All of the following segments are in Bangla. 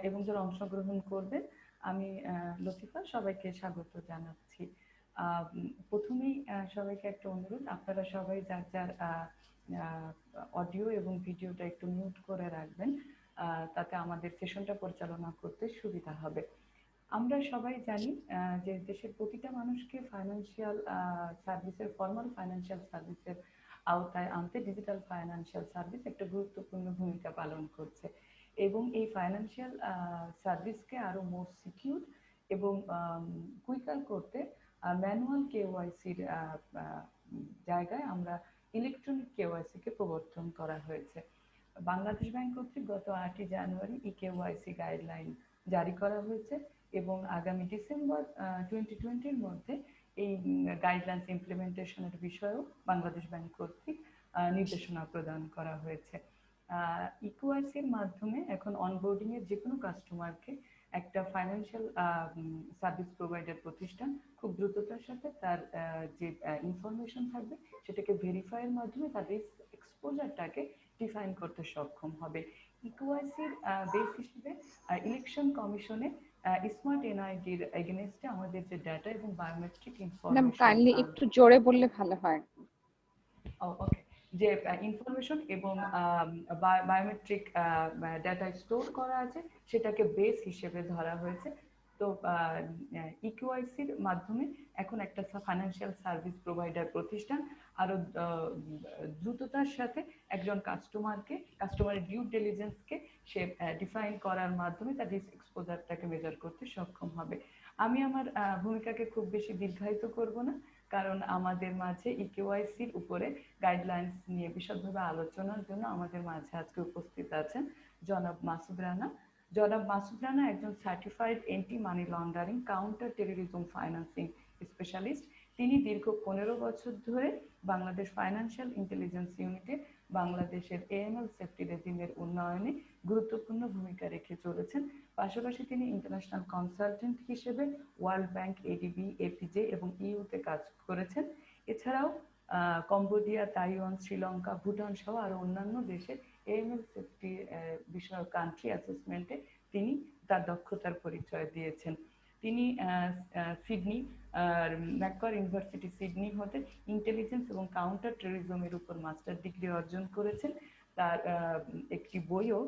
এবং যারা অংশগ্রহণ করবেন। আমি লতিফা, সবাইকে স্বাগত জানাচ্ছি। প্রথমেই সবাইকে একটা অনুরোধ, আপনারা সবাই যার যার অডিও এবং ভিডিওটা একটু মিউট করে রাখবেন, তাতে আমাদের সেশনটা পরিচালনা করতে সুবিধা হবে। আমরা সবাই জানি যে দেশের প্রতিটা মানুষকে ফাইন্যান্সিয়াল সার্ভিসের, ফর্মাল ফাইন্যান্সিয়াল সার্ভিসের আওতায় আনতে ডিজিটাল ফাইন্যান্সিয়াল সার্ভিস একটা গুরুত্বপূর্ণ ভূমিকা পালন করছে, এবং এই ফাইন্যান্সিয়াল সার্ভিসকে আরো মোর সিকিউর এবং কুইকার করতে ম্যানুয়াল কেওয়াইসির জায়গায় আমরা ইলেকট্রনিক কেওয়াইসি কে প্রবর্তন করা হয়েছে। বাংলাদেশ ব্যাংক কর্তৃক গত 8 জানুয়ারি ইকেওয়াইসি গাইডলাইন জারি করা হয়েছে, এবং আগামী ডিসেম্বর 2020-র মধ্যে এই গাইডলাইন্স ইমপ্লিমেন্টেশনের বিষয়েও বাংলাদেশ ব্যাংক কর্তৃক নির্দেশনা প্রদান করা হয়েছে। ইকেওয়াইসির মাধ্যমে এখন অনবোর্ডিং এর যে কোনো কাস্টমারকে একটা ফাইন্যান্সিয়াল সার্ভিস প্রোভাইডার প্রতিষ্ঠান খুব দ্রুততার সাথে তার যে ইনফরমেশন থাকবে সেটাকে ভেরিফাইয়ের মাধ্যমে তার রিস্ক এক্সপোজারটাকে ডিফাইন করতে সক্ষম হবে। ইকেওয়াইসির বেস হিসেবে ইলেকশন কমিশনে স্মার্ট এনআইডির এগেইনস্টে আমাদের যে ডাটা এবং বায়োমেট্রিক ইনফরমেশন, কাইন্ডলি একটু জোরে বললে ভালো হয়। ওকে, যে ইনফরমেশন এবং বায়োমেট্রিক ডাটা স্টোর করা আছে সেটাকে বেস হিসেবে ধরা হয়েছে। তো ইকেওয়াইসির মাধ্যমে এখন একটা ফাইন্যান্সিয়াল সার্ভিস প্রোভাইডার প্রতিষ্ঠান আরো দ্রুততার সাথে একজন কাস্টমারের ডিউ ডিলিজেন্সকে সে ডিফাইন করার মাধ্যমে তার রিস্ক এক্সপোজারটাকে মেজার করতে সক্ষম হবে। আমি আমার ভূমিকাকে খুব বেশি দীর্ঘায়িত করব না, কারণ আমাদের মাঝে ইকেওয়াইসির উপরে গাইডলাইন্স নিয়ে বিশদভাবে আলোচনার জন্য আমাদের মাঝে আজকে উপস্থিত আছেন জনাব মাসুদ রানা। জনাব মাসুদ রানা একজন certified anti money laundering counter terrorism financing specialist. তিনি দীর্ঘ 15 বছর ধরে বাংলাদেশ ফাইন্যান্সিয়াল ইন্টেলিজেন্স ইউনিটে বাংলাদেশের এএমএল সেফটি রেজিমের উন্নয়নে গুরুত্বপূর্ণ ভূমিকা রেখে চলেছেন। পাশাপাশি তিনি ইন্টারন্যাশনাল কনসালটেন্ট হিসেবে ওয়ার্ল্ড ব্যাংক, এডিবি, এপিজে এবং ইউতে কাজ করেছেন। এছাড়াও কম্বোডিয়া, তাইওয়ান, শ্রীলঙ্কা, ভুটান সহ আরো অন্যান্য দেশের এএমএল সেফটি বিষয়ক কান্ট্রি অ্যাসেসমেন্টে তিনি তার দক্ষতার পরিচয় দিয়েছেন। তিনি সিডনি ম্যাককর ইউনিভার্সিটি সিডনি হতে ইন্টেলিজেন্স এবং কাউন্টার টেররিজমের উপর মাস্টার ডিগ্রি অর্জন করেছেন। তার একটি বইও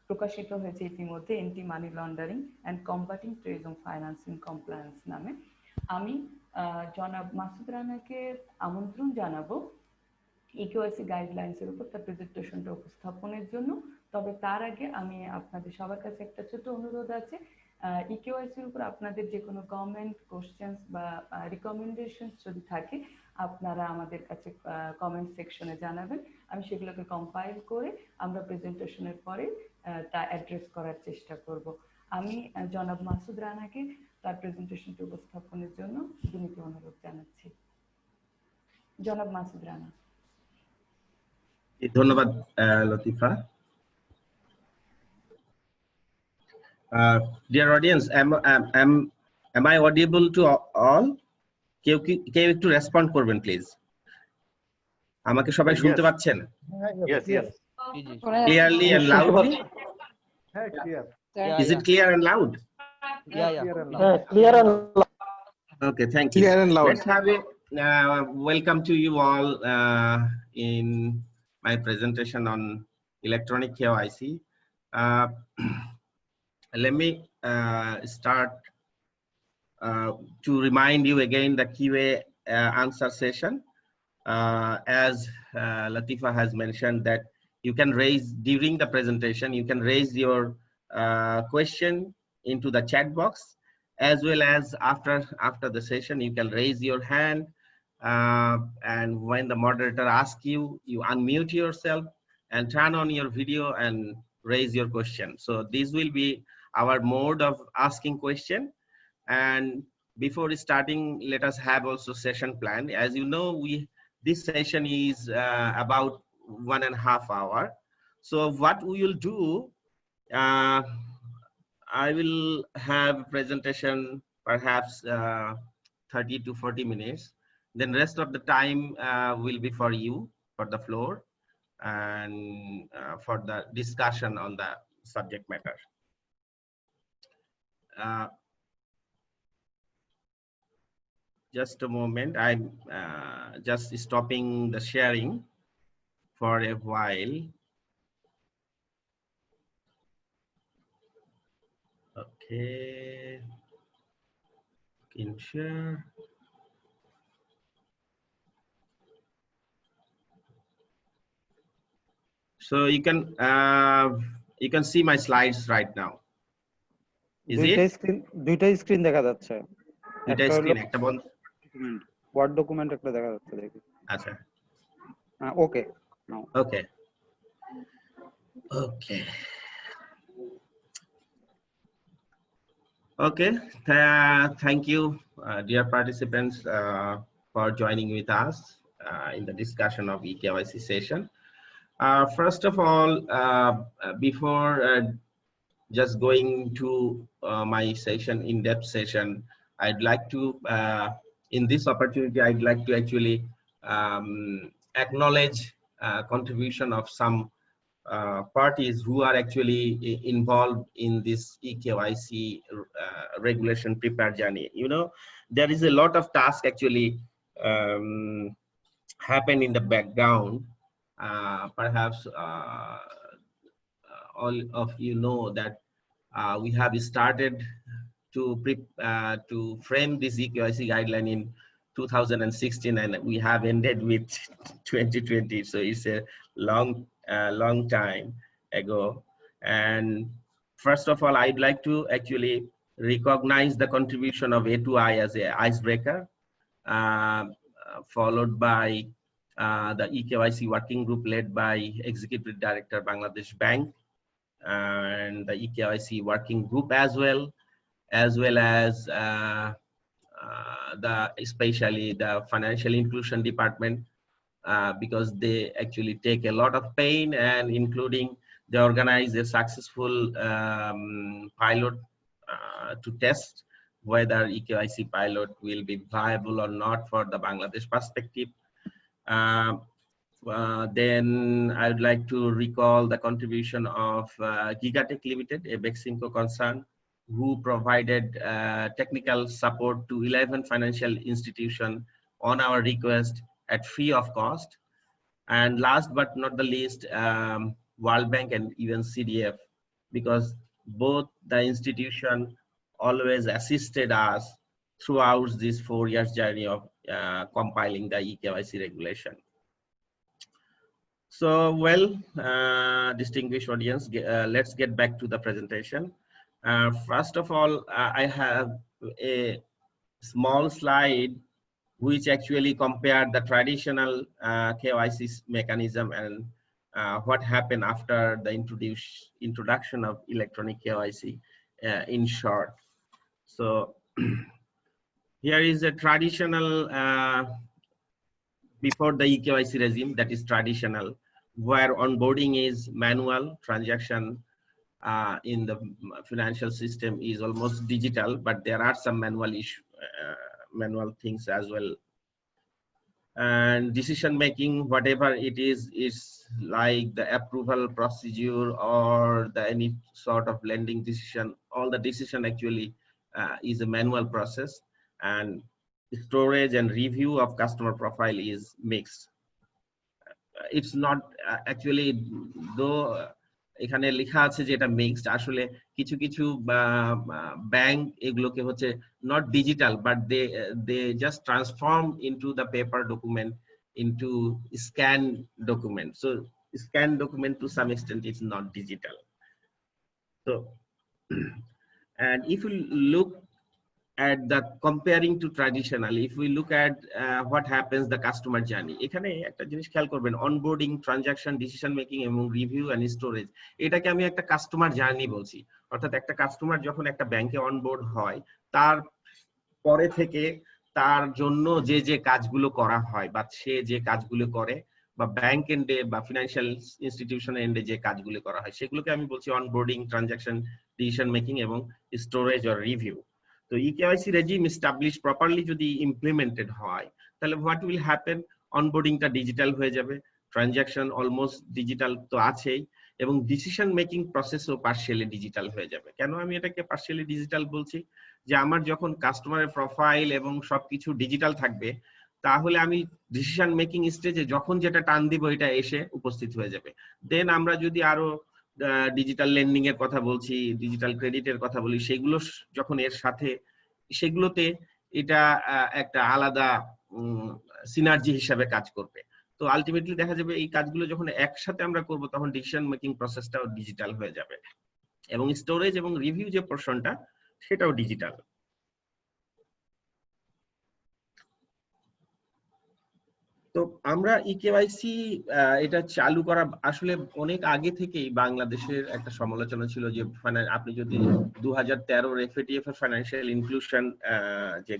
প্রকাশিত হয়েছে ইতিমধ্যে, anti money laundering and combating terrorism financing compliance নামে। আমি জনাব মাসুদ রানাকে আমন্ত্রণ জানাবো ইকেওয়াইসি গাইডলাইন্সের উপর তার প্রেজেন্টেশনটা উপস্থাপনের জন্য। তবে তার আগে আমি আপনাদের সবার কাছে একটা ছোট অনুরোধ আছে, ইকেওয়াইসির উপর আপনাদের যে কোনো কমেন্ট, কোশ্চেন্স বা রিকমেন্ডেশন যদি থাকে আপনারা আমাদের কাছে কমেন্ট সেকশনে জানাবেন। আমি সেগুলোকে কম্পাইল করে আমরা প্রেজেন্টেশনের পরে তা অ্যাড্রেস করার চেষ্টা করব। আমি জনাব মাসুদ রানাকে তার প্রেজেন্টেশনটি উপস্থাপনের জন্য বিনীত অনুরোধ জানাচ্ছি। জনাব মাসুদ রানা। ধন্যবাদ লতিফা। Dear audience, am I audible to all? কেউ একটু রেসপন্ড করবেন প্লিজ। আমাকে সবাই শুনতে পাচ্ছেন? Yes, yes. Clearly and loudly? Clear. Is it clear and loud? Yeah. Clear and loud. Okay, thank you. Clear and loud. Let's have a welcome to you all in my presentation on electronic KYC. Let me start to remind you again the QA answer session. As Latifa has mentioned that you can raise during the presentation, you can raise your question into the chat box, as well as after the session you can raise your hand, and when the moderator asks you, you unmute yourself and turn on your video and raise your question. So this will be our mode of asking question. And before starting, let us have also session plan. As you know, this session is about 1.5 hours. So what we will do, I will have presentation perhaps 30 to 40 minutes. Then rest of the time will be for you, for the floor, and for the discussion on the subject matter. Just a moment, I'm just stopping the sharing for a while. Okay, can share. So you can see my slides right now. Is it? দুইটাই স্ক্রিন দেখা যাচ্ছে। দুইটা একটা হলো স্ক্রিন একটা বন্ধ। ওয়ার্ড ডকুমেন্ট একটা দেখা যাচ্ছে দেখি। আচ্ছা। ওকে। নাও। Okay. Okay. Okay. Thank you, dear participants, for joining with us in the discussion of eKYC session. First of all, before just going to my session, in-depth session, I'd like to, in this opportunity, I'd like to actually acknowledge contribution of some parties who are actually involved in this eKYC regulation prepare journey. You know, there is a lot of task actually happen in the background. Perhaps all of you know that we have started to frame this eKYC guideline in 2016, and we have ended with 2020. So it's a long time ago. And first of all, I'd like to actually recognize the contribution of A2I as an icebreaker, followed by the eKYC working group led by Executive Director Bangladesh Bank, and the eKYC working group as well as especially the financial inclusion department, because they actually take a lot of pain, and including they organize a successful pilot to test whether eKYC pilot will be viable or not for the Bangladesh perspective. Then I would like to recall the contribution of Gigatech Limited, a Beximco concern, who provided technical support to 11 financial institutions on our request at free of cost. And last but not the least, World Bank and even CDF, because both the institution always assisted us throughout this 4 years journey of compiling the eKYC regulation. So, well, distinguished audience, let's get back to the presentation. First of all, I have a small slide which actually compared the traditional KYC mechanism and what happened after the introduction of electronic KYC in short. So here is a traditional, before the eKYC regime, that is traditional, where onboarding is manual, transaction in the financial system is almost digital, but there are some manual things as well. And decision making, whatever it is like the approval procedure or the any sort of lending decision, all the decision actually is a manual process, and storage and review of customer profile is mixed. It's not actually, though এখানে লেখা আছে যে এটা মিক্সড, আসলে কিছু কিছু ব্যাংক এগুলোকে হচ্ছে not digital, but they just transform into the paper document into scan document. So scan document to some extent is not digital. So and if you look at the comparing to traditional, if we look at what happens the customer journey, এখানে একটা জিনিস খেয়াল করবেন, onboarding, transaction, decision making এবং review and storage, এটাকে আমি একটা কাস্টমার জার্নি বলছি। অর্থাৎ একটা কাস্টমার যখন একটা ব্যাংকে অনবোর্ড হয়, তার পরে থেকে তার জন্য যে যে কাজগুলো করা হয় বা সে যে কাজগুলো করে, বা ব্যাংক এন্ডে বা ফিনান্সিয়াল ইনস্টিটিউশন এন্ডে যে কাজগুলো করা হয়, সেগুলোকে আমি বলছি অনবোর্ডিং, ট্রানজাকশন, ডিসিশন মেকিং এবং স্টোরেজ অর রিভিউ। তো eKYC regime established properly যদি implemented হয়, তাহলে what will happen, onboarding টা ডিজিটাল হয়ে যাবে, ট্রানজাকশন অলমোস্ট ডিজিটাল তো আছেই, এবং ডিসিশন মেকিং প্রসেসও পার্শিয়ালি ডিজিটাল হয়ে যাবে। কেন আমি এটাকে পার্শিয়ালি ডিজিটাল বলছি? যে আমার যখন কাস্টমারের প্রোফাইল এবং সবকিছু ডিজিটাল থাকবে, তাহলে আমি ডিসিশন মেকিং স্টেজে যখন যেটা টান দিব এটা এসে উপস্থিত হয়ে যাবে। দেন আমরা যদি আরো ডিজিটাল লেন্ডিং এর কথা বলছি, ডিজিটাল ক্রেডিটের কথা বলি, সেগুলো যখন এর সাথে সেগুলোতে এটা একটা আলাদা সিনার্জি হিসাবে কাজ করবে। তো আলটিমেটলি দেখা যাবে এই কাজগুলো যখন একসাথে আমরা করব তখন ডিসিশন মেকিং প্রসেসটাও ডিজিটাল হয়ে যাবে এবং স্টোরেজ এবং রিভিউ যে পোরশনটা সেটাও ডিজিটাল। তো আমরা ইকেওয়াইসি এটা চালু করা আসলে অনেক আগে থেকেই বাংলাদেশের একটা সমালোচনা ছিল যে আপনি যদি 2013 এফএটিএফ এর ফাইন্যান্সিয়াল ইনক্লুশন যে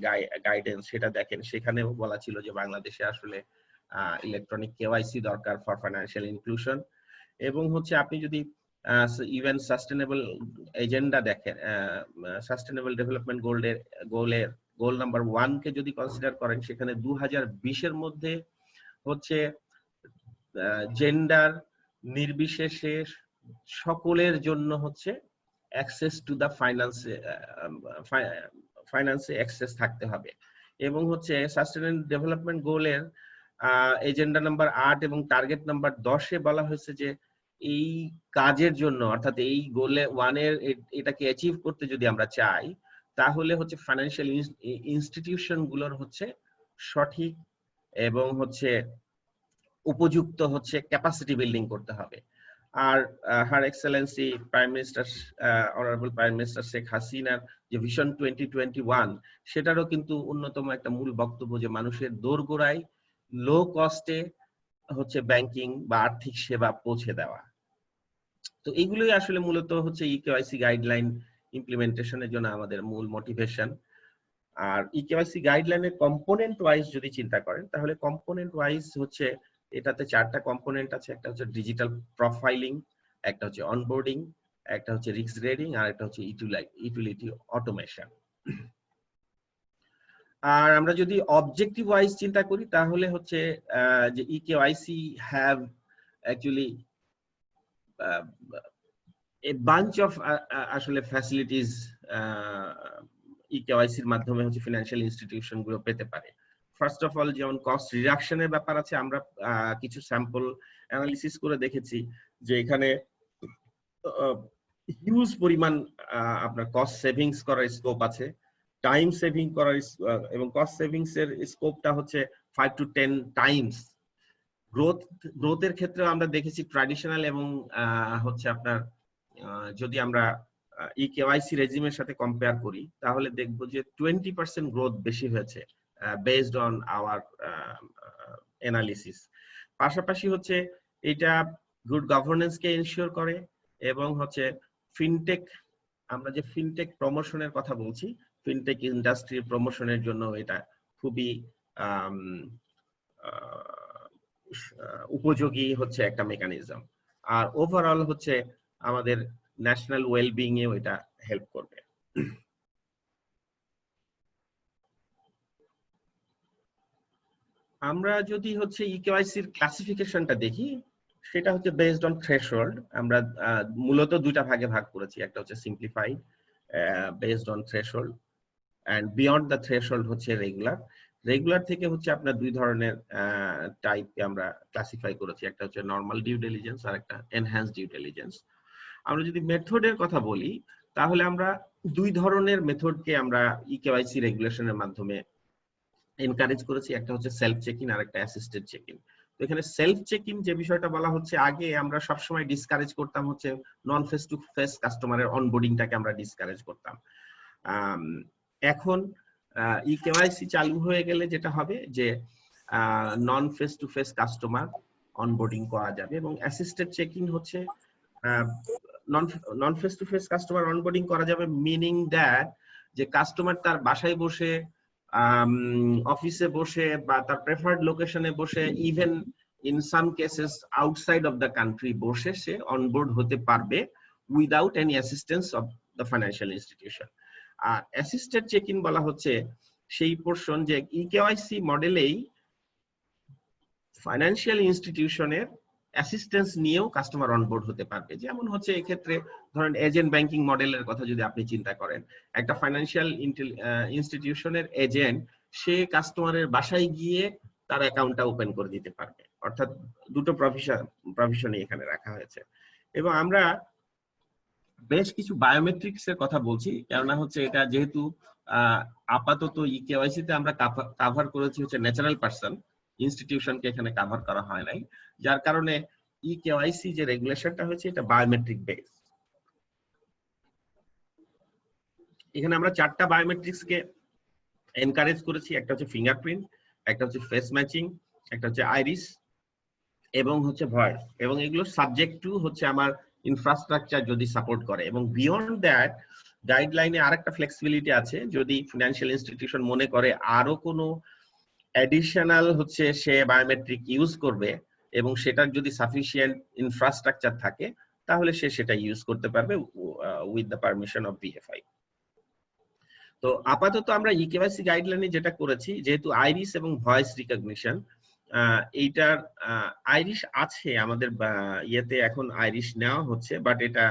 গাইডেন্স সেটা দেখেন, সেখানেও বলা ছিল যে বাংলাদেশে আসলে ইলেকট্রনিক কেওয়াইসি দরকার ফর ফাইন্যান্সিয়াল ইনক্লুশন। এবং হচ্ছে আপনি যদি ইভেন সাস্টেনেবল এজেন্ডা দেখেন, সাস্টেনেবল ডেভেলপমেন্ট গোল নাম্বার 1 কে যদি কনসিডার করেন, সেখানে 2020 এর মধ্যে হচ্ছে জেন্ডার নির্বিশেষে সকলের জন্য হচ্ছে অ্যাক্সেস টু দা ফাইন্যান্সে অ্যাক্সেস থাকতে হবে। এবং হচ্ছে সাস্টেনেবল ডেভেলপমেন্ট গোলের এজেন্ডা নাম্বার 8 এবং টার্গেট নাম্বার 10 এ বলা হয়েছে যে এই কাজের জন্য, অর্থাৎ এই গোলে 1 এর এটাকে অ্যাচিভ করতে যদি আমরা চাই, তাহলে হচ্ছে ফাইন্যান্সিয়াল ইনস্টিটিউশন গুলোর হচ্ছে সঠিক এবং হচ্ছে উপযুক্ত হচ্ছে ক্যাপাসিটি বিল্ডিং করতে হবে। আর her excellency prime minister honourable prime minister Sheikh হাসিনার যে ভিশন 2021, সেটারও কিন্তু অন্যতম একটা মূল বক্তব্য যে মানুষের দোরগোড়ায় লো কস্টে হচ্ছে ব্যাংকিং বা আর্থিক সেবা পৌঁছে দেওয়া। তো এইগুলোই আসলে মূলত হচ্ছে ইকেওয়াইসি গাইডলাইন ইমপ্লিমেন্টেশনের জন্য আমাদের মূল মোটিভেশন। আর ইকেওয়াইসি গাইডলাইনের কম্পোনেন্ট ওয়াইজ যদি চিন্তা করেন, তাহলে কম্পোনেন্ট ওয়াইজ হচ্ছে এটাতে 4টা কম্পোনেন্ট আছে। একটা হচ্ছে ডিজিটাল প্রোফাইলিং, একটা হচ্ছে অনবোর্ডিং, একটা হচ্ছে রিস্ক গ্রেডিং, আর একটা হচ্ছে ইউটিলিটি অটোমেশন। আর আমরা যদি অবজেক্টিভ ওয়াইজ চিন্তা করি, তাহলে হচ্ছে যে eKYC have actually a bunch of আসলে ফ্যাসিলিটিস ইকেওয়াইসির মাধ্যমে হচ্ছে ফিনান্সিয়াল ইনস্টিটিউশন গুলো পেতে পারে। ফার্স্ট অফ অল, যেমন কস্ট রিডাকশনের ব্যাপার আছে। আমরা কিছু স্যাম্পল অ্যানালিসিস করে দেখেছি যে এখানে হিউজ পরিমাণ আপনার কস্ট সেভিংস করার স্কোপ আছে, টাইম সেভিং করার, এবং কস্ট সেভিংস এর স্কোপটা হচ্ছে 5 to 10 টাইমস। গ্রোথের ক্ষেত্রে আমরা দেখেছি ট্র্যাডিশনাল এবং হচ্ছে আপনার যদি আমরা ইকেওয়াইসি রেজিমের সাথে কম্পেয়ার করি, তাহলে দেখবো যে 20% গ্রোথ বেশি হয়েছে বেসড অন আওয়ার অ্যানালিসিস। পাশাপাশি হচ্ছে এটা গুড গভর্নেন্স কে এনশিওর করে এবং হচ্ছে ফিনটেক, আমরা যে ফিনটেক প্রমোশনের কথা বলছি, ফিনটেক ইন্ডাস্ট্রির প্রমোশনের জন্য এটা খুবই উপযোগী হচ্ছে একটা মেকানিজম। আর ওভারঅল হচ্ছে আমাদের ন্যাশনাল ওয়েলবিং এও এটা হেল্প করবে। আমরা যদি হচ্ছে ইকেওয়াইসির ক্লাসিফিকেশনটা দেখি, সেটা হচ্ছে বেসড অন থ্রেশহোল্ড। আমরা মূলত 2টা ভাগে ভাগ করেছি, একটা হচ্ছে simplified based on threshold, and beyond the threshold হচ্ছে রেগুলার। রেগুলার থেকে হচ্ছে আপনার 2 ধরনের টাইপকে আমরা ক্লাসিফাই করেছি, একটা হচ্ছে নরমাল ডিউ ডিলিজেন্স আর একটা এনহ্যান্সড ডিউ ডিলিজেন্স। আমরা যদি মেথডের কথা বলি, তাহলে আমরা 2 ধরনের মেথডকে আমরা ইকেওয়াইসি রেগুলেশনের মাধ্যমে এনকারেজ করেছি, একটা হচ্ছে সেলফ চেক ইন আর একটা অ্যাসিস্টেড চেক ইন। তো এখানে সেলফ চেক ইন যে বিষয়টা বলা হচ্ছে, আগে আমরা সবসময় ডিসকারেজ করতাম হচ্ছে নন ফেস টু ফেস কাস্টমারের অনবোর্ডিংটাকে আমরা ডিসকারেজ করতাম। এখন ইকেওয়াইসি চালু হয়ে গেলে যেটা হবে যে non face to face customer onboarding করা যাবে, এবং অ্যাসিস্টেড চেক ইন হচ্ছে non face to face customer onboarding করা যাবে, মিনিং দ্যাট যে কাস্টমার তার বাসায় বসে, অফিসে বসে বা তার প্রেফার্ড লোকেশনে বসে, even in some cases outside of the country বসে সে অনবোর্ড হতে পারবে without any assistance of the financial institution. আর অ্যাসিস্টেড চেক ইন বলা হচ্ছে সেই পোর্শন যে ইকেওয়াইসি মডেলেই ফাইন্যান্সিয়াল ইনস্টিটিউশনের অ্যাসিস্ট্যান্স নিয়েও কাস্টমার অনবোর্ড হতে পারবে। যেমন হচ্ছে এক্ষেত্রে ধরেন এজেন্ট ব্যাংকিং মডেলের কথা যদি আপনি চিন্তা করেন, একটা ফাইন্যান্সিয়াল ইনস্টিটিউশনের এজেন্ট সে কাস্টমারের বাসায় গিয়ে তার অ্যাকাউন্টটা ওপেন করে দিতে পারবে, অর্থাৎ দুটো প্রভিশনই এখানে রাখা হয়েছে। এবং আমরা বেশ কিছু বায়োমেট্রিক্স এর কথা বলছি, কেননা হচ্ছে এটা যেহেতু আপাতত ইকেওয়াইসি তে আমরা কভার করেছি হচ্ছে ন্যাচারাল পারসন, ইনস্টিটিউশনকে এখানে কভার করা হয় নাই, যার কারণে ইকেওয়াইসি যে রেগুলেশনটা হয়েছে এটা বায়োমেট্রিক বেস। এখানে আমরা 4টা বায়োমেট্রিক্স কে এনকারেজ করেছি, একটা হচ্ছে ফিঙ্গারপ্রিন্ট, একটা হচ্ছে ফেস ম্যাচিং, একটা হচ্ছে আইরিস এবং হচ্ছে ভয়েস, এবং এগুলো সাবজেক্ট টু হচ্ছে আমার ইনফ্রাস্ট্রাকচার যদি সাপোর্ট করে। এবং বিয়ন্ড দ্যাট গাইডলাইনে আরেকটা ফ্লেক্সিবিলিটি আছে, যদি ফিনান্সিয়াল ইনস্টিটিউশন মনে করে আরো কোনো অ্যাডিশনাল হচ্ছে সে বায়োমেট্রিক ইউজ করবে এবং সেটার যদি সাফিসিয়েন্ট ইনফ্রাস্ট্রাকচার থাকে তাহলে সে সেটা ইউজ করতে পারবে with the permission of BFI. তো আপাতত আমরা ইকেওয়াইসি গাইডলাইনে যেটা করেছি, যেহেতু আইরিস এবং ভয়েস রিকগনিশন, এইটার আইরিশ আছে আমাদের ইয়েতে, এখন আইরিশ নেওয়া হচ্ছে, বাট এটা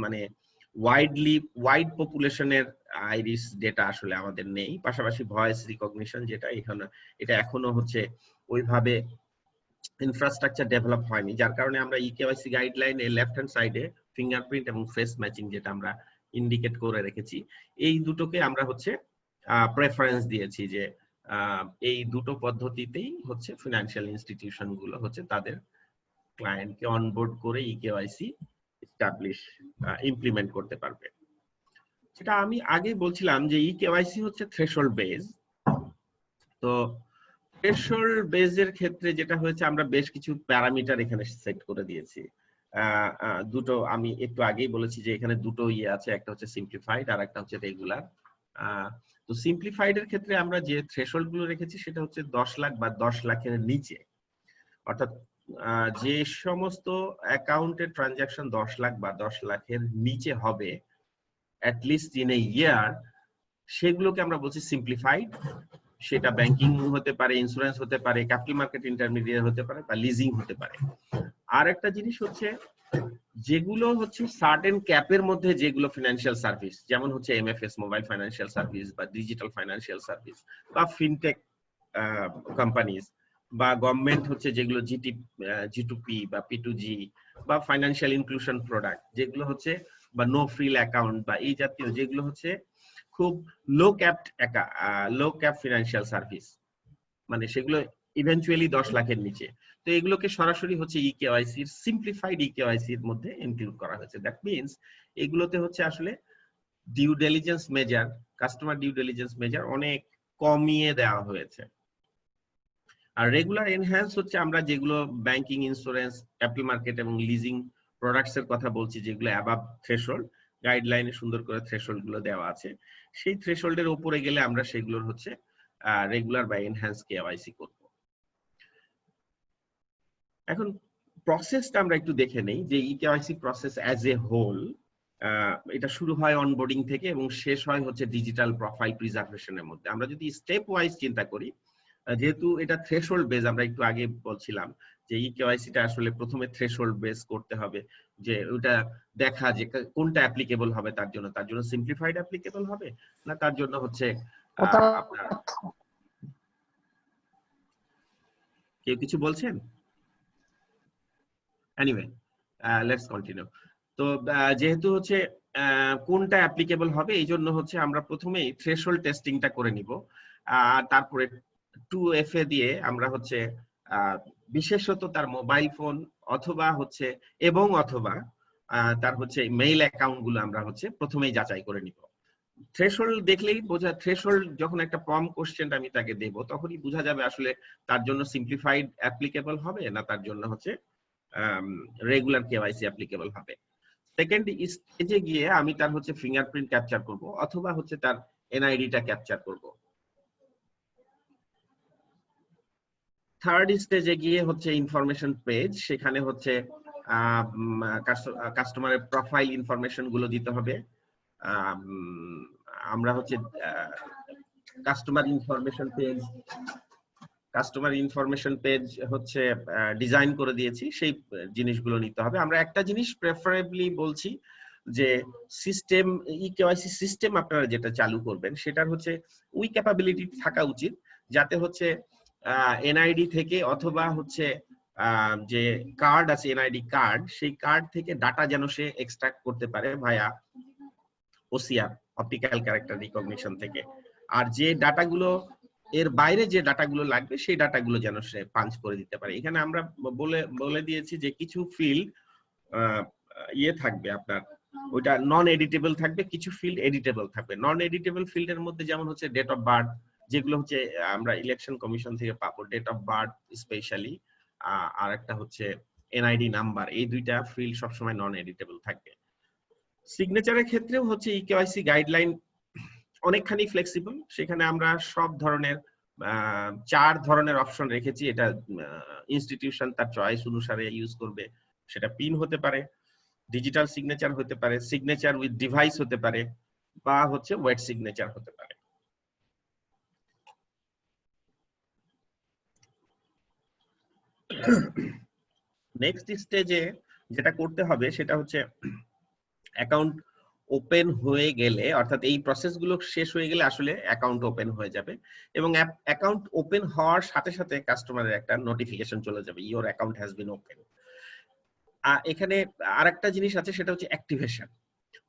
মানে ওয়াইড পপুলেশনের আইরিশ ডেটা আসলে আমাদের নেই। পাশাপাশি ভয়েস রিকগনিশন যেটা এখানে, এটা এখনো হচ্ছে ওইভাবে ইনফ্রাস্ট্রাকচার ডেভেলপ হয়নি, যার কারণে আমরা ইকেওয়াইসি গাইডলাইনে লেফট হ্যান্ড সাইডে ফিঙ্গারপ্রিন্ট এবং ফেস ম্যাচিং যেটা আমরা ইন্ডিকেট করে রেখেছি, এই দুটোকে আমরা হচ্ছে প্রেফারেন্স দিয়েছি যে এই দুটো পদ্ধতিতেই হচ্ছে ফিনান্সিয়াল ইনস্টিটিউশন গুলো হচ্ছে তাদের ক্লায়েন্টকে অনবোর্ড করে ইকেওয়াইসি এস্টাবলিশ ইমপ্লিমেন্ট করতে পারবে। যেটা আমি আগে বলছিলাম যে ইকেওয়াইসি হচ্ছে থ্রেশহোল্ড বেজ। তো থ্রেশহোল্ড বেজের ক্ষেত্রে যেটা হয়েছে, আমরা বেশ কিছু প্যারামিটার এখানে সেট করে দিয়েছি। দুটো আমি একটু আগেই বলেছি যে এখানে দুটো ইয়ে আছে, একটা হচ্ছে সিম্পলিফাইড আর একটা হচ্ছে রেগুলার। তো সিম্পলিফাইড এর ক্ষেত্রে আমরা যে থ্রেশহোল্ড গুলো রেখেছি সেটা হচ্ছে 10 লাখ বা 10 লাখের নিচে, অর্থাৎ যে সমস্ত অ্যাকাউন্টের ট্রানজাকশন 10 লাখ বা 10 লাখের নিচে হবে অ্যাট লিস্ট ইন এ ইয়ার, সেগুলোকে আমরা বলছি সিম্পলিফাইড। সেটা ব্যাংকিং হতে পারে, ইন্স্যুরেন্স হতে পারে, ক্যাপিটাল মার্কেট ইন্টারমিডিয়েট হতে পারে, বা লিজিং হতে পারে। আর একটা জিনিস হচ্ছে যেগুলো হচ্ছে সার্টেন ক্যাপের মধ্যে যেগুলো ফিনান্সিয়াল সার্ভিস, যেমন হচ্ছে এমএফএস মোবাইল ফাইন্যান্সিয়াল সার্ভিস বা ডিজিটাল ফাইন্যান্সিয়াল সার্ভিস বা ফিনটেক কোম্পানিজ, বা গভর্নমেন্ট হচ্ছে যেগুলো জি2পি বা পি2জি বা ফাইন্যান্সিয়াল ইনক্লুশন প্রোডাক্ট যেগুলো হচ্ছে, বা নো ফ্রিল অ্যাকাউন্ট বা এই জাতীয় যেগুলো হচ্ছে খুব লো ক্যাপ ফিনান্সিয়াল সার্ভিস, মানে সেগুলো ইভেন্চুয়ালি 10 লাখের নিচে। তো এগুলোকে সরাসরি হচ্ছে ইকেওয়াইসির সিম্পলিফাইড ইকেওয়াইসির মধ্যে ইনক্লুড করা হয়েছে। দ্যাট মিন্স এগুলোতে হচ্ছে আসলে due diligence measure, customer due diligence measure অনেক কমিয়ে দেওয়া হয়েছে। আর রেগুলার এনহ্যান্স হচ্ছে আমরা যেগুলো ব্যাংকিং, ইন্স্যুরেন্স, ক্যাপিটাল মার্কেট এবং লিজিং প্রোডাক্টস এর কথা বলছি, যেগুলো অ্যাবাভ থ্রেশহোল্ড, গাইডলাইনে সুন্দর করে থ্রেশহোল্ড গুলো দেওয়া আছে, সেই থ্রেশহোল্ডের উপরে গেলে আমরা সেগুলোর হচ্ছে রেগুলার বা এনহ্যান্স কেওয়াইসি করব। এখন প্রসেসটা আমরা একটু দেখে নেই যে eKYC process as a whole, এটা শুরু হয় অনবোর্ডিং থেকে এবং শেষ হয় হচ্ছে ডিজিটাল প্রোফাইল প্রিজার্ভেশনের মধ্যে। আমরা যদি স্টেপ ওয়াইজ চিন্তা করি, যেহেতু এটা থ্রেশহোল্ড বেস, আমরা একটু আগে বলছিলাম যে ইকেওয়াইসিটা আসলে প্রথমে থ্রেশহোল্ড বেস করতে হবে, যে ওটা দেখা যে কোনটা অ্যাপ্লিকেবল হবে তার জন্য সিম্পলিফাইড অ্যাপ্লিকেবল হবে না তার জন্য হচ্ছে আপনার কেউ কিছু বলছেন? Anyway, let's continue. তো যেহেতু হচ্ছে কোনটা অ্যাপ্লিকেবল হবে, এই জন্য হচ্ছে আমরা প্রথমেই থ্রেশহোল্ড টেস্টিংটা করে নিব, আর তারপরে 2FA দিয়ে আমরা হচ্ছে বিশেষত তার মোবাইল ফোন অথবা হচ্ছে অথবা তার হচ্ছে মেইল অ্যাকাউন্ট গুলো আমরা হচ্ছে প্রথমেই যাচাই করে নিব। থ্রেশহোল্ড দেখলেই বোঝা, থ্রেশহোল্ড যখন একটা প্রম কোশ্চেন আমি তাকে দেব তখনই বোঝা যাবে আসলে তার জন্য সিম্পলিফাইড অ্যাপ্লিকেবল হবে না তার জন্য হচ্ছে রেগুলার কেওয়াইসি অ্যাপ্লিকেবল হবে। সেকেন্ড স্টেজে গিয়ে আমি তার হচ্ছে ফিঙ্গারপ্রিন্ট ক্যাপচার করব অথবা হচ্ছে তার এনআইডিটা ক্যাপচার করব। থার্ড স্টেজে গিয়ে হচ্ছে ইনফরমেশন পেজ, সেখানে হচ্ছে কাস্টমারের প্রোফাইল ইনফরমেশন গুলো দিতে হবে। আমরা হচ্ছে customer information page customer information page হচ্ছে ডিজাইন করে দিয়েছি, সেই জিনিসগুলো নিতে হবে। আমরা একটা জিনিস প্রেফারেবলি বলছি যে সিস্টেম, ইকেওয়াইসি সিস্টেম আপনারা যেটা চালু করবেন সেটার হচ্ছে ওই ক্যাপাবিলিটি থাকা উচিত যাতে হচ্ছে এনআইডি থেকে অথবা হচ্ছে যে কার্ড আছে এনআইডি কার্ড, সেই কার্ড থেকে ডাটা যেন সে এক্সট্রাক্ট করতে পারে ভায়া ওসিআর, অপটিক্যাল ক্যারেক্টার রিকগনিশন থেকে। আর যে ডাটাগুলো এর বাইরে যে ডাটাগুলো লাগবে সেই ডাটাগুলো যেন সে পাঞ্চ করে দিতে পারে। এখানে আমরা বলে দিয়েছি যে কিছু ফিল্ড ইয়ে থাকবে আপনার, ওইটা নন এডিটেবল থাকবে, কিছু ফিল্ড এডিটেবল থাকবে। নন এডিটেবল ফিল্ডের মধ্যে যেমন হচ্ছে ডেট অফ বার্থ, যেগুলো হচ্ছে আমরা ইলেকশন কমিশন থেকে পাবো, ডেট অফ বার্থ স্পেশালি, আর একটা হচ্ছে এনআইডি নাম্বার, এই দুইটা ফিল্ড সবসময় নন এডিটেবল থাকবে। সিগনেচারের ক্ষেত্রেও হচ্ছে ইকেওয়াইসি গাইডলাইন অনেকখানি ফ্লেক্সিবল, সেখানে আমরা সব ধরনের 4 ধরনের অপশন রেখেছি। এটা ইনস্টিটিউশন তার চয়েস অনুসারে ইউজ করবে, সেটা পিন হতে পারে, ডিজিটাল সিগনেচার হতে পারে, সিগনেচার উইথ ডিভাইস হতে পারে, বা হচ্ছে ওয়েট সিগনেচার হতে পারে। নেক্সট স্টেজে যেটা করতে হবে সেটা হচ্ছে অ্যাকাউন্ট ওপেন হয়ে গেলে, অর্থাৎ এই প্রসেসগুলো শেষ হয়ে গেলে আসলে অ্যাকাউন্ট ওপেন হয়ে যাবে, এবং অ্যাকাউন্ট ওপেন হওয়ার সাথে সাথে কাস্টমারের একটা নোটিফিকেশন চলে যাবে, your account has been open. এখানে আরেকটা জিনিস আছে, সেটা হচ্ছে অ্যাক্টিভেশন।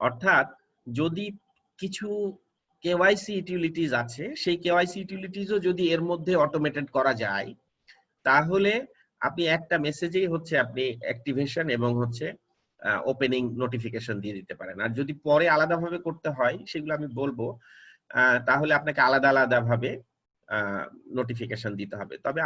অর্থাৎ যদি কিছু কেওয়াইসি ইউটিলিটিস আছে, সেই কেওয়াইসি ইউটিলিটিসও যদি এর মধ্যে অটোমেটেড করা যায়, তাহলে আপনি একটা মেসেজেই হচ্ছে আপনি অ্যাক্টিভেশন এবং হচ্ছে ওপেনিং নোটিফিকেশন দিয়ে দিতে পারেন। আর যদি পরে আলাদাভাবে করতে হয়, সেগুলো আমি বলবো, তাহলে আপনাকে আলাদা আলাদা ভাবে নোটিফিকেশন দিতে হবে। তবে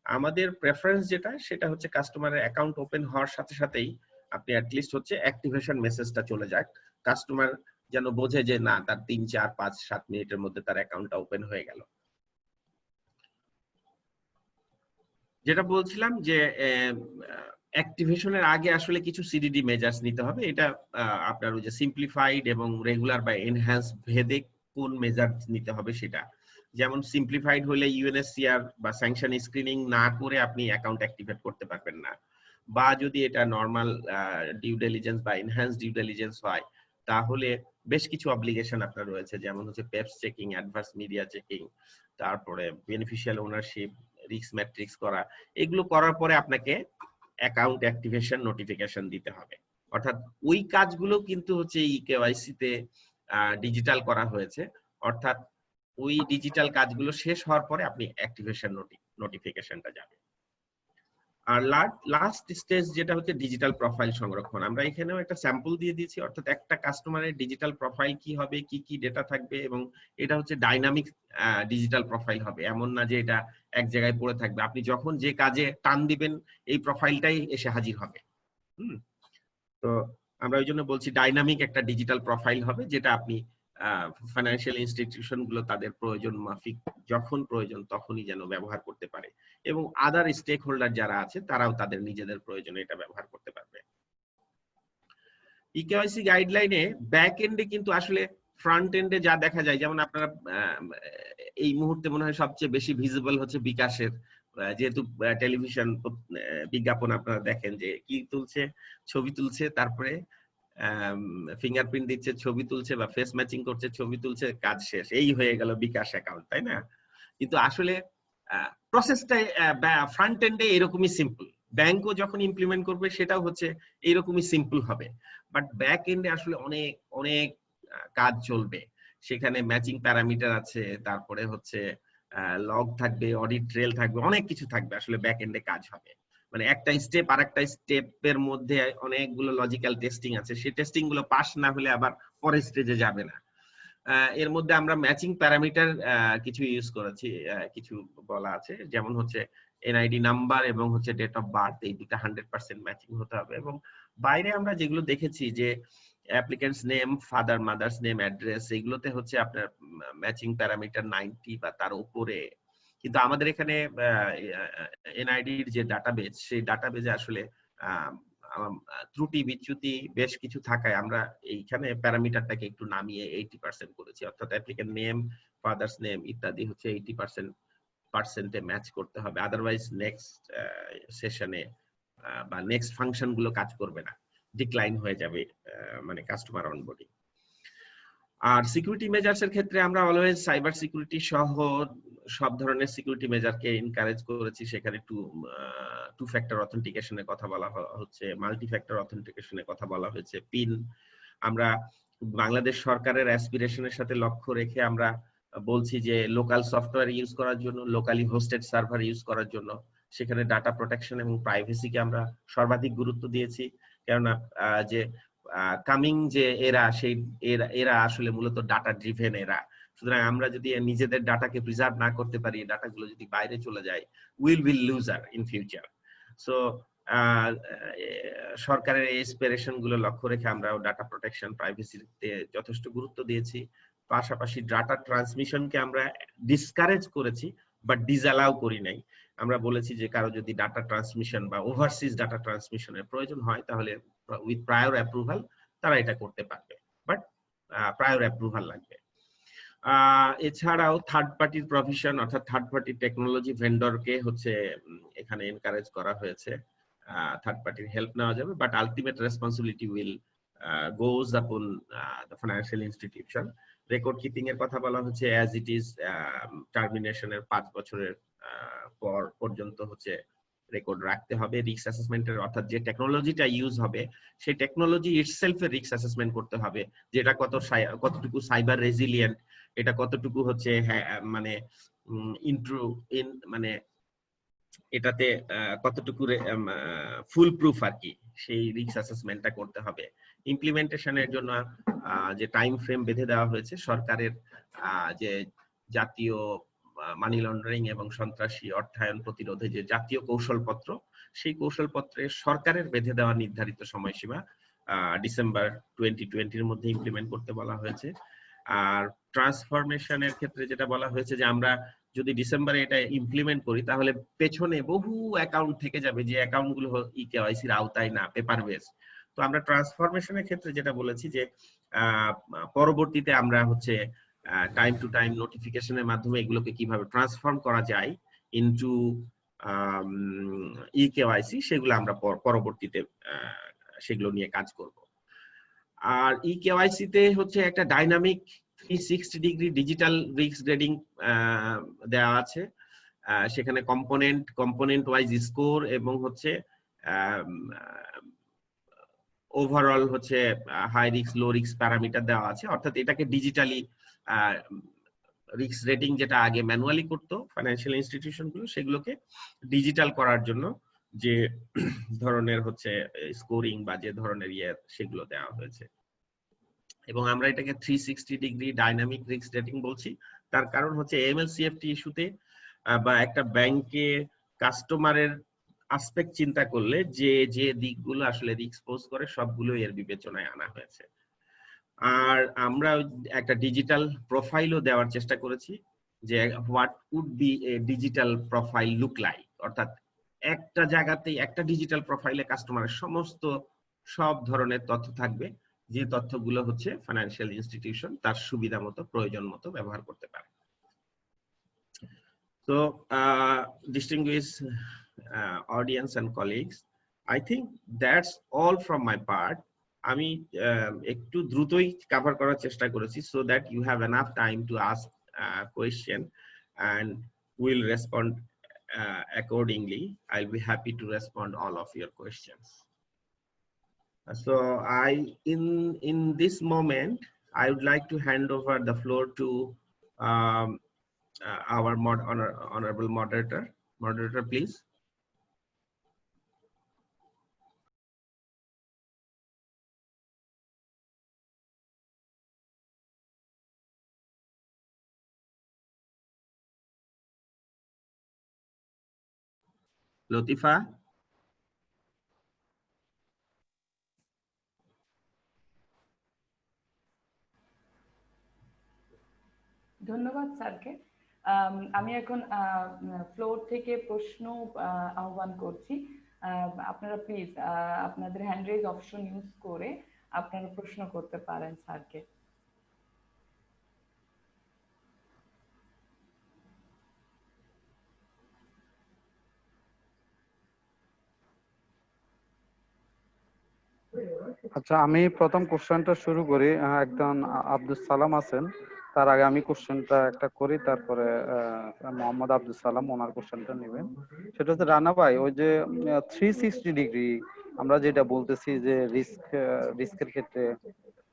আমাদের প্রেফারেন্স যেটা, সেটা হচ্ছে কাস্টমারের অ্যাকাউন্ট ওপেন হওয়ার সাথে সাথেই আপনি অ্যাটলিস্ট হচ্ছে অ্যাক্টিভেশন মেসেজটা চলে যাক, কাস্টমার যেন বোঝে যে না, তার 3, 4, 5, 7 মিনিটের মধ্যে তার অ্যাকাউন্টটা ওপেন হয়ে গেল। যেটা বলছিলাম যে অ্যাক্টিভেশনের আগে আসলে কিছু সিডিডি মেজার্স নিতে হবে। এটা আপনার ওই যে সিম্পলিফাইড এবং রেগুলার বা এনহ্যান্স ভেদে কোন মেজার নিতে হবে সেটা। যেমন সিম্পলিফাইড হলে ইউএনএসসিআর বা স্যাংশন স্ক্রিনিং না করে আপনি অ্যাকাউন্ট অ্যাক্টিভেট করতে পারবেন না, বা যদি এটা নরমাল ডিউ ডিলিজেন্স বা এনহ্যান্স ডিউ ডিলিজেন্স হয়, তাহলে বেশ কিছু অব্লিগেশন আপনার রয়েছে, যেমন হচ্ছে পেপস চেকিং, অ্যাডভার্স মিডিয়া চেকিং, তারপরে বেনিফিশিয়াল ওনারশিপ, রিস্ক ম্যাট্রিক্স করা। এগুলো করার পরে আপনাকে অ্যাকাউন্ট অ্যাক্টিভেশন নোটিফিকেশন দিতে হবে। অর্থাৎ ওই কাজগুলো কিন্তু হচ্ছে ইকেওয়াইসি তে ডিজিটাল করা হয়েছে, অর্থাৎ ওই ডিজিটাল কাজগুলো শেষ হওয়ার পরে আপনি অ্যাক্টিভেশন নোটিফিকেশনটা যাবে। আর লাস্ট স্টেজ যেটা হচ্ছে ডিজিটাল প্রোফাইল সংরক্ষণ। আমরা এখানেও একটা স্যাম্পল দিয়ে দিয়েছি, অর্থাৎ একটা কাস্টমারের ডিজিটাল প্রোফাইল কি হবে, কি কি ডেটা থাকবে, এবং এটা হচ্ছে ডাইনামিক ডিজিটাল প্রোফাইল হবে, এমন না যে এটা এক জায়গায় পড়ে থাকবে। আপনি যখন যে কাজে টান দিবেন এই প্রোফাইলটাই এসে হাজির হবে। তো আমরা ওই জন্য বলছি ডাইনামিক একটা ডিজিটাল প্রোফাইল হবে, যেটা আপনি ফাইন্যান্সিয়াল ইনস্টিটিউশন গুলো তাদের প্রয়োজন মাফিক যখন প্রয়োজন তখনই যেন ব্যবহার করতে পারে, এবং আদার স্টেক হোল্ডার যারা আছে তারাও তাদের নিজেদের প্রয়োজনে এটা ব্যবহার করতে পারবে। ইকেওয়াইসি গাইডলাইনে ব্যাক এন্ডে কিন্তু আসলে ফ্রন্ট এন্ডে যা দেখা যায়, যেমন আপনারা এই মুহূর্তে মনে হয় সবচেয়ে বেশি ভিজিবল হচ্ছে বিকাশের, যেহেতু টেলিভিশন বিজ্ঞাপন আপনারা দেখেন যে কি তুলছে, ছবি তুলছে, তারপরে ফিঙ্গারপ্রিন্ট দিচ্ছে, ছবি তুলছে, বা ফেস ম্যাচিং করছে, ছবি তুলছে, কাজ শেষ, এই হয়ে গেল বিকাশ অ্যাকাউন্ট, তাই না? কিন্তু আসলে প্রসেসটা ফ্রন্ট এন্ডে এরকমই সিম্পল, ব্যাংকও যখন ইমপ্লিমেন্ট করবে সেটাও হচ্ছে এইরকমই সিম্পল হবে, বাট ব্যাক এন্ডে আসলে অনেক অনেক কাজ চলবে। সেখানে ম্যাচিং প্যারামিটার আছে, তারপরে হচ্ছে লগ থাকবে, অডিট ট্রেল থাকবে, অনেক কিছু থাকবে, আসলে ব্যাক এন্ডে কাজ হবে। মানে একটা স্টেপ আর একটা স্টেপের মধ্যে অনেকগুলো লজিক্যাল টেস্টিং আছে, সেই টেস্টিং গুলো পাস না হলে আবার পরের স্টেজে যাবে না। এর মধ্যে আমরা ম্যাচিং প্যারামিটার কিছু ইউজ করেছি, কিছু বলা আছে, যেমন হচ্ছে এনআইডি নাম্বার এবং হচ্ছে ডেট অফ বার্থ, এই দুটো 100% ম্যাচিং হতে হবে। এবং বাইরে আমরা যেগুলো দেখেছি যে applicants name, father mother's name, address, এগুলোতে হচ্ছে আপনার ম্যাচিং প্যারামিটার 90 বা তার উপরে। কিন্তু আমাদের এখানে এনআইডির যে ডাটাবেজ, সেই ডাটাবেজে আসলে ত্রুটি বিচ্যুতি বেশ কিছু থাকায় আমরা এইখানে প্যারামিটারটাকে একটু নামিয়ে 80% করেছি, অর্থাৎ অ্যাপ্লিক্যান্ট নেম, ফাদার্স নেম ইত্যাদি হচ্ছে 80% পার্সেন্টে ম্যাচ করতে হবে, আদারওয়াইজ নেক্সট সেশনে বা নেক্সট ফাংশন গুলো কাজ করবে না, ডিক্লাইন হয়ে যাবে মানে কাস্টমার অনবোর্ডিং। আর সিকিউরিটি মেজার্স এর ক্ষেত্রে আমরা অলওয়েজ সাইবার সিকিউরিটি সহ সব ধরনের সিকিউরিটি মেজারকে এনকারেজ করেছি। সেখানে টু ফ্যাক্টর অথেন্টিকেশনের কথা বলা হচ্ছে, মাল্টি ফ্যাক্টর অথেন্টিকেশনের কথা বলা হয়েছে, পিন। আমরা বাংলাদেশ সরকারের অ্যাসপিরেশনের সাথে লক্ষ্য রেখে আমরা বলছি যে লোকাল সফটওয়্যার ইউজ করার জন্য, লোকালি হোস্টেড সার্ভার ইউজ করার জন্য, সেখানে ডাটা প্রোটেকশন এবং প্রাইভেসিকে আমরা সর্বাধিক গুরুত্ব দিয়েছি। কেননা যে কামিং যে এরা, সেই এরা আসলে মূলত ডাটা ড্রিভেন এরা। সুতরাং আমরা যদি নিজেদের ডাটাকে প্রিজার্ভ না করতে পারি, ডাটাগুলো যদি বাইরে চলে যায়, will be loser in future. So সরকারের এই এসপিরেশন গুলো লক্ষ্য রেখে আমরা ডাটা প্রোটেকশন, প্রাইভেসিতে যথেষ্ট গুরুত্ব দিয়েছি। পাশাপাশি ডাটা ট্রান্সমিশনকে আমরা ডিসকারেজ করেছি, বাট ডিসঅ্যালাউ করি নাই। আমরা বলেছি যে কারো যদি ডাটা ট্রান্সমিশন বা ওভারসিজ ডাটা ট্রান্সমিশনের প্রয়োজন হয়, তাহলে উইথ প্রায়র অ্যাপ্রুভাল তারা এটা করতে পারবে, বাট প্রায়র অ্যাপ্রুভাল লাগবে। এছাড়াও থার্ড পার্টির প্রভিশন, অর্থাৎ থার্ড পার্টি টেকনোলজি ভেন্ডরকে হচ্ছে এখানে এনকারেজ করা হয়েছে। থার্ড পার্টির হেল্প নেওয়া যাবে, but ultimate responsibility will goes upon the financial institution. Record keeping এর কথা বলা হচ্ছে, অ্যাজ ইট ইজ টার্মিনেশনের 5 বছরের পর পর্যন্ত হচ্ছে রেকর্ড রাখতে হবে। রিস্ক অ্যাসেসমেন্টের, অর্থাৎ যে টেকনোলজিটা ইউজ হবে সেই টেকনোলজি ইটসেলফ এর রিস্ক অ্যাসেসমেন্ট করতে হবে, যেটা কতটুকু সাইবার রেজিলিয়েন্ট, এটা কতটুকু হচ্ছে মানে মানে এটাতে কতটুকু ফুল প্রুফ আর কি, সেই রিস্ক অ্যাসেসমেন্টটা করতে হবে। ইমপ্লিমেন্টেশনের জন্য যে টাইম ফ্রেম বেঁধে দেওয়া হয়েছে সরকারের, যে জাতীয় মানি লন্ডারিং এবং সন্ত্রাসী অর্থায়ন প্রতিরোধে যে জাতীয় কৌশলপত্র, সেই কৌশলপত্রে সরকারের বেঁধে দেওয়া নির্ধারিত সময়সীমা ডিসেম্বর 2020-র মধ্যে ইমপ্লিমেন্ট করতে বলা হয়েছে। আর ট্রান্সফরমেশনের ক্ষেত্রে যেটা বলা হয়েছে যে আমরা যদি ডিসেম্বরে এটা ইমপ্লিমেন্ট করি, তাহলে পেছনে বহু অ্যাকাউন্ট থেকে যাবে যে অ্যাকাউন্ট গুলো ইকেওয়াইসির আওতায় না, পেপার বেস। তো আমরা ট্রান্সফরমেশনের ক্ষেত্রে যেটা বলেছি যে পরবর্তীতে আমরা হচ্ছে টাইম টু টাইম নোটিফিকেশনের মাধ্যমে এগুলোকে কিভাবে ট্রান্সফর্ম করা যায় ইনটু ইকেওয়াইসি, সেগুলো আমরা পরবর্তীতে সেগুলো নিয়ে কাজ করব। আর ইকেওয়াইসি তে হচ্ছে একটা dynamic 360 degree digital risk grading দেওয়া আছে। সেখানে কম্পোনেন্ট ওয়াইজ স্কোর এবং হচ্ছে ওভারঅল হচ্ছে high risk low risk parameter দেওয়া আছে। অর্থাৎ এটাকে ডিজিটালি রিস্ক রেটিং, যেটা আগে ম্যানুয়ালি করতো ফাইন্যান্সিয়াল ইনস্টিটিউশন গুলো, সেগুলোকে ডিজিটাল করার জন্য যে ধরনের হচ্ছে স্কোরিং বা যে ধরনের সেগুলো দেওয়া হয়েছে। এবং আমরা এটাকে 360 ডিগ্রি ডাইনামিক রিস্ক রেটিং বলছি। তার কারণ হচ্ছে এমএলসিএফটি ইস্যুতে বা একটা ব্যাংকে কাস্টমারের আসপেক্ট চিন্তা করলে যে যে দিকগুলো আসলে রিস্ক পোজ করে সবগুলো এর বিবেচনায় আনা হয়েছে। আর আমরা একটা ডিজিটাল প্রোফাইলও দেওয়ার চেষ্টা করেছি, যে what would be a digital profile look like. অর্থাৎ একটা জায়গাতেই একটা ডিজিটাল প্রোফাইলে কাস্টমারের সব ধরনের তথ্য থাকবে, যে তথ্যগুলো হচ্ছে ফাইন্যান্সিয়াল ইনস্টিটিউশন তার সুবিধা মতো, প্রয়োজন মতো ব্যবহার করতে পারে। তো distinguished audience and colleagues, I think that's all from my part. আমি একটু দ্রুতই কভার করার চেষ্টা করেছি, so that you have enough time to ask question and we'll respond accordingly. I'll be happy to respond all of your questions. So in this moment, I would like to hand over the floor to our honorable moderator. Moderator, please. লতিফা। ধন্যবাদ স্যারকে। আমি এখন ফ্লোর থেকে প্রশ্ন আহ্বান করছি। আপনারা প্লিজ আপনাদের হ্যান্ড রেজ অপশন ইউজ করে আপনারা প্রশ্ন করতে পারেন স্যারকে। আচ্ছা, আমি প্রথম কোশ্চেনটা শুরু করি। একজন আব্দুল সালাম আছেন, তার আগে আমি কোশ্চেনটা একটা করি, তারপরে মোহাম্মদ আব্দুল সালাম ওনার কোশ্চেনটা নেবেন। সেটা হচ্ছে রানা ভাই, ওই যে 360 ডিগ্রি আমরা যেটা বলতেছি যে রিস্কের ক্ষেত্রে,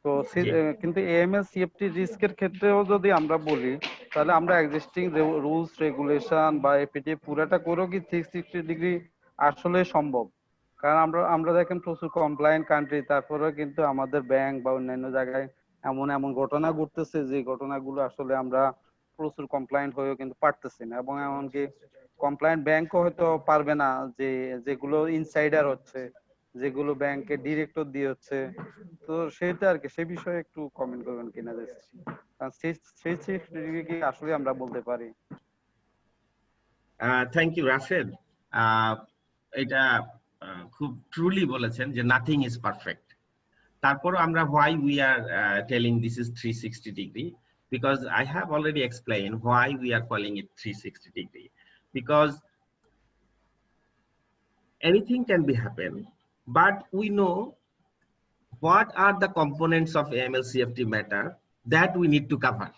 তো জি কিন্তু এএমএল সিএফটি রিস্কের ক্ষেত্রেও যদি আমরা বলি, তাহলে আমরা এক্সিস্টিং রুলস রেগুলেশন বা এপিটি পুরাটা করেও কি 360 ডিগ্রি আসলে সম্ভব? কারণ আমরা আমরা দেখেন প্রচুর কমপ্লায়েন্ট কান্ট্রি, তারপরেও কিন্তু আমাদের ব্যাংক বা অন্যান্য জায়গায় এমন এমন ঘটনা ঘটতেছে যে ঘটনাগুলো আসলে আমরা প্রচুর কমপ্লায়েন্ট হয়েও কিন্তু পারতেছি না, এবং এমনকি কমপ্লায়েন্ট ব্যাংকও হয়তো পারবে না, যে যেগুলো ইনসাইডার হচ্ছে, যেগুলো ব্যাংকে ডিরেক্টর দিয়ে হচ্ছে। তো সেটা আর কি, সে বিষয়ে একটু কমেন্ট করবেন কিনা, যে থ্রি সিক্সটি ডিগ্রি কি আসলে আমরা বলতে পারি? Thank you Rashed. এটা খুব ট্রুলি বলেছেন যে নাথিং ইজ পারফেক্ট। তারপরও আমরা why we are telling this is 360 degree, because I have already explained why we are calling it 360 degree, because anything can be happen, but we know what are the components of AML CFT matter that we need to cover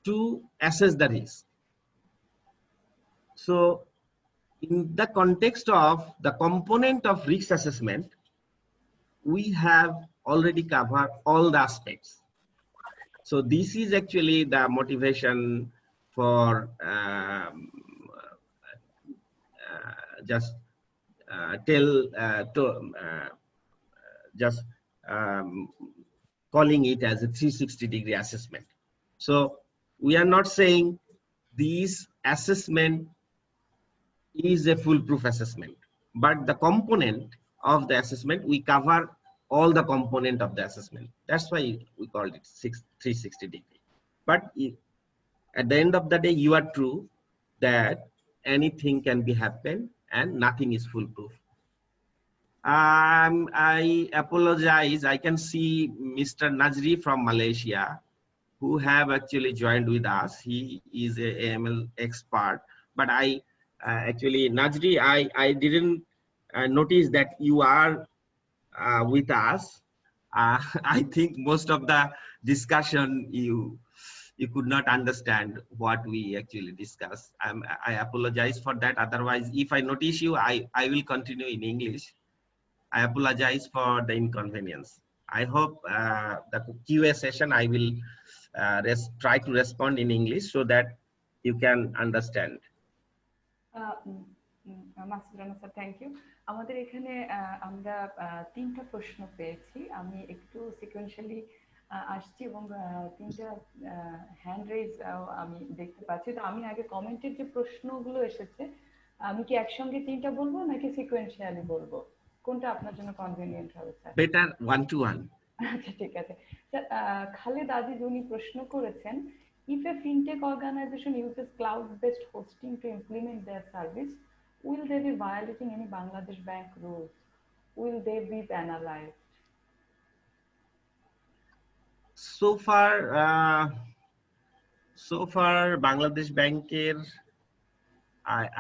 to assess the risk. So in the context of the component of risk assessment, we have already covered all the aspects. So this is actually the motivation for just tell to just um, calling it as a 360-degree assessment. So we are not saying this assessment is a foolproof assessment, but the component of the assessment, we cover all the component of the assessment. That's why we called it 360 degree. But at the end of the day, you are true that anything can be happen and nothing is foolproof. I apologize. I can see Mr. Najri from Malaysia, who have actually joined with us. He is a AML expert, but I actually, Najri, I didn't notice that you are with us. I think most of the discussion you could not understand what we actually discussed. I apologize for that. Otherwise, if I notice you, I will continue in English. I apologize for the inconvenience. I hope the QA session I will try to respond in English so that you can understand. Masud Rana sir, thank you. আমাদের এখানে আমরা তিনটা প্রশ্ন পেয়েছি। আমি একটু সিকোয়েন্সিয়ালি আসছি এবং তিনটা হ্যান্ড রেজ আমি দেখতে পাচ্ছি। তো আমি আগে কমেন্টের যে প্রশ্নগুলো এসেছে, আমি কি একসঙ্গে তিনটা বলবো নাকি সিকোয়েন্সিয়ালি বলবো? কোনটা আপনার জন্য কনভেনিয়েন্ট হবে sir? Better one to one. আচ্ছা, ঠিক আছে স্যার। খালেদ আজিজ উনি প্রশ্ন করেছেন, if a fintech organization uses cloud-based hosting to implement their service, will they be violating any Bangladesh Bank rules? Will they be penalized? So far, Bangladesh Banker,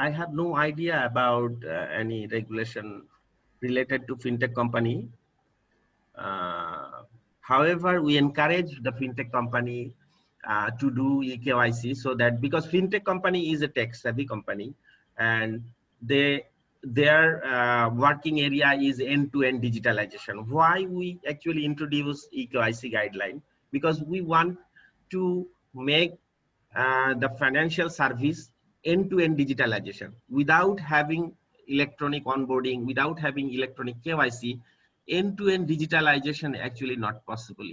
I have no idea about any regulation related to fintech company. However, we encourage the fintech company to do eKYC, so that because fintech company is a tech savvy company and their working area is end-to-end digitalization. Why we actually introduce eKYC guideline? Because we want to make the financial service end-to-end digitalization without having electronic onboarding, without having electronic KYC. End-to-end digitalization actually not possible.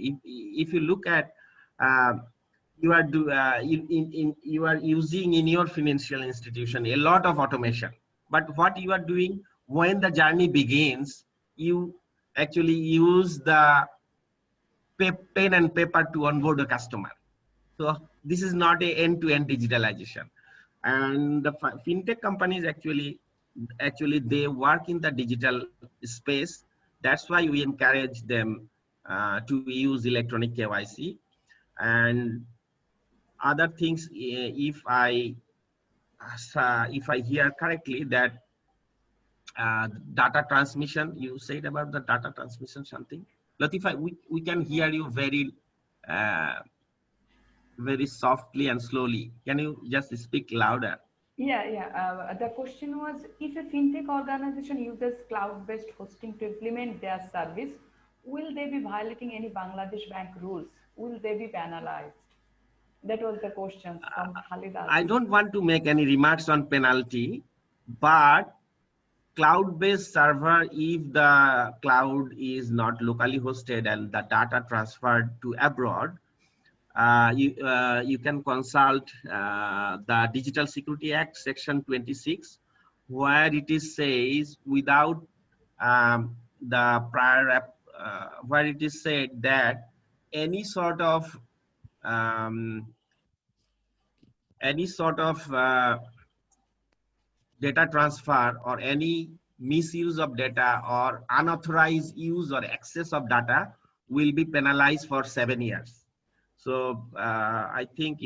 If you look at you are using in your financial institution a lot of automation, but what you are doing when the journey begins, you actually use the pen and paper to onboard a customer. So this is not a end-to-end digitalization. And the fintech companies actually they work in the digital space. That's why we encourage them to use electronic KYC and other things. If I hear correctly, that data transmission. You said about the data transmission something. Latifa, we can hear you uh, very softly and slowly. Can you just speak louder? Yeah. The question was, if a fintech organization uses cloud-based hosting to implement their service, will they be violating any Bangladesh bank rules? Will they be penalized? That was the question from Khalid I Aziz. don't want to make any remarks on penalty, but cloud-based server, if the cloud is not locally hosted and the data transferred to abroad, you can consult the Digital Security Act section 26, where it is says without the prior where it is said that any sort of um, data transfer or any misuse of data or unauthorized use or access of data will be penalized for 7 years. So I think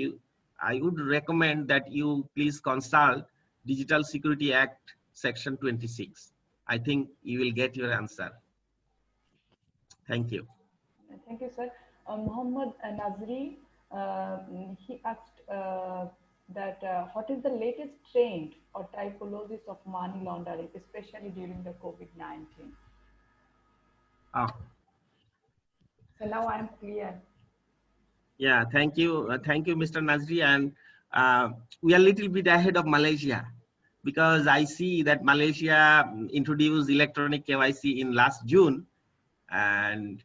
I would recommend that you please consult Digital Security Act section 26. I think you will get your answer. Thank you. Thank you, sir. Muhammad Nazri, he asked that what is the latest trend or typologies of money laundering, especially during the COVID-19? Oh, So now I am clear. yeah, thank you. Thank you, Mr. Nazri. And we are a little bit ahead of Malaysia, because I see that Malaysia introduced electronic KYC in last June. And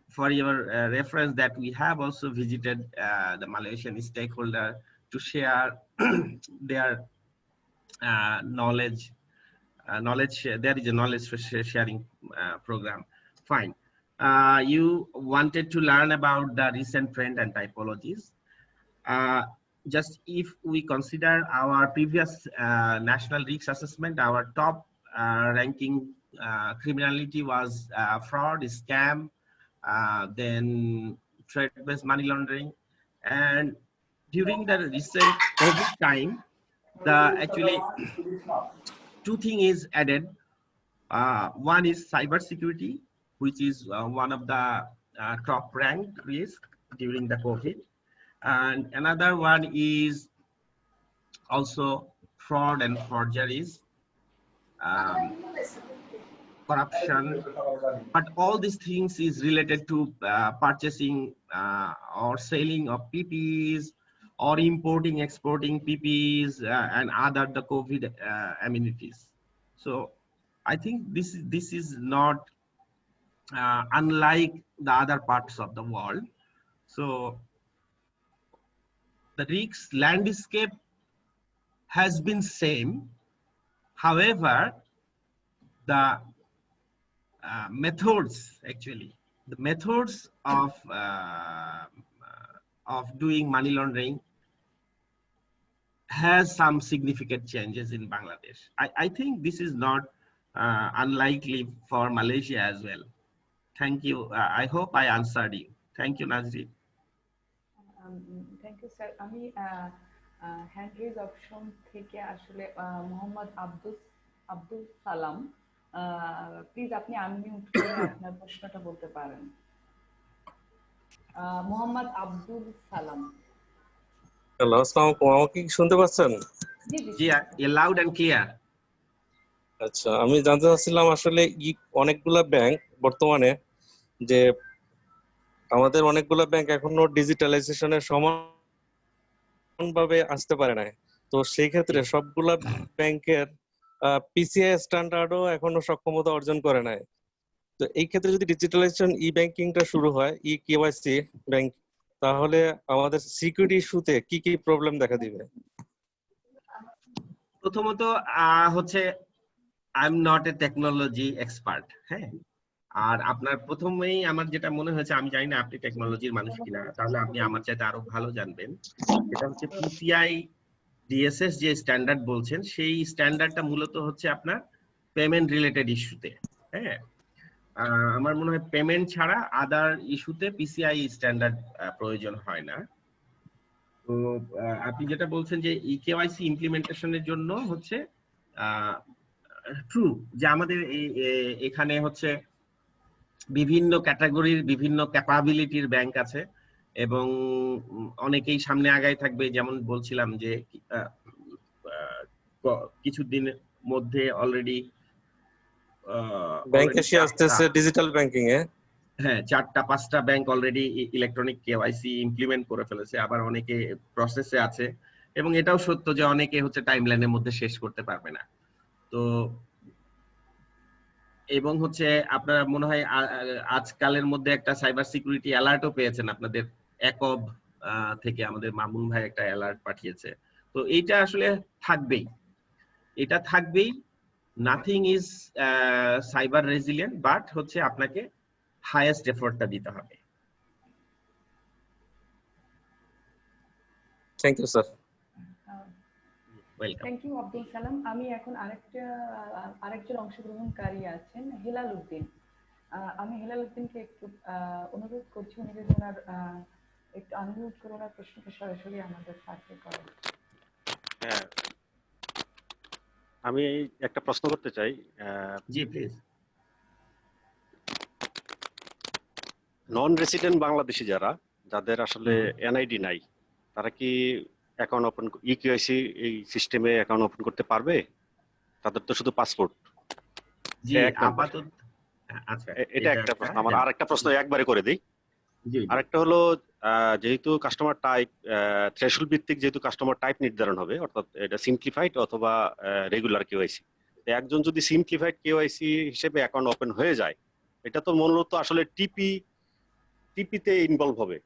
for your reference, that we have also visited the Malaysian stakeholder to share their knowledge. There is a knowledge sharing program. Fine. You wanted to learn about the recent trend and typologies. Just if we consider our previous national risk assessment, our top ranking criminality was fraud, scam, then trade-based money laundering. And during the recent COVID time, actually two things is added. One is cyber security, which is one of the top ranked risk during the COVID. And another one is also fraud and forgeries, corruption. But all these things is related to purchasing or selling of PPEs, or importing, exporting PPEs and other the COVID amenities. So I think this is not unlike the other parts of the world. So the risk landscape has been same. However, the methods, actually, the methods of doing money laundering has some significant changes in Bangladesh. I think this is not unlikely for Malaysia as well. Thank you. I hope I answered you. Thank you, Nazri. Thank you sir. আমি হ্যান্ড রেজ অপশন থেকে আসলে মোহাম্মদ আব্দুল সালাম, প্লিজ আপনি আনমিউট করে আপনার প্রশ্নটা বলতে পারেন। মোহাম্মদ আব্দুল সালাম। হ্যালো, আসসালামু আলাইকুম। আমাকে কি শুনতে পাচ্ছেন? জি, লাউড এন্ড ক্লিয়ার। আচ্ছা, আমি জানতে চাচ্ছিলাম আসলে অনেকগুলা ব্যাংক বর্তমানে, যে আমাদের অনেকগুলা ব্যাংক এখনো ডিজিটালাইজেশনের সমানভাবে আসতে পারে না। তো সেই ক্ষেত্রে সবগুলা ব্যাংকের পিসিআই স্ট্যান্ডার্ডও এখনো সক্ষমতা অর্জন করে নাই। তো এই ক্ষেত্রে যদি ডিজিটালাইজেশন ব্যাংকিংটা শুরু হয়, কেওয়াইসি ব্যাংক, তাহলে আমাদের সিকিউরিটি ইস্যুতে কি কি প্রবলেম দেখা দিবে? প্রথমত হচ্ছে I am not a technology expert, হ্যাঁ। আর আপনার প্রথমেই আমার যেটা মনে হয়েছে, আমি জানি না আপনি টেকনোলজির মানুষ কিনা, তাহলে আপনি আমার চাইতে আরো ভালো জানবেন। এটা হচ্ছে পিসিআই ডিএসএস যে স্ট্যান্ডার্ড বলছেন, সেই স্ট্যান্ডার্ডটা মূলত হচ্ছে আপনার পেমেন্ট রিলেটেড ইস্যুতে, হ্যাঁ। আমার মনে হয় পেমেন্ট ছাড়া আদার ইস্যুতে পিসিআই স্ট্যান্ডার্ড প্রয়োজন হয় না। তো আপনি যেটা বলছেন যে কেওয়াইসি ইমপ্লিমেন্টেশনের জন্য হচ্ছে ট্রু যে আমাদের এখানে হচ্ছে বিভিন্ন ক্যাটাগরির বিভিন্ন ক্যাপাবিলিটির ব্যাংক আছে এবং অনেকেই সামনে আগায় থাকবে, যেমন বলছিলাম যে কিছুদিনের মধ্যে অলরেডি ব্যাংক এশিয়া আসতেছে ডিজিটাল ব্যাংকিং এ। হ্যাঁ, 4-5টা bank already electronic KYC implement করে ফেলেছে, আবার অনেকে প্রসেসে আছে এবং এটাও সত্য যে অনেকে হচ্ছে টাইমলাইনের মধ্যে শেষ করতে পারবে না। তো এবং হচ্ছে আপনারা মনে হয় আজকালের মধ্যে একটা সাইবার সিকিউরিটি অ্যালার্টও পেয়েছেন আপনাদের একব থেকে, আমাদের মামুন ভাই একটা অ্যালার্ট পাঠিয়েছে। তো এইটা আসলে থাকবেই, এটা থাকবেই। Nothing is cyber resilient, but হচ্ছে আপনাকে হাইয়েস্ট এফোর্টটা দিতে হবে। Thank you sir. Welcome. Thank you Abdul Salam. আমি এখন আরেকজন অংশগ্রহণকারী আছেন, হেলাল উদ্দিন। আমি হেলাল উদ্দিনকে একটু অনুরোধ করছি, উনি যদি ওনার একটু অনুরোধ করে ওনার প্রশ্নটা সরাসরি আমাদের সাথে করেন। হ্যাঁ, আমি একটা প্রশ্ন করতে চাই। জি প্লিজ। নন রেসিডেন্ট বাংলাদেশি যাদের আসলে এনআইডি নাই, তারা কি অ্যাকাউন্ট ওপেন ইকেওয়াইসি এই সিস্টেমে অ্যাকাউন্ট ওপেন করতে পারবে? তাদের তো শুধু পাসপোর্ট। জি আপাতত আচ্ছা, এটা একটা প্রশ্ন। আমার আরেকটা প্রশ্ন একবারে করে দেই। জি, আরেকটা হলো, যেহেতু কাস্টমার টাইপ থ্রেশহোল্ড ভিত্তিক, যেহেতু কাস্টমার টাইপ নির্ধারণ হবে, অর্থাৎ এটা সিম্পলিফাইড অথবা রেগুলার কেওয়াইসি, একজন যদি সিম্পলিফাইড কেওয়াইসি হিসেবে অ্যাকাউন্ট ওপেন হয়ে যায়, এটা তো মূলত আসলে টিপিতে ইনভলভ হবে।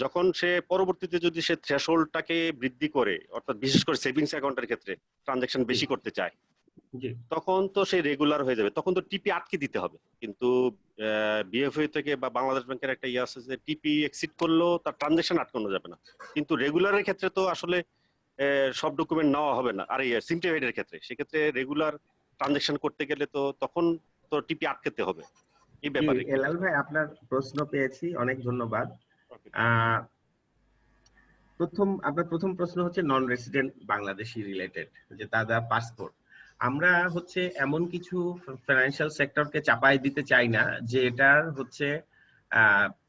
যখন সে পরবর্তীতে যদি সে থ্রেশহোল্ডটাকে বৃদ্ধি করে, অর্থাৎ বিশেষ করে সেভিংস অ্যাকাউন্টের ক্ষেত্রে ট্রানজাকশন বেশি করতে চায়, তখন তো সে রেগুলার হয়ে যাবে, তখন তো টিপি আটকে দিতে হবে। কিন্তু বিএফএ থেকে বা বাংলাদেশ ব্যাংকের একটা ইয়ে আছে যে টিপি এক্সিড করলেও তার ট্রানজাকশন আটকানো যাবে না। কিন্তু রেগুলারের ক্ষেত্রে তো আসলে সব ডকুমেন্ট নেওয়া হবে না, আর সিম্পলিফাইডের ক্ষেত্রে সেক্ষেত্রে রেগুলার ট্রানজাকশন করতে গেলে তো তখন তো টিপি আটকাতে হবে। এই ব্যাপারে হেলাল ভাই আপনার প্রশ্ন পেয়েছি, অনেক ধন্যবাদ। আপনার প্রথম প্রশ্ন হচ্ছে নন রেসিডেন্ট বাংলাদেশি রিলেটেড, যে তাদের পাসপোর্ট। আমরা হচ্ছে এমন কিছু ফাইন্যান্সিয়াল সেক্টরকে চাপাই দিতে চাই না যে এটার হচ্ছে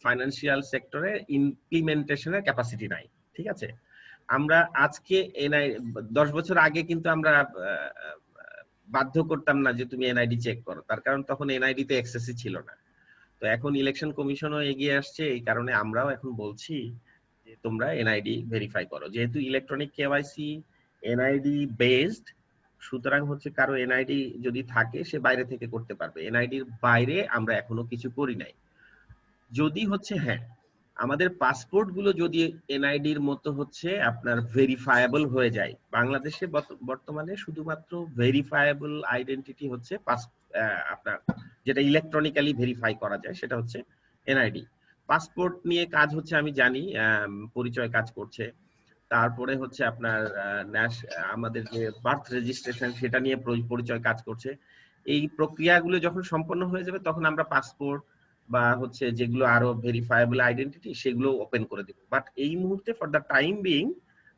ফাইন্যান্সিয়াল সেক্টরে ইমপ্লিমেন্টেশনের ক্যাপাসিটি নাই, ঠিক আছে? আমরা আজকে 10 বছর আগে কিন্তু আমরা বাধ্য করতাম না যে তুমি এনআইডি চেক করো, তার কারণ তখন এনআইডি তে অ্যাক্সেসই ছিল না। তো এখন ইলেকশন কমিশনও এগিয়ে আসছে, এই কারণে আমরাও এখন বলছি যে তোমরা এনআইডি ভেরিফাই করো, যেহেতু ইলেকট্রনিক কেওয়াইসি এনআইডি বেসড, সুতরাং হচ্ছে কারো এনআইডি যদি থাকে সে বাইরে থেকে করতে পারবে। এনআইডির বাইরে আমরা এখনো কিছু করি নাই। যদি হচ্ছে হ্যাঁ, আমাদের পাসপোর্ট গুলো যদি এনআইডির মতো হচ্ছে আপনার ভেরিফায়েবল হয়ে যায়, বাংলাদেশে বর্তমানে শুধুমাত্র ভেরিফায়েবল আইডেন্টিটি হচ্ছে আপনার যেটা ইলেকট্রনিক্যালি ভেরিফাই করা যায় সেটা হচ্ছে এনআইডি। পাসপোর্ট নিয়ে কাজ হচ্ছে আমি জানি, পরিচয় কাজ করছে, তারপরে হচ্ছে আপনার আমাদের যে বার্থ রেজিস্ট্রেশন সেটা নিয়ে পরিচয় কাজ করছে। এই প্রক্রিয়াগুলো যখন সম্পন্ন হয়ে যাবে তখন আমরা পাসপোর্ট বা হচ্ছে যেগুলো আরো ভেরিফায়েবল আইডেন্টিটি সেগুলো ওপেন করে দেব। বাট এই মুহূর্তে ফর দ্য টাইম বিং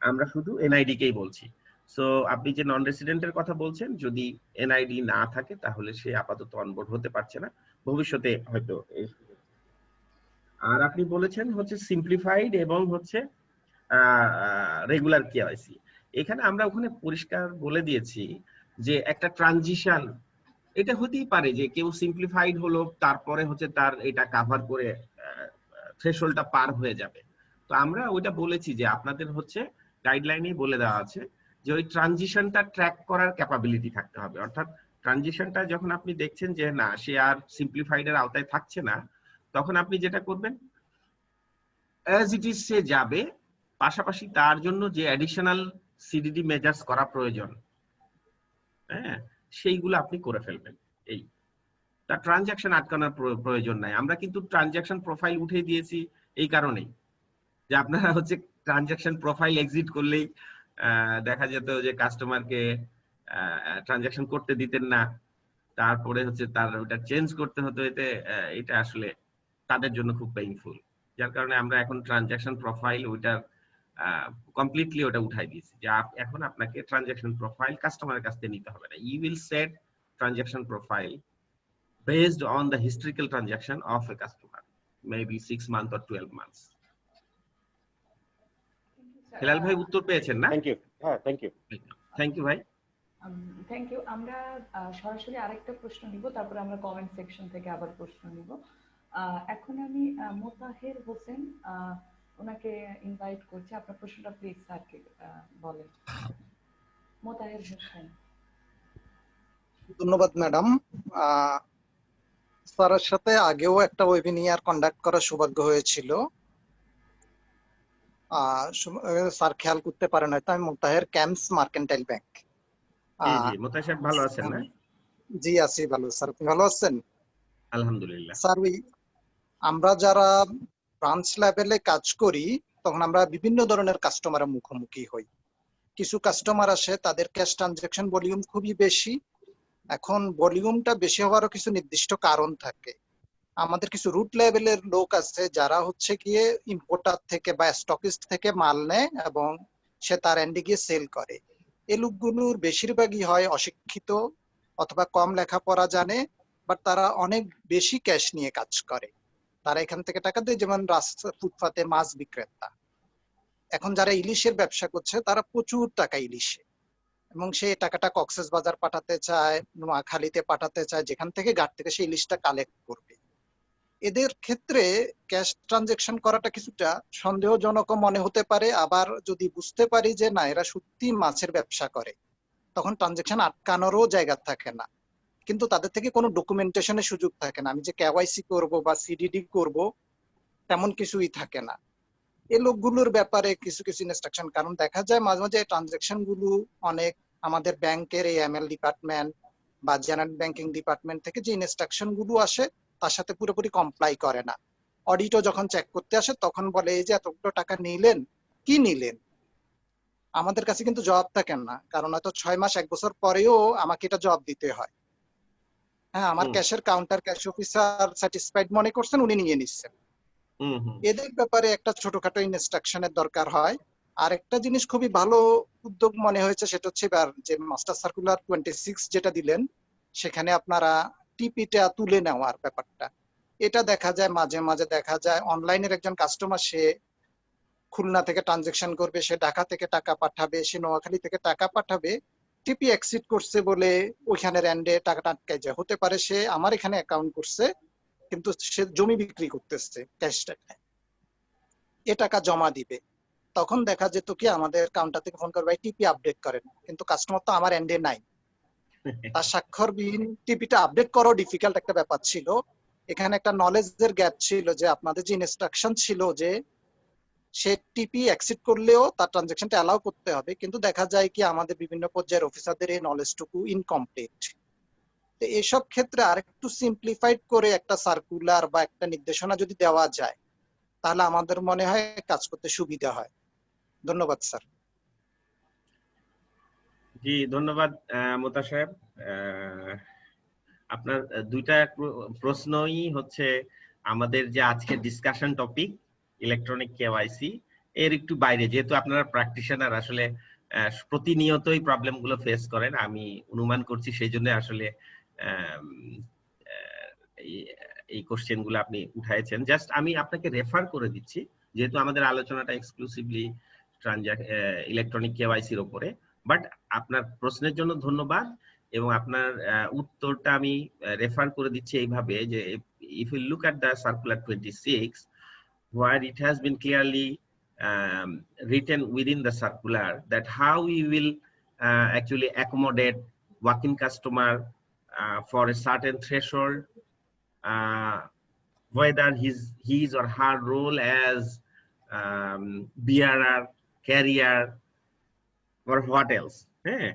আমরা শুধু এনআইডি কেই বলছি। সো আপনি যে নন রেসিডেন্টের কথা বলছেন, যদি এনআইডি না থাকে তাহলে সে আপাতত অনবোর্ড হতে পারছে না, ভবিষ্যতে হয়তো। আর আপনি বলেছেন হচ্ছে সিম্পলিফাইড এবং হচ্ছে রেগুলার কেওয়াইসি। এখানে আমরা ওখানে পরিষ্কার বলে দিয়েছি যে একটা ট্রানজিশন, এটা হতেই পারে যে কেউ সিম্পলিফাইড হলো, তারপরে হচ্ছে তার এটা কভার করে থ্রেশহোল্ডটা পার হয়ে যাবে। তো আমরা ওইটা বলেছি যে আপনাদের হচ্ছে গাইডলাইনেই বলে দেওয়া আছে যে ওই ট্রানজিশনটা ট্র্যাক করার ক্যাপাবিলিটি থাকতে হবে। অর্থাৎ ট্রানজিশনটা যখন আপনি দেখছেন যে না সে আর সিম্পলিফাইডের আওতায় থাকছে না, তখন আপনি যেটা করবেন অ্যাজ ইট ইজ সে যাবে, পাশাপাশি তার জন্য যে অ্যাডিশনাল সিডিডি মেজার্স করা প্রয়োজন, হ্যাঁ, সেইগুলো আপনি করে ফেলবেন। এই তার ট্রানজাকশন আটকানোর প্রয়োজন নাই। আমরা কিন্তু ট্রানজাকশন প্রোফাইল উঠিয়ে দিয়েছি এই কারণেই যে আপনারা হচ্ছে ট্রানজাকশন প্রোফাইল এক্সিট করলেই দেখা যেত যে কাস্টমারকে ট্রানজাকশন করতে দিতেন না, তারপরে হচ্ছে তার ওটা চেঞ্জ করতে হতো। এটা আসলে তাদের জন্য খুব পেইনফুল, যার কারণে আমরা এখন ট্রানজাকশন প্রোফাইল ওইটার কমপ্লিটলি ওটা উঠাই দিয়েছি যে এখন আপনাকে ট্রানজাকশন প্রোফাইল কাস্টমারের কাছ থেকে নিতে হবে না। You will set transaction profile based on the historical transaction of a customer, maybe 6 months or 12 months. Helal ভাই উত্তর পেয়েছেন না? Thank you. হ্যাঁ, থ্যাংক ইউ। থ্যাংক ইউ ভাই। Thank you. আমরা সরাসরি আরেকটা প্রশ্ন নিব, তারপরে আমরা কমেন্ট সেকশন থেকে আবার প্রশ্ন নিব। এখন আমি মোতাহের হোসেন ওনাকে ইনভাইট করছি। আপনার প্রশ্নটা প্লিজ স্যারকে বলেন। মোতাহের হোসেন। ধন্যবাদ ম্যাডাম। স্যারের সাথে আগেও একটা ওয়েবিনার কন্ডাক্ট করার সৌভাগ্য হয়েছিল। স্যার খেয়াল করতে পারেন হয়তো, আমি মোতাহের, ক্যাম্পস মার্কেন্টাইল ব্যাংক। জি জি, মোতাহের সাহেব ভালো আছেন না? জি আছি ভালো। স্যার আপনি ভালো আছেন? আলহামদুলিল্লাহ। স্যার আমরা যারা ব্রাঞ্চ লেভেলে কাজ করি তখন আমরা বিভিন্ন ধরনের কাস্টমারের মুখোমুখি হই। কিছু কাস্টমার আসে, তাদের ক্যাশ ট্রানজাকশন ভলিউম খুবই বেশি। এখন ভলিউমটা বেশি হওয়ারও কিছু নির্দিষ্ট কারণ থাকে। আমাদের কিছু রুট লেভেলের লোক আছে যারা হচ্ছে গিয়ে ইম্পোর্টার থেকে বা স্টকিস্ট থেকে মাল নেয় এবং সে তার এন্ডে গিয়ে সেল করে। এই লোকগুলোর বেশিরভাগই হয় অশিক্ষিত অথবা কম লেখাপড়া জানে, বাট তারা অনেক বেশি ক্যাশ নিয়ে কাজ করে। তারা এখান থেকে টাকা দেয়, যেমন রাস্তা ফুটপাতে মাছ বিক্রেতা। এখন যারা ইলিশের ব্যবসা করছে তারা প্রচুর টাকা ইলিশে, এবং সেই টাকাটা কক্সেস বাজার পাঠাতে চায়, নোয়াখালীতে পাঠাতে চায়, যেখান থেকে ঘাট থেকে সেই ইলিশটা কালেক্ট করবে। এদের ক্ষেত্রে ক্যাশ ট্রানজেকশন করাটা কিছুটা সন্দেহজনক মনে হতে পারে। আবার যদি বুঝতে পারি যে না এরা সত্যি মাছের ব্যবসা করে, তখন ট্রানজেকশন আটকানোরও জায়গা থাকে না। কিন্তু তাদের থেকে কোনো ডকুমেন্টেশনের সুযোগ থাকে না। আমি যে কেওয়াইসি করব বা সিডিডি করব তেমন কিছুই থাকে না। এই লোকগুলোর ব্যাপারে কিছু কিছু ইনস্ট্রাকশন, কারণ দেখা যায় মাঝে মাঝে ট্রানজেকশন গুলো অনেক আমাদের ব্যাংকের এই এমএল ডিপার্টমেন্ট বা জেনারেল ব্যাংকিং ডিপার্টমেন্ট থেকে যে ইনস্ট্রাকশন গুলো আসে তার সাথে পুরোপুরি কমপ্লাই করে না। অডিটও যখন চেক করতে আসে তখন বলে এই যে এতগুলো টাকা নিলেন, কি নিলেন? আমাদের কাছে কিন্তু জবাব থাকে না, কারণ হয়তো 6 মাস 1 বছর পরেও আমাকে এটা জবাব দিতে হয়। হ্যাঁ, আমার ক্যাশের কাউন্টার ক্যাশ অফিসার স্যাটিসফাইড মনে করছেন, উনি নিয়ে নিচ্ছেন। এদের ব্যাপারে একটা ছোটখাটো ইনস্ট্রাকশনের দরকার হয়। আর একটা জিনিস খুবই ভালো উদ্যোগ মনে হয়েছে, সেটা হচ্ছে এবার যে মাস্টার সার্কুলার 26 যেটা দিলেন, সেখানে আপনারা টিপিটা তুলে নেওয়ার ব্যাপারটা, এটা দেখা যায় মাঝে মাঝে দেখা যায় অনলাইনের একজন কাস্টমার সে খুলনা থেকে ট্রানজেকশন করবে, সে ঢাকা থেকে টাকা পাঠাবে, সে নোয়াখালী থেকে টাকা পাঠাবে, টিপি এক্সিট করছে বলে ওইখানের এন্ডে টাকাটা আটকে যায়। হতে পারে সে আমার এখানে অ্যাকাউন্ট করছে কিন্তু সে জমি বিক্রি করতেছে ক্যাশ টাকায়, এ টাকা জমা দিবে। তখন দেখা যেত কি আমাদের কাউন্টার থেকে ফোন করবে টিপি আপডেট করেন, কিন্তু কাস্টমার তো আমার এন্ডে নাই, তার স্বাক্ষরবিহীন টিপিটা আপডেট করাও ডিফিকাল্ট একটা ব্যাপার ছিল। এখানে একটা নলেজের গ্যাপ ছিল যে আপনাদের যে ইনস্ট্রাকশন ছিল যে সে টিপি এক্সিট করলেও তার ট্রানজাকশনটা অ্যালাউ করতে হবে, কিন্তু দেখা যায় কি আমাদের বিভিন্ন পর্যায়ের অফিসারদের এই নলেজটুকু ইনকমপ্লিট। তো এইসব ক্ষেত্রে আরেকটু সিম্পলিফাইড করে একটা সার্কুলার বা একটা নির্দেশনা যদি দেওয়া যায় তাহলে আমাদের মনে হয় কাজ করতে সুবিধা হয়। ধন্যবাদ স্যার। জি ধন্যবাদ মোতা সাহেব। আপনার দুইটা প্রশ্নই হচ্ছে আমাদের যে আজকে ডিসকাশন টপিক ইলেকট্রনিক কেওয়াইসি এর একটু বাইরে, যেহেতু আপনারা প্র্যাকটিশনার আসলে প্রতিনিয়তই প্রবলেম গুলো ফেস করেন, আমি অনুমান করছি সেই জন্য আসলে এই কোশ্চেন গুলো আপনি উঠাইছেন। জাস্ট আমি আপনাকে রেফার করে দিচ্ছি, যেহেতু আমাদের আলোচনাটা এক্সক্লুসিভলি ইলেকট্রনিক কেওয়াইসির উপরে। বাট আপনার প্রশ্নের জন্য ধন্যবাদ, এবং আপনার উত্তরটা আমি রেফার করে দিচ্ছি এইভাবে যে if you look at the circular 26 where it has been clearly written within the circular that how we will actually accommodate walk-in customer for a certain threshold, whether his or her role as bearer, carrier or what else. হ্যাঁ,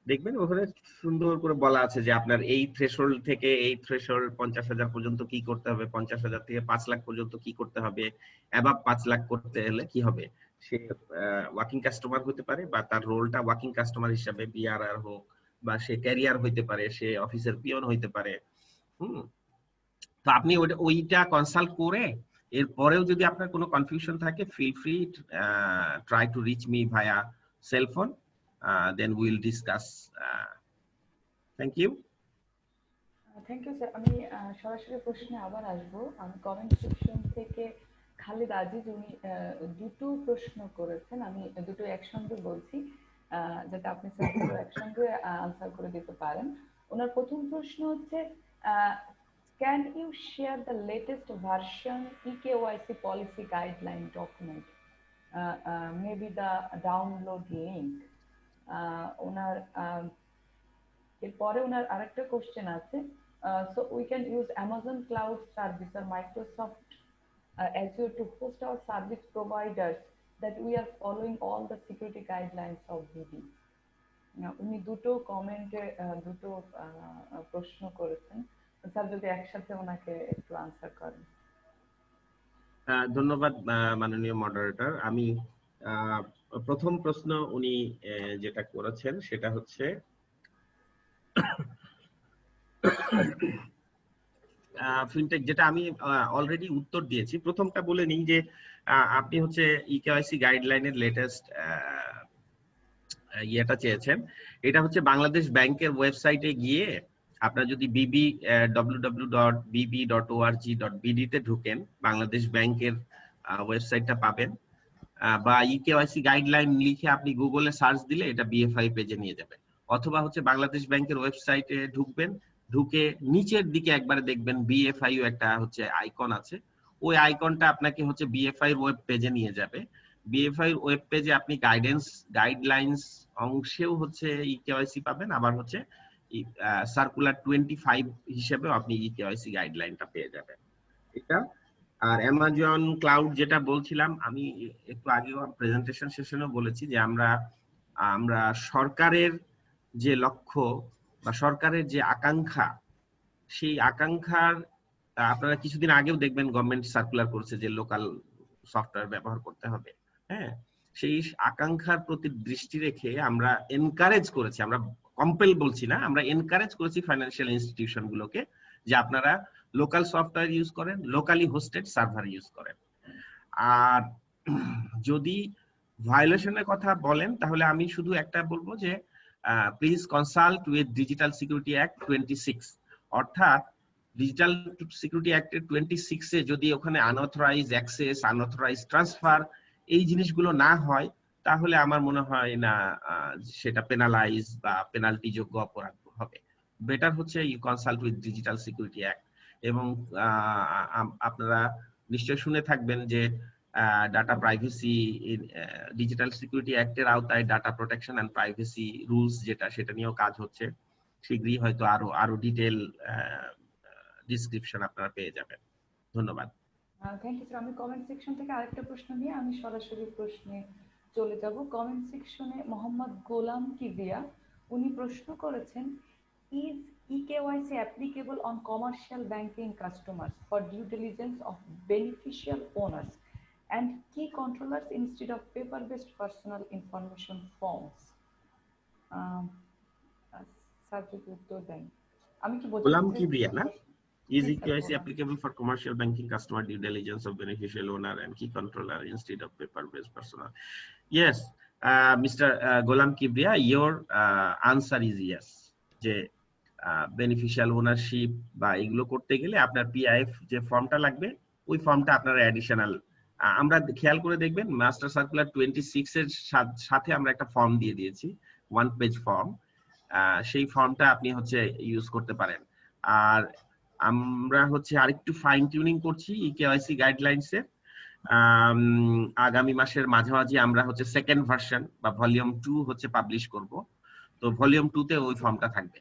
দেখবেন ওখানে সুন্দর করে বলা আছে যে আপনার এই থ্রেশহোল্ড থেকে এই থ্রেশহোল্ড 50,000 পর্যন্ত কি করতে হবে, 50,000 থেকে 5 লাখ পর্যন্ত কি করতে হবে, অ্যাবাভ 5 লাখ করতে হলে কি হবে। সে ওয়ার্কিং কাস্টমার হতে পারে বা তার রোলটা ওয়ার্কিং কাস্টমার হিসাবে বিআরআর হোক, বা সে ক্যারিয়ার হইতে পারে, সে অফিসের পিয়ন হইতে পারে। তো আপনি ওইটা কনসাল্ট করে এরপরেও যদি আপনার কোনো কনফিউশন থাকে, feel free try to reach me via cell phone, then will discuss. Thank you. Thank you sir. আমি সরাসরি প্রশ্নে আবার আসবো। আমি কমেন্ট সেকশন থেকে খালিদ আজিজ, উনি দুটো প্রশ্ন করেছেন, আমি দুটো একসঙ্গে বলছি যাতে আপনি স্যার দুটো একসঙ্গে আনসার করে দিতে পারেন। ওনার প্রথম প্রশ্ন হচ্ছে, can you share the latest version eKYC policy guideline document, maybe the download link? ওনার এরপরে ওনার আরেকটা কোশ্চেন আছে, so we can use Amazon Cloud Service or Microsoft Azure to host our service providers that we are following all the security guidelines of BD. উনি দুটো কমেন্টে দুটো প্রশ্ন করেছেন, স্যার যদি একসাথে ওনাকে একটু আনসার করেন। ধন্যবাদ মাননীয় মডারেটর। আমি প্রথম প্রশ্ন উনি যেটা করেছেন সেটা হচ্ছে ফিনটেক, যেটা আমি অলরেডি উত্তর দিয়েছি। প্রথমটা বলে নিই যে আপনি হচ্ছে ইকেওয়াইসি গাইডলাইনের লেটেস্ট ইয়েটা চেয়েছেন। এটা হচ্ছে বাংলাদেশ ব্যাংকের ওয়েবসাইটে গিয়ে আপনারা যদি www.bb.org.bd তে ঢুকেন, বাংলাদেশ ব্যাংকের ওয়েবসাইটটা পাবেন, বা ইকেওয়াইসি গাইডলাইন লিখে আপনি গুগলে সার্চ দিলে এটা বিএফআই পেজে নিয়ে যাবে। অথবা হচ্ছে বাংলাদেশ ব্যাংকের ওয়েবসাইটে ঢুকবেন, ঢুকে নিচের দিকে একবারে দেখবেন বিএফআই একটা হচ্ছে আইকন আছে, ওই আইকনটা আপনাকে হচ্ছে বিএফআই ওয়েব পেজে নিয়ে যাবে। বিএফআই ওয়েব পেজে আপনি গাইডলাইন্স অংশেও হচ্ছে ইকেওয়াইসি পাবেন, আবার হচ্ছে সার্কুলার 25 হিসেবেও আপনি ইকেওয়াইসি গাইডলাইনটা পেয়ে যাবেন। এটা আর অ্যামাজন ক্লাউড যেটা বলছিলাম, আমি একটু আগেও প্রেজেন্টেশন সেশনেও বলেছি যে আমরা সরকারের যে লক্ষ্য বা সরকারের যে আকাঙ্ক্ষা, সেই আকাঙ্ক্ষার আপনারা কিছুদিন আগেও দেখবেন গভর্নমেন্ট সার্কুলার করছে যে লোকাল সফটওয়্যার ব্যবহার করতে হবে। হ্যাঁ, সেই আকাঙ্ক্ষার প্রতি দৃষ্টি রেখে আমরা এনকারেজ করেছি, আমরা কম্পেল বলছি না, আমরা এনকারেজ করেছি ফাইন্যান্সিয়াল ইনস্টিটিউশন গুলোকে যে আপনারা লোকাল সফটওয়্যার ইউজ করেন, লোকালি হোস্টেড সার্ভার ইউজ করেন। আর যদি ভায়োলেশনের কথা বলেন তাহলে আমি শুধু একটা বলবো যে please consult with digital security act 26, অর্থাৎ ডিজিটাল সিকিউরিটি অ্যাক্টের 26 এ যদি ওখানে আনঅথরাইজড অ্যাক্সেস, আনঅথরাইজড ট্রান্সফার এই জিনিসগুলো না হয়, তাহলে আমার মনে হয় না সেটা পেনালাইজ বা পেনাল্টি যোগ্য অপরাধ হবে। বেটার হচ্ছে you consult with digital security act. এবং আপনারা নিশ্চয় শুনে থাকবেন যে ডাটা প্রাইভেসি, ডিজিটাল সিকিউরিটি অ্যাক্টের আওতায় data protection and privacy rules যেটা, সেটা নিয়েও কাজ হচ্ছে। শীঘ্রই হয়তো আরো ডিটেল ডেসক্রিপশন আপনারা পেয়ে যাবেন। ধন্যবাদ। Thank you sir. আমি কমেন্ট সেকশন থেকে আরেকটা প্রশ্ন নিয়ে আমি সরাসরি প্রশ্নে চলে যাব। কমেন্ট সেকশনে মোহাম্মদ গোলাম কিবরিয়া, উনি প্রশ্ন করেছেন, is eKYC applicable on commercial banking customers for due diligence of beneficial owners and key controllers instead of paper-based personal information forms? Sir যদি উত্তর দেন। আমি কি বলছি? গোলাম কিবরিয়া না? Is eKYC applicable for commercial banking customer due diligence of beneficial owner and key controller instead of paper-based personal? Yes, Mr. Golam Kibriya, your answer is yes. যে বেনিফিশিয়াল ওনারশিপ বা এগুলো করতে গেলে আপনার পিআইএফ যে ফর্মটা লাগবে, ওই ফর্মটা আপনারা অ্যাডিশনাল, আমরা খেয়াল করে দেখবেন মাস্টার সার্কুলার 26 এর সাথে আমরা একটা ফর্ম দিয়ে দিয়েছি, 1 পেজ ফর্ম। সেই ফর্মটা আপনি হচ্ছে ইউজ করতে পারেন। আর আমরা হচ্ছে আরেকটু ফাইন টিউনিং করছি ইকেওয়াইসি গাইডলাইনস এর। আগামী মাসের মাঝামাঝি আমরা হচ্ছে সেকেন্ড ভার্সন বা ভলিউম 2 হচ্ছে পাবলিশ করব। তো ভলিউম 2 তে ওই ফর্মটা থাকবে।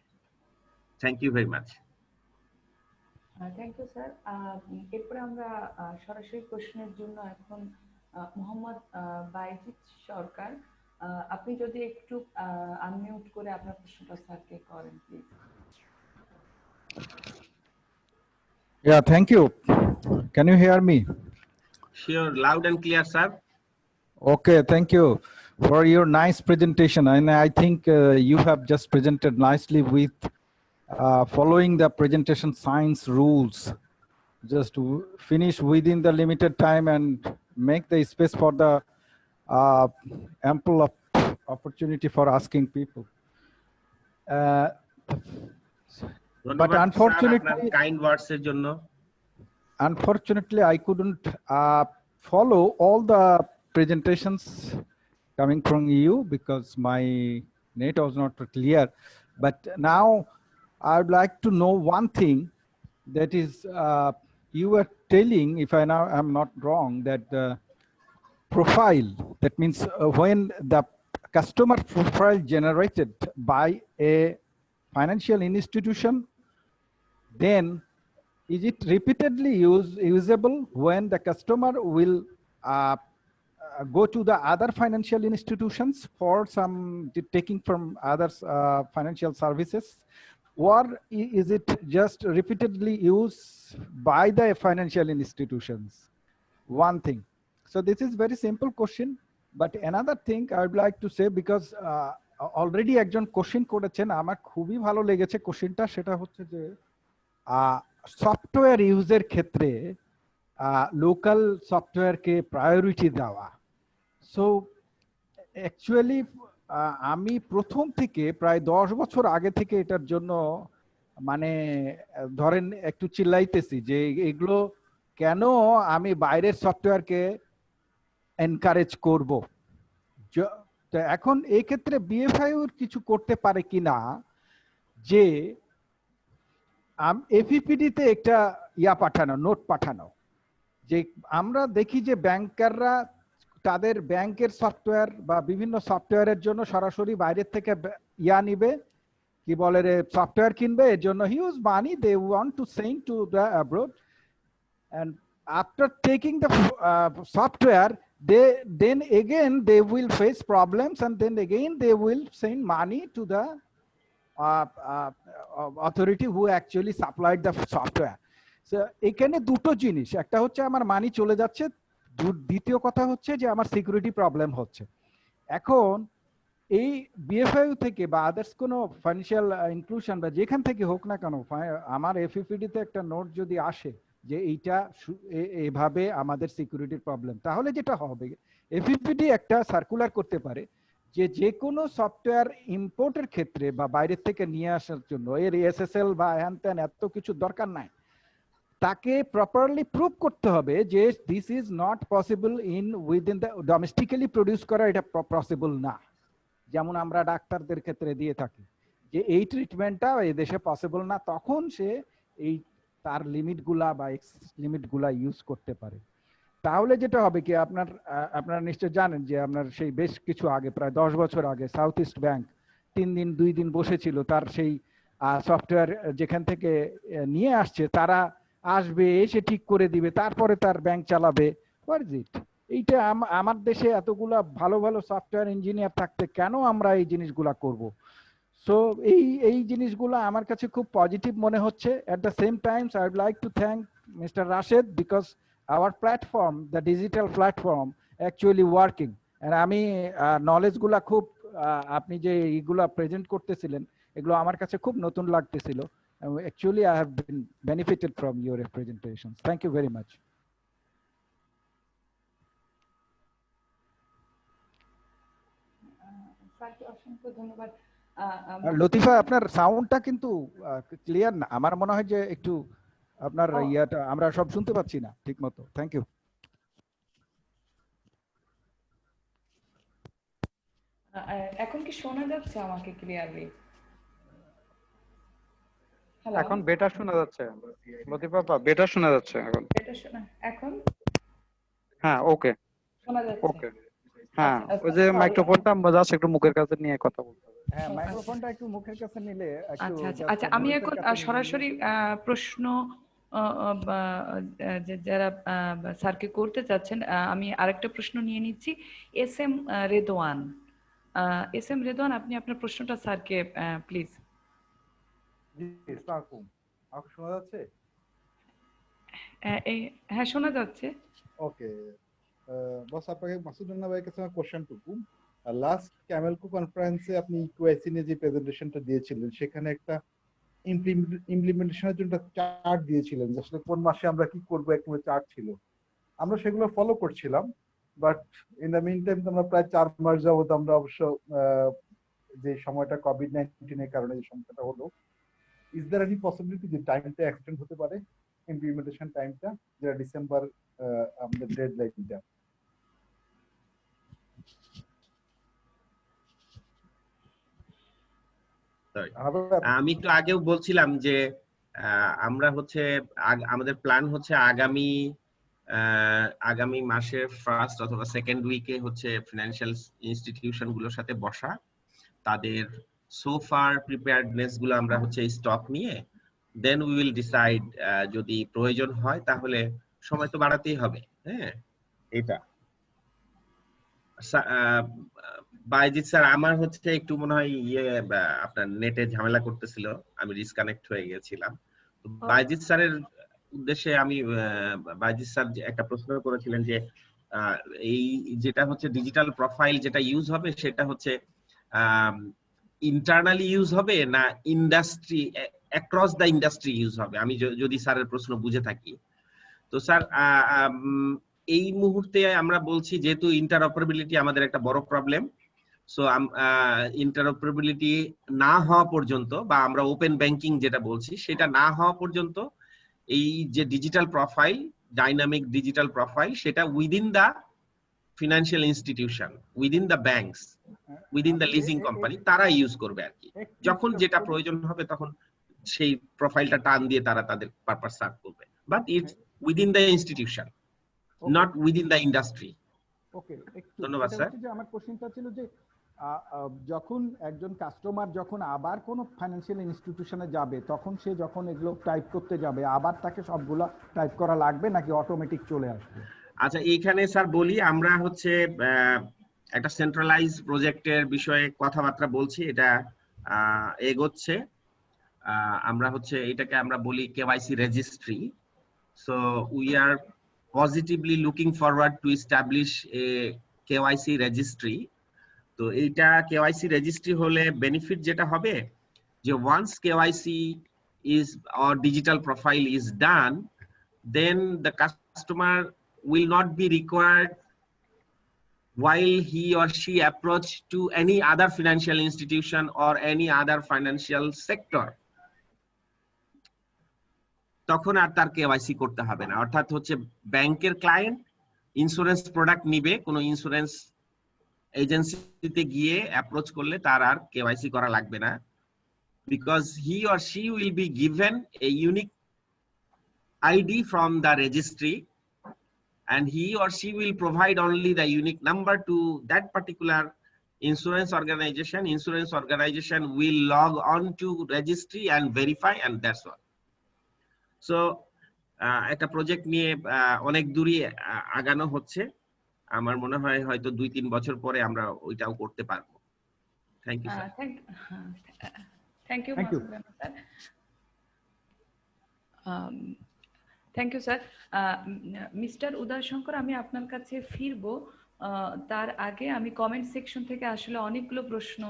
Thank you very much. Thank you sir. এরপরে আমরা সরাসরি প্রশ্নের জন্য এখন মোহাম্মদ বাইজিৎ সরকার, আপনি যদি একটু আনমিউট করে আপনার প্রশ্নটা স্যারকে করেন please. Yeah, thank you. Can you hear me? Sure, loud and clear, sir. Okay, thank you for your nice presentation. And I think you have just presented nicely with following the presentation science rules just finish within the limited time and make the space for the ample opportunity for asking people. But ধন্যবাদ স্যার আপনার unfortunately, কাইন্ড ওয়ার্ডস এর জন্য। unfortunately, I couldn't follow all the presentations coming from you because my net was not clear. But now I would like to know one thing, that is, you were telling, if I now am not wrong, that the profile, that means when the customer profile generated by a financial institution, then is it repeatedly usable when the customer will go to the other financial institutions for some taking from other financial services, or is it just repeatedly used by the financial institutions? One thing. So this is very simple question, but another thing I would like to say, because already একজন কোশ্চেন করেছেন, আমার খুবই ভালো লেগেছে কোশ্চেনটা, সেটা হচ্ছে যে সফটওয়্যার ইউজের ক্ষেত্রে লোকাল সফটওয়্যারকে প্রায়োরিটি দেওয়া। সো অ্যাকচুয়ালি আমি প্রথম থেকে প্রায় 10 বছর আগে থেকে এটার জন্য মানে ধরেন একটু চিল্লাইতেছি যে এগুলো কেন আমি বাইরের সফটওয়্যারকে এনকারেজ করব। তো এখন এই ক্ষেত্রে বিএফআইউ কিছু করতে পারে কিনা, যে এফিপিডিতে একটা পাঠানো, নোট পাঠানো, যে আমরা দেখি যে ব্যাংকাররা তাদের ব্যাংকের সফটওয়্যার বা বিভিন্ন সফটওয়্যারের জন্য সরাসরি বাইরের থেকে নিবে, কি বলে রে, সফটওয়্যার কিনবে, এর জন্য huge money they want to send to the abroad, and after taking the software, then again they will face problems, and then again they will send money to the authority who actually supplied the software. So এখানে দুটো জিনিস, একটা হচ্ছে আমার মানি চলে যাচ্ছে, দ্বিতীয় কথা হচ্ছে যে আমার সিকিউরিটি প্রবলেম হচ্ছে। এখন এই বিএফআইউ থেকে বা আদার্স কোনো ফাইন্যান্সিয়াল ইনক্লুশন বা যেখান থেকে হোক না কেন, আমার এফিপিডি তে একটা নোট যদি আসে যে এইটা এভাবে আমাদের সিকিউরিটির প্রবলেম, তাহলে যেটা হবে এফিপিডি একটা সার্কুলার করতে পারে যে যে কোনো সফটওয়্যার ইম্পোর্টের ক্ষেত্রে বা বাইরের থেকে নিয়ে আসার জন্য এর এসএসএল বা হ্যান ত্যান এত কিছু দরকার নাই, তাকে প্রপারলি প্রুভ করতে হবে যে this is not possible within the domestically produce করা, এটা পসিবল না। যেমন আমরা ডাক্তারদের ক্ষেত্রে দিয়ে থাকি যে এই ট্রিটমেন্টটা এই দেশে পসিবল না, তখন সে এই তার লিমিটগুলা বা লিমিটগুলা ইউজ করতে পারে। তাহলে যেটা হবে কি, আপনারা নিশ্চয় জানেন যে আপনার সেই বেশ কিছু আগে, প্রায় 10 বছর আগে, সাউথ ইস্ট ব্যাংক 3 দিন 2 দিন বসেছিল, তার সেই সফটওয়্যার যেখান থেকে নিয়ে আসছে তারা আসবে, এসে ঠিক করে দিবে, তারপরে তার ব্যাংক চালাবে। What is it? এইটা আমার দেশে এতগুলা ভালো ভালো সফটওয়্যার ইঞ্জিনিয়ার থাকতে কেন আমরা এই জিনিসগুলা করব? সো এই জিনিসগুলো আমার কাছে খুব পজিটিভ মনে হচ্ছে। At the same times I would like to thank mister Rashed, because our platform, the digital platform actually working, and আমি নলেজগুলা খুব আপনি যে এইগুলা প্রেজেন্ট করতেছিলেন এগুলো আমার কাছে খুব নতুন লাগতেছিল। Actually, I have been benefited from your presentations. Thank you very much. স্যারকে অসংখ্য ধন্যবাদ। লতিফা, আপনার সাউন্ডটা কিন্তু ক্লিয়ার না, আমার মনে হয় যে একটু আপনার ইয়াটা আমরা সব শুনতে পাচ্ছি না ঠিক মতো। Thank you. এখন কি শোনা যাচ্ছে আমাকে ক্লিয়ারলি? এখন বেটার শোনা যাচ্ছে লতিফা আপা, বেটার শোনা যাচ্ছে এখন। বেটার শোনা এখন? হ্যাঁ, ওকে শোনা যাচ্ছে। ওকে। হ্যাঁ, ওই যে মাইক্রোফোনটা জাস্ট একটু মুখের কাছে নিয়ে কথা বলতে হবে। হ্যাঁ, মাইক্রোফোনটা একটু মুখের কাছে নিলে একটু। আচ্ছা, আমি এখন সরাসরি প্রশ্ন যারা স্যারকে করতে চাচ্ছেন, আমি আরেকটা প্রশ্ন নিয়ে নিচ্ছি। এস এম রেদওয়ান, আপনি আপনার প্রশ্নটা স্যারকে প্লিজ। জি, আসসালামু আলাইকুম। আমাকে শোনা যাচ্ছে? হ্যাঁ, শোনা যাচ্ছে। ওকে, বস, আপনাকে মাসুদুল্লাহ ভাইয়ের কাছে আমার কোশ্চেনটুকু, লাস্ট ক্যামেলকো কনফারেন্সে আপনি ইকিউআইসি নিয়ে যে প্রেজেন্টেশনটা দিয়েছিলেন, সেখানে একটা ইমপ্লিমেন্টেশনের জন্য চার্ট দিয়েছিলেন যে আসলে কোন মাসে আমরা কি করবো, একটা চার্ট ছিল, আমরা সেগুলো ফলো করছিলাম। But in the meantime আমরা প্রায় 4 মাস যাবত আমরা অবশ্য যে সময়টা কোভিড-19 এর কারণে যে সমস্যাটা হলো, ইজ দেয়ার এনি পসিবিলিটি যে টাইমটা এক্সটেন্ড হতে পারে, ইমপ্লিমেন্টেশন টাইমটা, যেটা ডিসেম্বর আমাদের ডেডলাইনটা? আমি একটু আগেও বলছিলাম যে আমরা হচ্ছে আমাদের প্ল্যান হচ্ছে আগামী মাসের ফার্স্ট অথবা সেকেন্ড উইকে হচ্ছে ফিনান্সিয়াল ইনস্টিটিউশন গুলোর সাথে বসা, তাদের সো ফার প্রিপেয়ার্ডনেস গুলো আমরা হচ্ছে স্টক নিয়ে দেন উই উইল ডিসাইড, যদি প্রয়োজন হয় তাহলে সময় তো বাড়াতেই হবে। হ্যাঁ, এটা বাইজিৎ স্যার আমার হচ্ছে একটু মনে হয় আপনার নেটে ঝামেলা করতেছিল, আমি ডিসকানেক্ট হয়ে গেছিলাম। বাইজিৎ স্যারের উদ্দেশ্যে আমি বাইজিৎ স্যার একটা প্রশ্ন করেছিলেন যে এই যেটা হচ্ছে ডিজিটাল প্রোফাইল যেটা ইউজ হবে সেটা হচ্ছে ইন্টারনালি ইউজ হবে না industry across the industry use হবে, আমি যদি স্যারের প্রশ্ন বুঝে থাকি। তো স্যার এই মুহূর্তে আমরা বলছি যেহেতু ইন্টারঅপারেবিলিটি আমাদের একটা বড় প্রবলেম, সো ইন্টারঅপারেবিলিটি না হওয়া পর্যন্ত বা আমরা ওপেন ব্যাংকিং যেটা বলছি সেটা না হওয়া পর্যন্ত এই যে digital profile, dynamic digital profile, সেটা উইদিন দা ফিনান্সিয়াল ইনস্টিটিউশন, উইদিন দা ব্যাংকস, উইদিন দা লিজিং কোম্পানি তারা ইউজ করবে আর কি। যখন যেটা প্রয়োজন হবে তখন সেই প্রোফাইলটা টান দিয়ে তারা তাদের পারপাস সার্ভ করবে, but it's within the institution, not within the industry. Okay, ধন্যবাদ স্যার। যে আমার কোশ্চেনটা ছিল যে যখন একজন কাস্টমার যখন আবার কোনো ফাইন্যান্সিয়াল ইনস্টিটিউশনে যাবে তখন সে যখন এগুলো টাইপ করতে যাবে আবার তাকে সবগুলো টাইপ করা লাগবে নাকি অটোমেটিক চলে আসবে? আচ্ছা, এইখানে স্যার বলি, আমরা হচ্ছে একটা সেন্ট্রালাইজ প্রজেক্টের বিষয়ে কথাবার্তা বলছি, এটা এগোচ্ছে। আমরা হচ্ছে এটাকে আমরা বলি KYC registry. So we are positively looking forward to establish a KYC registry. তো এইটা কেওয়াইসি রেজিস্ট্রি হলে বেনিফিট যেটা হবে যে once KYC is or digital profile is done, then the customer will not be required while he or she approach to any other financial institution or any other financial sector, তখন আর তার কেওয়াইসি করতে হবে না। অর্থাৎ হচ্ছে ব্যাংকের ক্লায়েন্ট ইন্স্যুরেন্স প্রোডাক্ট নিবে, কোনো ইন্স্যুরেন্স এজেন্সিতে গিয়ে অ্যাপ্রোচ করলে তার আর কেওয়াইসি করা লাগবে না, because he or she will be given a unique ID from the registry and he or she will provide only the unique number to that particular insurance organization. Insurance organization will log on to registry and verify, and that's all. So একটা প্রজেক্ট নিয়ে অনেক দূরই আগানো হচ্ছে, আমার মনে হয় হয়তো 2-3 বছর পরে আমরা ওইটাও করতে পারবো। Thank you sir. Thank you sir. Thank you sir. Mister Udayshankar, আমি আপনার কাছে ফিরবো, তার আগে আমি কমেন্ট সেকশন থেকে আসলে অনেকগুলো প্রশ্ন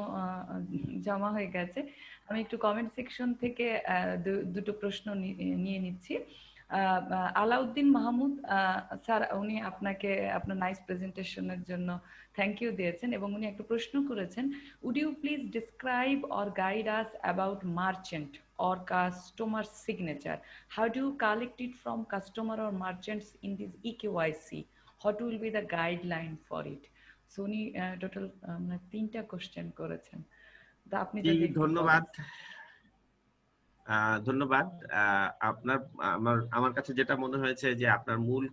জমা হয়ে গেছে, আমি একটু কমেন্ট সেকশন থেকে দুটো প্রশ্ন নিয়ে নিচ্ছি। আলাউদ্দিন মাহমুদ স্যার, উনি আপনাকে আপনার নাইস প্রেজেন্টেশনের জন্য থ্যাংক ইউ দিয়েছেন এবং উনি একটা প্রশ্ন করেছেন, would you please describe or guide us about merchant or customer signature? How do you collect it from customer or merchants in this eKYC? What will be the guideline for it? So উনি টোটাল মানে 3টা কোশ্চেন করেছেন। তা আপনি যদি ধন্যবাদ। ধন্যবাদ। আপনার আমার কাছে যেটা মনে হয়েছে যে আপনার মূল,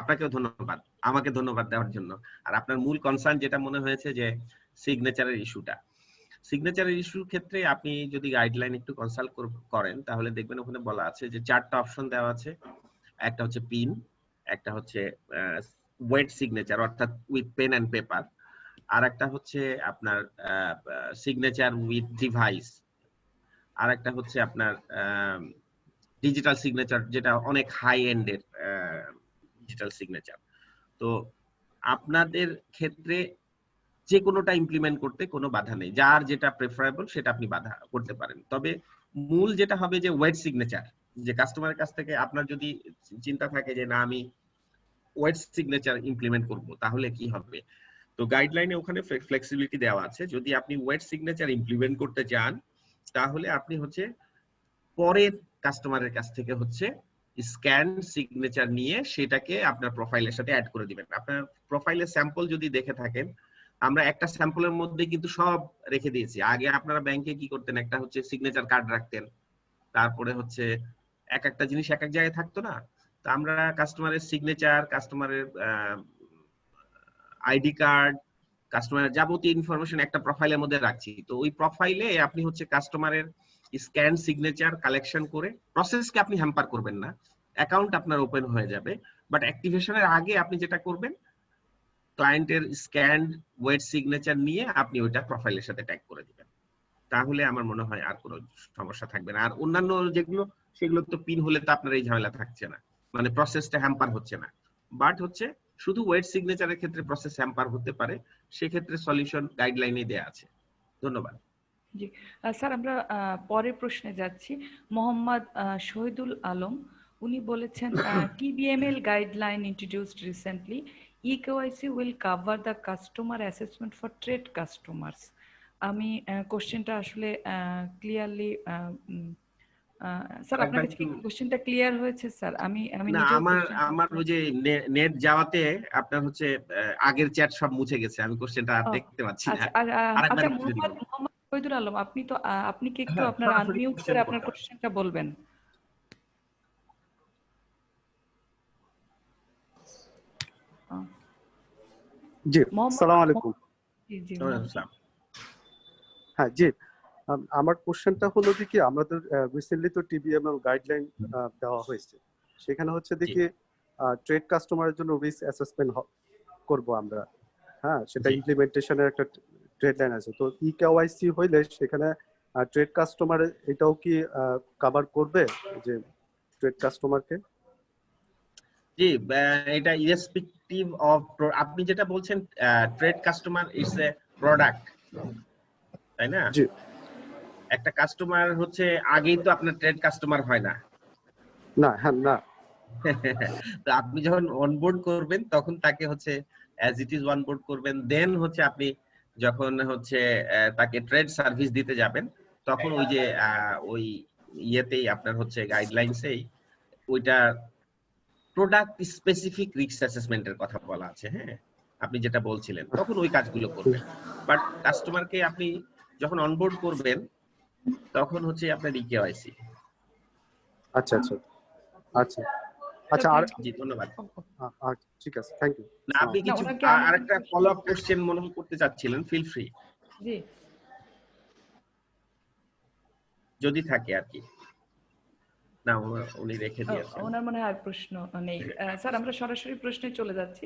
আপনাকেও ধন্যবাদ আমাকে ধন্যবাদ দেওয়ার জন্য। আর আপনার মূল কনসার্ন যেটা মনে হয়েছে যে সিগনেচারের ইস্যুটা, সিগনেচারের ইস্যুর ক্ষেত্রে আপনি যদি গাইডলাইন একটু কনসাল্ট করেন তাহলে দেখবেন ওখানে বলা আছে যে 4টা অপশন দেওয়া আছে। একটা হচ্ছে পিন, একটা হচ্ছে ওয়েট সিগনেচার অর্থাৎ উইথ পেন এন্ড পেপার, আর একটা হচ্ছে আপনার সিগনেচার উইথ ডিভাইস, আর একটা হচ্ছে আপনার ডিজিটাল সিগনেচার যেটা অনেক হাই এন্ডের ডিজিটাল সিগনেচার। তো আপনাদের ক্ষেত্রে যে কোনোটা ইমপ্লিমেন্ট করতে কোনো বাধা নেই, যার যেটা প্রেফারেবল সেটা আপনি বাধা করতে পারেন। তবে মূল যেটা হবে যে ওয়েট সিগনেচার, যে কাস্টমারের কাছ থেকে আপনার যদি চিন্তা থাকে যে না আমি ওয়েট সিগনেচার ইমপ্লিমেন্ট করব, তাহলে কি হবে? তো গাইডলাইনে ওখানে ফ্লেক্সিবিলিটি দেওয়া আছে। যদি আপনি ওয়েট সিগনেচার ইমপ্লিমেন্ট করতে চান, তাহলে আপনি হচ্ছে পরের কাস্টমারের কাছ থেকে হচ্ছে স্ক্যান সিগনেচার নিয়ে সেটাকে আপনার প্রোফাইলের সাথে অ্যাড করে দিবেন। আপনার প্রোফাইলের স্যাম্পল যদি দেখে থাকেন, আমরা একটা স্যাম্পলের মধ্যে কিন্তু সব রেখে দিয়েছি। আগে আপনারা ব্যাংকে কি করতেন, একটা হচ্ছে সিগনেচার কার্ড রাখতেন, তারপরে হচ্ছে এক একটা জিনিস এক এক জায়গায় থাকতো না। তো আমরা কাস্টমারের সিগনেচার, কাস্টমারের আইডি কার্ড, কাস্টমারের যাবতীয় ইনফরমেশন একটা প্রোফাইলের মধ্যে রাখছি। তো ওই প্রোফাইলে আপনি হচ্ছে কাস্টমারের স্ক্যান সিগনেচার কালেকশন করে, প্রসেসকে আপনি হ্যাম্পার করবেন না, অ্যাকাউন্ট আপনার ওপেন হয়ে যাবে। বাট অ্যাক্টিভেশনের আগে আপনি যেটা করবেন, ক্লায়েন্টের স্ক্যান ওয়েট সিগনেচার নিয়ে আপনি ওইটা প্রোফাইলের সাথে ট্যাগ করে দিবেন। তাহলে আমার মনে হয় আর কোনো সমস্যা থাকবে না। আর অন্যান্য যেগুলো, সেগুলো তো পিন হলে তো আপনার এই ঝামেলা থাকছে না, মানে প্রসেসটা হ্যাম্পার হচ্ছে না। বাট হচ্ছে শুধু ওয়েট সিগনেচারের ক্ষেত্রে প্রসেস হ্যাম্পার হতে পারে, সেক্ষেত্রে সলিউশন গাইডলাইনে দেয়া আছে। ধন্যবাদ। জি স্যার, আমরা পরের প্রশ্নে যাচ্ছি। মোহাম্মদ শহীদুল আলম, উনি বলেছেন TBML guideline introduced recently, eKYC will cover the customer assessment for trade customers. আমি কোশ্চেনটা আসলে ক্লিয়ারলি স্যার আপনার কাছে কি কোশ্চেনটা ক্লিয়ার হয়েছে স্যার? আমি না, নিজেও আমার ওই যে নেট যাওয়াতে আপনার হচ্ছে আগের চ্যাট সব মুছে গেছে, আমি কোশ্চেনটা আর দেখতে পাচ্ছি না। আচ্ছা মোহাম্মদ শহীদুল আলম, আপনি কি একটু আপনার আনমিউট করে আপনার কোশ্চেনটা বলবেন? জি, আসসালামু আলাইকুম। জি হ্যাঁ জি, আমার কোশ্চেনটা হলো যে কি, আমাদের রিসেন্টলি তো TBML গাইডলাইন দেওয়া হয়েছে, সেখানে হচ্ছে দেখি ট্রেড কাস্টমারের জন্য রিস্ক অ্যাসেসমেন্ট করব আমরা। হ্যাঁ, সেটা ইমপ্লিমেন্টেশনের একটা ডেডলাইন আছে। তো eKYC হইলে সেখানে ট্রেড কাস্টমার এটাও কি কভার করবে, যে ট্রেড কাস্টমারকে? জি, এটা ইরেসপেক্টিভ অফ, আপনি যেটা বলছেন trade customer is a product, তাই না? জি। একটা কাস্টমার হচ্ছে আগেই তো আপনার ট্রেড কাস্টমার হয় না। না, হ্যাঁ না। তো আপনি যখন অনবোর্ড করবেন তখন তাকে হচ্ছে অ্যাজ ইট ইজ অনবোর্ড করবেন, দেন হচ্ছে আপনি যখন হচ্ছে তাকে ট্রেড সার্ভিস দিতে যাবেন, তখন ওই যে ওই ইয়েতেই আপনার হচ্ছে গাইডলাইনসেই ওইটা প্রোডাক্ট স্পেসিফিক রিস্ক অ্যাসেসমেন্টের কথা বলা আছে। হ্যাঁ, আপনি যেটা বলছিলেন তখন ওই কাজগুলো করবেন। বাট কাস্টমারকে আপনি যখন অনবোর্ড করবেন তখন হচ্ছে আপনার eKYC। আচ্ছা আচ্ছা আচ্ছা আচ্ছা, আর জি ধন্যবাদ। ঠিক আছে, থ্যাংক ইউ। না, আপনি কিছু আরেকটা ফলো আপ কোশ্চেন মনে করতে চাচ্ছিলেন, ফিল ফ্রি জি, যদি থাকে আর কি। না, উনি রেখে দিয়েছেন। ওনার মনে হয় আর প্রশ্ন নেই। স্যার, আমরা সরাসরি প্রশ্নে চলে যাচ্ছি।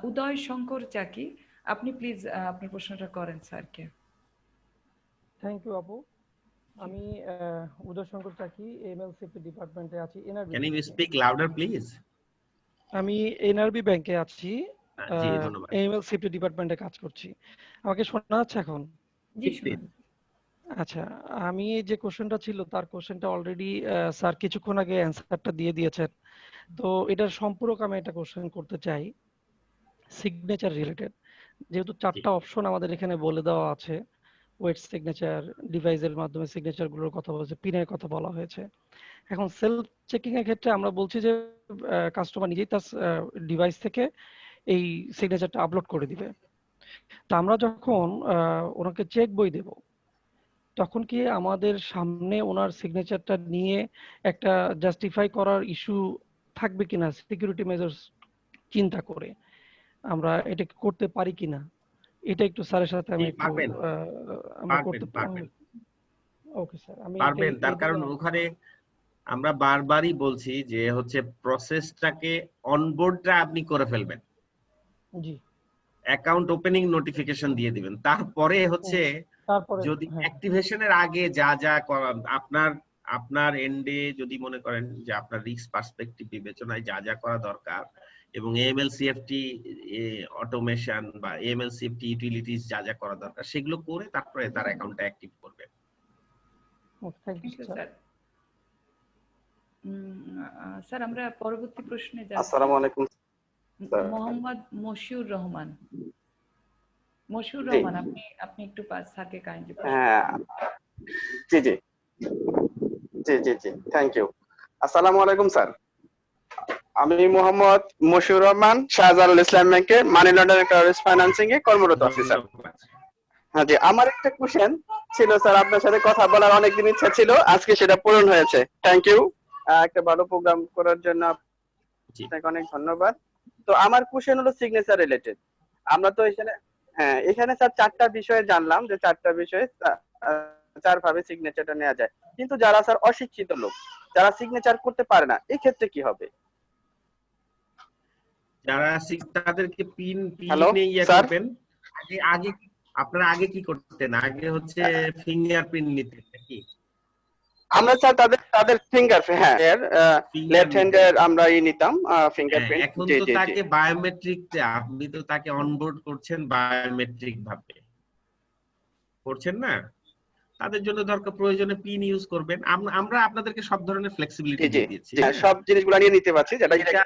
উদয় শঙ্কর চাকি, আপনি প্লিজ আপনার প্রশ্নটা করেন স্যারকে। থ্যাংক ইউ আপু। আমি উদয় শঙ্কর চাকি, AML সেফটি ডিপার্টমেন্টে আছি। Can you speak louder please? আমি NRB ব্যাংকে আছি, জি ধন্যবাদ। AML সেফটি ডিপার্টমেন্টে কাজ করছি। আমাকে শোনা যাচ্ছে এখন? জি শুনুন। আচ্ছা, আমি যে কোশ্চেনটা ছিল তার কোশ্চেনটা অলরেডি স্যার কিছুক্ষণ আগে অ্যানসারটা দিয়ে দিয়েছেন। তো এটার সম্পূরক আমি একটা কোশ্চেন করতে চাই, সিগনেচার রিলেটেড। যেহেতু 4টা অপশন আমাদের এখানে বলে দেওয়া আছে, ওয়েট সিগনেচার, ডিভাইসের মাধ্যমে সিগনেচার গুলোর কথা বলেছে, পিনের কথা বলা হয়েছে। এখন সেলফ চেকিং এর ক্ষেত্রে আমরা বলছি যে কাস্টমার নিজেই তার ডিভাইস থেকে এই সিগনেচারটা আপলোড করে দিবে। তো আমরা যখন ওনাকে চেক বই দেব, তখন কি আমাদের সামনে ওনার সিগনেচারটা নিয়ে একটা জাস্টিফাই করার ইস্যু থাকবে কিনা, সিকিউরিটি মেজার্স চিন্তা করে আমরা এটা করতে পারি কিনা, এটা একটু স্যারের সাথে আমি একটু আমরা করতে পারবেন। ওকে স্যার, আমি পারবেন। তার কারণ ওখানে আমরা বারবারই বলছি যে হচ্ছে প্রসেসটাকে অনবোর্ডটা আপনি করে ফেলবেন, জি, অ্যাকাউন্ট ওপেনিং নোটিফিকেশন দিয়ে দিবেন, তারপরে হচ্ছে যদি অ্যাক্টিভেশনের আগে যা যা আপনার এন্ডে যদি মনে করেন যে আপনার রিস্ক পার্সপেক্টিভ বিবেচনায় যা যা করা দরকার এবং AML CFT অটোমেশন বা AML CFT ইউটিলিটিস যা যা করা দরকার সেগুলো করে তারপরে তার অ্যাকাউন্টটা অ্যাক্টিভ করবেন। Thank you thank you sir. Sir. Sir আমরা পরবর্তী প্রশ্নে যাচ্ছি। আসসালামু আলাইকুম স্যার। মোহাম্মদ মশিউর রহমান। মশিউর জি রহমান, আপনি একটু স্যারকে কাইন্ডলি প্রশ্ন হ্যাঁ জি জি জি জি জি থ্যাংক ইউ। আসসালামু আলাইকুম স্যার। আমি মোহাম্মদ মশিউর রহমান, শাহজালাল ইসলাম ব্যাংকে মানি লন্ডারিং টেররিস্ট ফাইন্যান্সিং এ কর্মরত আছি স্যার। হ্যাঁ জি, আমার একটা কোশ্চেন ছিল স্যার, আপনার সাথে কথা বলার অনেকদিন ইচ্ছা ছিল, আজকে সেটা পূরণ হয়েছে। থ্যাংক ইউ একটা ভালো প্রোগ্রাম করার জন্য, আপনাকে অনেক ধন্যবাদ। তো আমার কোশ্চেন হলো সিগনেচার রিলেটেড। আমরা তো এখানে স্যার 4টা বিষয়ে জানলাম যে 4টা বিষয়ে 4 ভাবে সিগনেচারটা নেওয়া যায়, কিন্তু যারা স্যার অশিক্ষিত লোক, যারা সিগনেচার করতে পারে না, এই ক্ষেত্রে কি হবে? যারা তাদেরকে পিন হ্যালো ইয়ে স্যার, করবেন। আগে আপনারা আগে কি করতেন? আগে হচ্ছে ফিঙ্গারপ্রিন্ট নিতেন নাকি? আমরা স্যার তাদের ফিঙ্গারপ্রিন্ট, হ্যাঁ লেফট হ্যান্ডের আমরা নিতাম ফিঙ্গারপ্রিন্ট। এখন জি তো জি জি তাকে বায়োমেট্রিক, আপনি তো তাকে অনবোর্ড করছেন বায়োমেট্রিক ভাবে, করছেন না? তাদের জন্য দরকার প্রয়োজনে পিন ইউজ করবেন। আমরা আপনাদেরকে সব ধরনের ফ্লেক্সিবিলিটি দিয়ে দিয়েছি। সব জিনিসগুলো নিয়ে নিতে পারছি, যেটা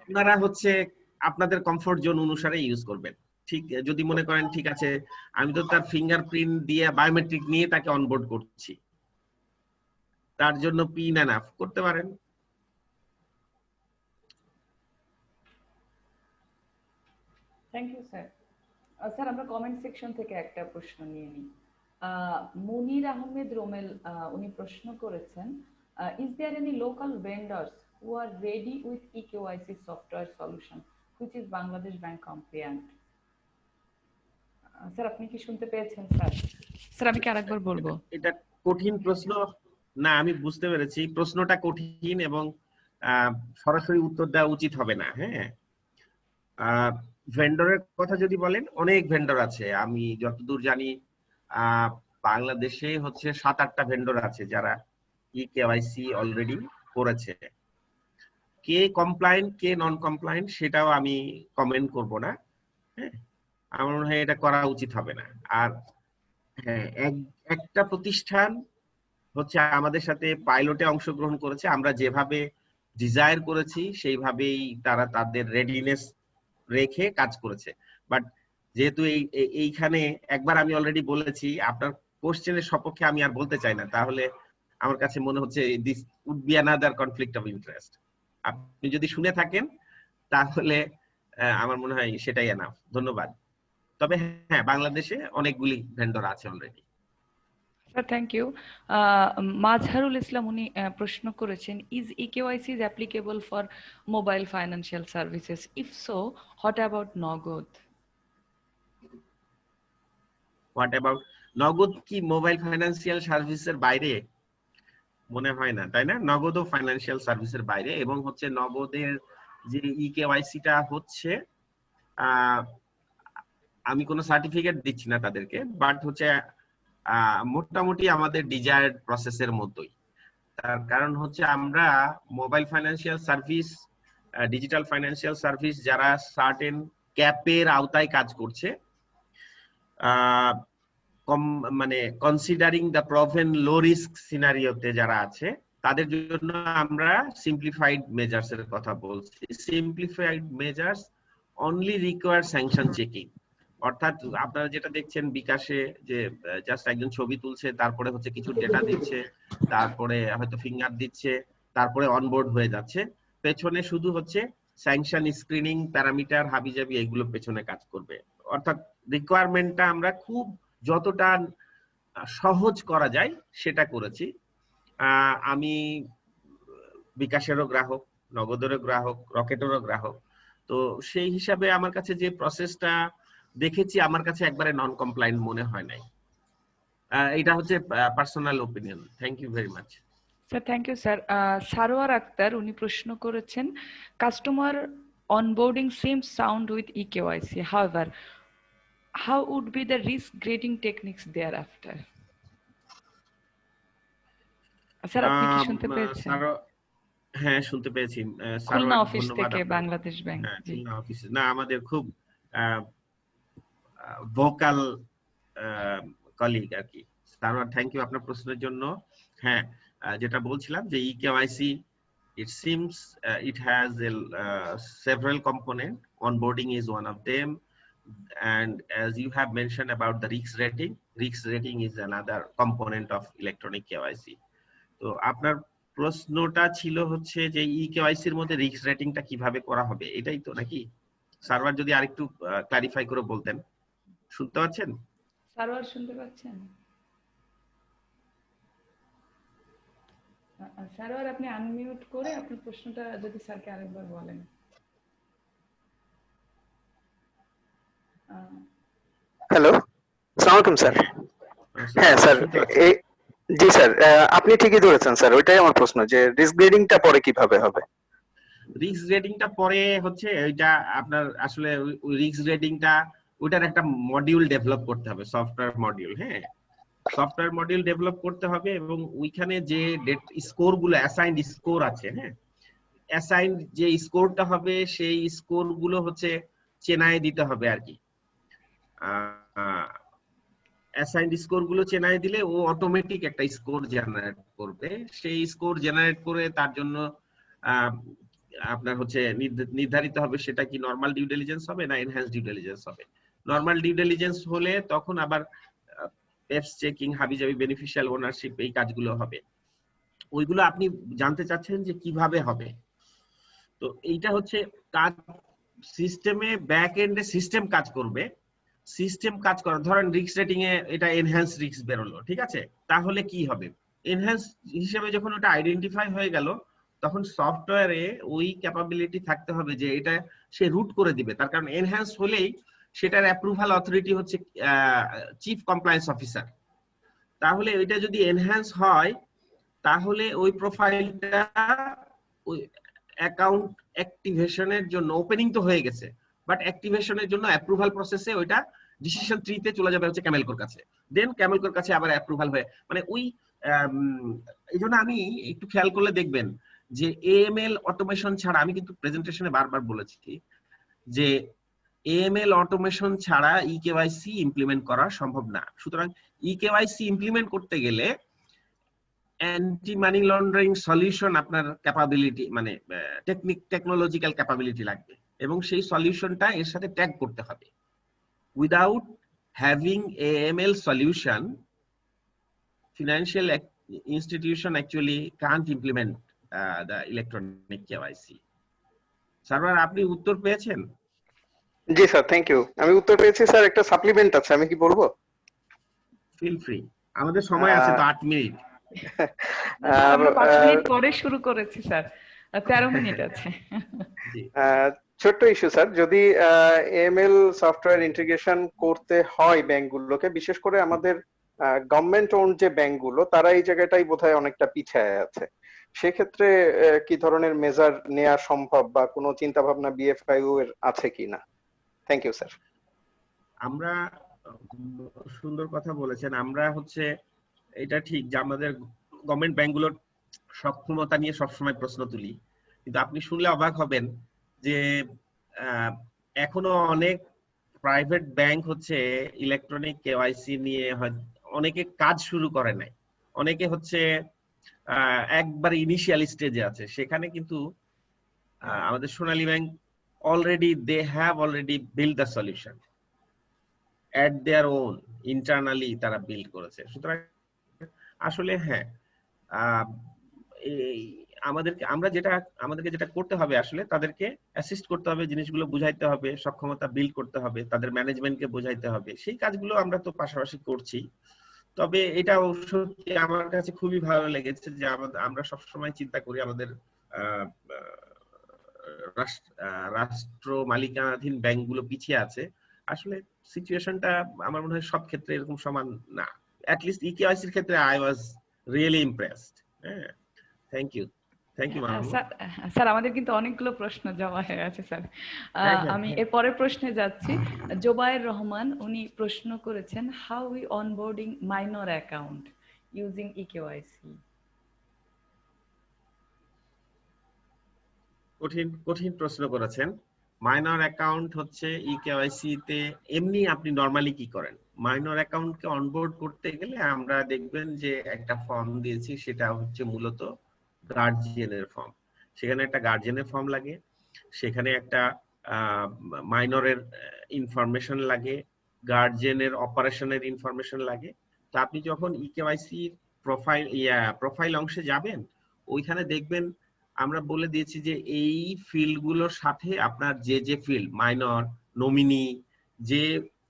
আপনারা হচ্ছে আপনাদের কমফোর্ট জোন অনুসারে ইউজ করবেন। ঠিক যদি মনে করেন ঠিক আছে আমি তো তার ফিঙ্গারপ্রিন্ট দিয়ে বায়োমেট্রিক নিয়ে তাকে অনবোর্ড করছি, তার জন্য পিন এনাফ করতে পারেন। Thank you sir. স্যার আমরা কমেন্ট সেকশন থেকে একটা প্রশ্ন নিয়ে নিই। মুনির আহমেদ রোমেল উনি প্রশ্ন করেছেন, is there any local vendors who are ready with eKYC software solution which is Bangladesh Bank compliant? Sir আপনি কি শুনতে পেয়েছেন? স্যার স্যার আমি কি আরেকবার বলবো? এটা কঠিন প্রশ্ন না, আমি বুঝতে পেরেছি প্রশ্নটা কঠিন এবং সরাসরি উত্তর দেওয়া উচিত হবে না। হ্যাঁ, ভেন্ডরের কথা যদি বলেন, অনেক ভেন্ডর আছে। আমি যতদূর জানি বাংলাদেশে হচ্ছে 7-8টা ভেন্ডর আছে যারা ইকেওয়াইসি অলরেডি করেছে। কে কমপ্লায়েন্ট কে নন কমপ্লায়েন্ট সেটাও আমি কমেন্ট করব না। হ্যাঁ, আমার মনে হয় এটা করা উচিত হবে না। আর হ্যাঁ, একটা প্রতিষ্ঠান হচ্ছে আমাদের সাথে পাইলটে অংশগ্রহণ করেছে। আমরা যেভাবে ডিজায়ার করেছি সেইভাবেই তারা তাদের রেডিনেস রেখে কাজ করেছে। বাট যেহেতু এইখানে একবার আমি অলরেডি বলেছি, আপনার কোশ্চেনের সপক্ষে আমি আর বলতে চাই না, তাহলে আমার কাছে মনে হচ্ছে this would be another conflict of interest. আপনি যদি শুনে থাকেন তাহলে আমার মনে হয় সেটাই এনাফ। ধন্যবাদ। তবে হ্যাঁ, বাংলাদেশে অনেকগুলি ভেন্ডর আছে already. Sir thank you. Mazharul Islam উনি প্রশ্ন করেছেন, is eKYC is applicable for mobile financial services? If so, what about Nagad? What about Nagad? কি মোবাইল ফাইন্যান্সিয়াল সার্ভিসের বাইরে? মনে হয় না, তাই না? নগদও ফাইন্যান্সিয়াল সার্ভিসের বাইরে। এবং হচ্ছে নগদের যে ইকেওয়াইসিটা হচ্ছে, আমি কোনো সার্টিফিকেট দিচ্ছি না তাদেরকে, বাট হচ্ছে মোটামুটি আমাদের ডিজায়ার্ড প্রসেসের মতোই। তার কারণ হচ্ছে আমরা mobile financial service, digital financial service যারা সার্টেন ক্যাপের আওতায় কাজ করছে, মানে considering the proven low risk সিনারিওতে যারা আছে, তাদের জন্য আমরা সিম্পলিফাইড মেজার্স এর কথা বলছি। Simplified measures only require sanction checking. অর্থাৎ আপনারা যেটা দেখছেন বিকাশে, যে জাস্ট একজন ছবি তুলছে, তারপরে হচ্ছে কিছু ডেটা দিচ্ছে, তারপরে হয়তো ফিঙ্গার দিচ্ছে, তারপরে অনবোর্ড হয়ে যাচ্ছে, পেছনে শুধু হচ্ছে স্যাংশন স্ক্রিনিং প্যারামিটার হাবিজাবি এগুলো পেছনে কাজ করবে। অর্থাৎ রিকোয়ারমেন্টটা আমরা খুব যতটা সহজ করা যায় সেটা করেছি। আমি বিকাশেরও গ্রাহক, নগদেরও গ্রাহক, রকেটেরও গ্রাহক। তো সেই হিসাবে আমার কাছে যে প্রসেসটা দেখেছি, আমার কাছে একবারে নন কমপ্লায়েন্ট মনে হয় নাই। এটা হচ্ছে personal opinion. Thank you very much. Sir thank you sir. Sarwar Akhtar উনি প্রশ্ন করেছেন, customer onboarding same sound with eKYC, however how would be the risk grading techniques thereafter? Sir আপনি কি শুনতে পেয়েছেন? হ্যাঁ, শুনতে পেয়েছি। খুলনা অফিস থেকে বাংলাদেশ ব্যাংক। জি, খুলনা অফিস না, আমাদের খুব ভোকাল কলিগ আর কি। সারওয়ার, থ্যাংক ইউ আপনার প্রশ্নের জন্য। হ্যাঁ, যেটা বলছিলাম যে eKYC, it seems it has several components. Onboarding is one of them, and as you have mentioned about the risk rating is another component of electronic KYC. তো আপনার প্রশ্নটা ছিল হচ্ছে যে ইকেওয়াইসির মধ্যে রিস্ক রেটিংটা কিভাবে করা হবে, এটাই তো নাকি? সার্ভার যদি আরেকটু ক্লারিফাই করে বলতেন। শুনতে পাচ্ছেন? সার্ভার শুনতে পাচ্ছেন? সার্ভার আপনি আনমিউট করে আপনার প্রশ্নটা যদি স্যারকে আরেকবার বলেন। হ্যালো, আসসালামু আলাইকুম স্যার। হ্যাঁ স্যার, জি স্যার, আপনি ঠিকই ধরেছেন স্যার, ওইটাই আমার প্রশ্ন যে রিস্ক গ্রেডিংটা পরে কিভাবে হবে। রিস্ক রেটিংটা পরে হচ্ছে ওইটা আপনার আসলে ওই রিস্ক রেটিংটা ওইটার একটা মডিউল ডেভেলপ করতে হবে, সফটওয়্যার মডিউল। হ্যাঁ, সফটওয়্যার মডিউল ডেভেলপ করতে হবে এবং ওইখানে যে স্কোর গুলো অ্যাসাইন্ড স্কোর আছে, হ্যাঁ, অ্যাসাইন্ড যে স্কোরটা হবে সেই স্কোর গুলো হচ্ছে চেনায় দিতে হবে আর কি। অ্যাসাইন্ড স্কোর গুলো চেনায় দিলে ও অটোমেটিক একটা স্কোর জেনারেট করবে। সেই স্কোর জেনারেট করে তার জন্য আপনার হচ্ছে নির্ধারিত হবে সেটা কি নরমাল ডিউ ডিলিজেন্স হবে না এনহ্যান্স ডিউ ডিলিজেন্স হবে। নরমাল ডিউ ডিলিজেন্স হলে তখন আবার পেপস চেকিং, হাবিজাবি বেনিফিশিয়াল ওনারশিপ, এই কাজগুলো হবে। ওইগুলো আপনি জানতে চাচ্ছেন যে কিভাবে হবে। তো এইটা হচ্ছে কাজ সিস্টেমে, ব্যাক এন্ডে সিস্টেম কাজ করবে। সিস্টেম কাজ করা, ধরেন রিস্ক রেটিং এ এটা এনহ্যান্স রিস্ক বেরোলো, ঠিক আছে, তাহলে কি হবে? এনহ্যান্স হিসেবে যখন ওটা আইডেন্টিফাই হয়ে গেল তখন সফটওয়্যারে ওই ক্যাপাবিলিটি থাকতে হবে যে এটা সে রুট করে দিবে। তার কারণ এনহ্যান্স হলেই সেটার অ্যাপ্রুভাল অথরিটি হচ্ছে চিফ কমপ্লায়েন্স অফিসার। তাহলে ওইটা যদি এনহ্যান্স হয় তাহলে ওই প্রোফাইলটা ওই অ্যাকাউন্ট অ্যাক্টিভেশনের জন্য, ওপেনিং তো হয়ে গেছে, বাট অ্যাক্টিভেশনের জন্য অ্যাপ্রুভাল প্রসেসে ওইটা ডিসিশন ট্রিতে চলে যাবে হচ্ছে ক্যামেলকোর কাছে, দেন ক্যামেলকোর কাছে আবার অ্যাপ্রুভাল হয়ে, মানে ওই এই জন্য আমি একটু খেয়াল করলে দেখবেন যে এএমএল অটোমেশন ছাড়া, আমি কিন্তু প্রেজেন্টেশনে বারবার বলেছি যে এএমএল অটোমেশন ছাড়া ইকেওয়াইসি ইমপ্লিমেন্ট করা সম্ভব না। সুতরাং ইকেওয়াইসি ইমপ্লিমেন্ট করতে গেলে অ্যান্টি মানি লন্ডারিং সলিউশন আপনার ক্যাপাবিলিটি, মানে টেকনোলজিক্যাল ক্যাপাবিলিটি লাগবে এবং সেই সলিউশনটা এর সাথে ট্যাগ করতে হবে। Without having AML solution, financial institution actually can't implement the electronic KYC. Sarwar, আপনি উত্তর পেয়েছেন? জি স্যার, থ্যাংক ইউ। আমি উত্তর পেয়েছি স্যার। একটা সাপ্লিমেন্ট আছে, আমি কি বলবো? ফিল ফ্রি, আমাদের সময় আছে তো 8 মিনিট। আমরা 5 মিনিট পরে শুরু করেছি স্যার, 13 মিনিট আছে। ছোট্ট ইস্যু স্যার, যদি এএমএল সফটওয়্যার ইন্টিগ্রেশন করতে হয় ব্যাংকগুলোকে, বিশেষ করে আমাদের গভর্নমেন্ট ওন যে ব্যাংকগুলো, তারা এই জায়গাটাই বোধহয় অনেকটা পিছায় আছে। সেক্ষেত্রে কি ধরনের মেজার নেওয়া সম্ভব বা কোনো চিন্তা ভাবনা বিএফআইইউ এর আছে কিনা? Thank you sir. আমরা, সুন্দর কথা বলেছেন। আমরা হচ্ছে এটা ঠিক যে আমাদের গভর্নমেন্ট ব্যাংকগুলোর সক্ষমতা নিয়ে সবসময় প্রশ্ন তুলি, কিন্তু আপনি শুনলে অবাক হবেন যে এখনো অনেক প্রাইভেট ব্যাংক হচ্ছে ইলেকট্রনিক কেওয়াইসি নিয়ে অনেকে কাজ শুরু করে নাই, অনেকে হচ্ছে একবার ইনিশিয়াল স্টেজে আছে। সেখানে কিন্তু আমাদের Sonali Bank already they have already build the solution at their own, internally তারা বিল্ড করেছে। সুতরাং আসলে হ্যাঁ, আমাদেরকে যেটা করতে হবে আসলে তাদেরকে অ্যাসিস্ট করতে হবে, জিনিসগুলো বুঝাইতে হবে, সক্ষমতা বিল্ড করতে হবে, তাদের ম্যানেজমেন্টকে বোঝাইতে হবে। সেই কাজগুলো আমরা তো পাশাপাশি করছি। তবে এটা সত্যি আমার কাছে খুবই ভালো লেগেছে যে আমরা সবসময় চিন্তা করি আমাদের রাষ্ট্র মালিকানাধীন ব্যাংকগুলো পিছিয়ে আছে। আসলে সিচুয়েশনটা আমার মনে হয় সব ক্ষেত্রে এরকম সমান না। At least ইকেওয়াইসির ক্ষেত্রে I was really impressed. Thank you. Thank you, Mahamood. Sir, আমাদের কিন্তু অনেকগুলো প্রশ্ন জমা হয়ে আছে স্যার। আমি এর পরের প্রশ্নে যাচ্ছি। জোবায়ের রহমান, উনি প্রশ্ন করেছেন, how we onboarding minor account using eKYC. কঠিন প্রশ্ন করেছেন। মাইনর অ্যাকাউন্ট হচ্ছে ই কেওয়াইসি তে এমনি আপনি নরমালি কি করেন, মাইনর অ্যাকাউন্টকে অনবোর্ড করতে গেলে আমরা দেখবেন যে একটা ফর্ম দিয়েছি, সেটা হচ্ছে মূলত গার্জিয়ানের ফর্ম। সেখানে একটা গার্জিয়ানের ফর্ম লাগে, সেখানে একটা মাইনরের ইনফরমেশন লাগে, গার্জিয়ানের অপারেশনের ইনফরমেশন লাগে। তো আপনি যখন ই কেওয়াইসি প্রোফাইল অংশে যাবেন, ওইখানে দেখবেন আমরা বলে দিয়েছি যে এই ফিল্ডগুলোর সাথে আপনার যে যে ফিল্ড মাইনর, নমিনি, যে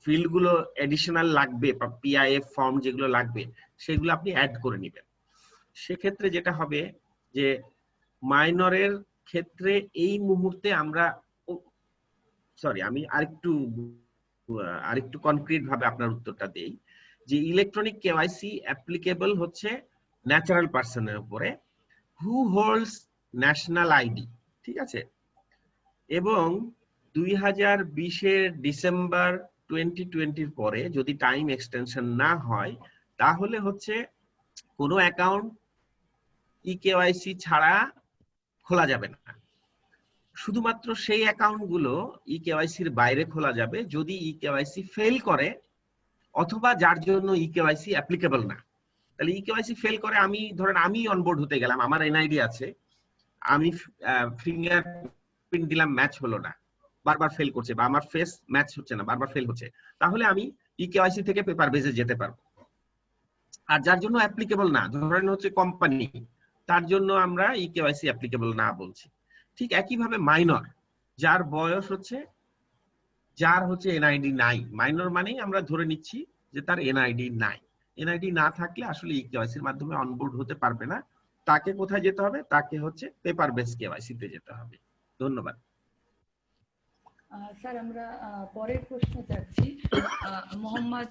ফিল্ডগুলো এডিশনাল লাগবে বা পিআইএফ ফর্ম যেগুলো লাগবে সেগুলো আপনি অ্যাড করে নেবেন। সেক্ষেত্রে যেটা হবে যে মাইনরের ক্ষেত্রে এই মুহূর্তে আমরা আমি আরেকটু কনক্রিট ভাবে আপনার উত্তরটা দেই যে ইলেকট্রনিক কেওয়াইসি অ্যাপ্লিকেবল হচ্ছে ন্যাচারাল পারসনের উপরে হু হোল্ডস ন্যাশনাল আইডি, ঠিক আছে। এবং 2020-এর ডিসেম্বর 2020-র পরে যদি টাইম এক্সটেনশন না হয় তাহলে হচ্ছে কোনো অ্যাকাউন্ট ই কেওয়াইসি ছাড়া খোলা যাবে না। শুধুমাত্র সেই অ্যাকাউন্টগুলো ই কেওয়াইসির বাইরে খোলা যাবে যদি ই কেওয়াইসি ফেল করে অথবা যার জন্য ই কেওয়াইসি অ্যাপ্লিকেবল না। তাহলে ই কেওয়াইসি ফেল করে, আমি অনবোর্ড হতে গেলাম, আমার এনআইডি আছে, আমি ফিঙ্গারপ্রিন্ট দিলাম, ম্যাচ হলো না, বারবার ফেল করছে, বা আমার ফেস ম্যাচ হচ্ছে না, বারবার ফেল হচ্ছে, তাহলে আমি ই কেওয়াইসি থেকে পেপার বেসে যেতে পারবো। আর যার জন্য অ্যাপ্লিকেবল না, ধরেন হচ্ছে কোম্পানি, তার জন্য আমরা ই কেওয়াইসি অ্যাপ্লিকেবল না বলছি। ঠিক একইভাবে মাইনর, যার বয়স হচ্ছে, যার হচ্ছে এনআইডি নাই, মাইনর মানেই আমরা ধরে নিচ্ছি যে তার এনআইডি নাই। এনআইডি না থাকলে আসলে ই কেওয়াইসির মাধ্যমে অনবোর্ড হতে পারবে না। তাকে কোথায় যেতে হবে? তাকে হচ্ছে পেপার বেস কেওয়াইসি তে যেতে হবে। ধন্যবাদ। স্যার আমরা পরের প্রশ্ন যাচ্ছি। মোহাম্মদ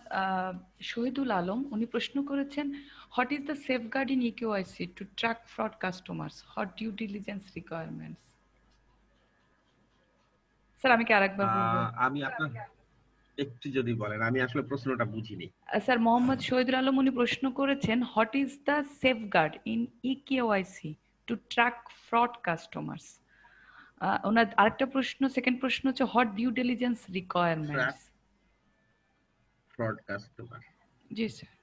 শহীদুল আলম উনি প্রশ্ন করেছেন, what is the safeguard in eKYC to track fraud customers, what due diligence requirements? Sir আমি কি আরেকবার বলবো? আমি আপনার একটু যদি বলেন, আমি আসলে প্রশ্নটা বুঝিনি। স্যার মোহাম্মদ শহীদুল আলম উনি প্রশ্ন করেছেন, what is the safeguard in eKYC to track fraud customers. ওনার আরেকটা প্রশ্ন, সেকেন্ড প্রশ্ন হচ্ছে what due diligence requirements fraud customer. জি স্যার।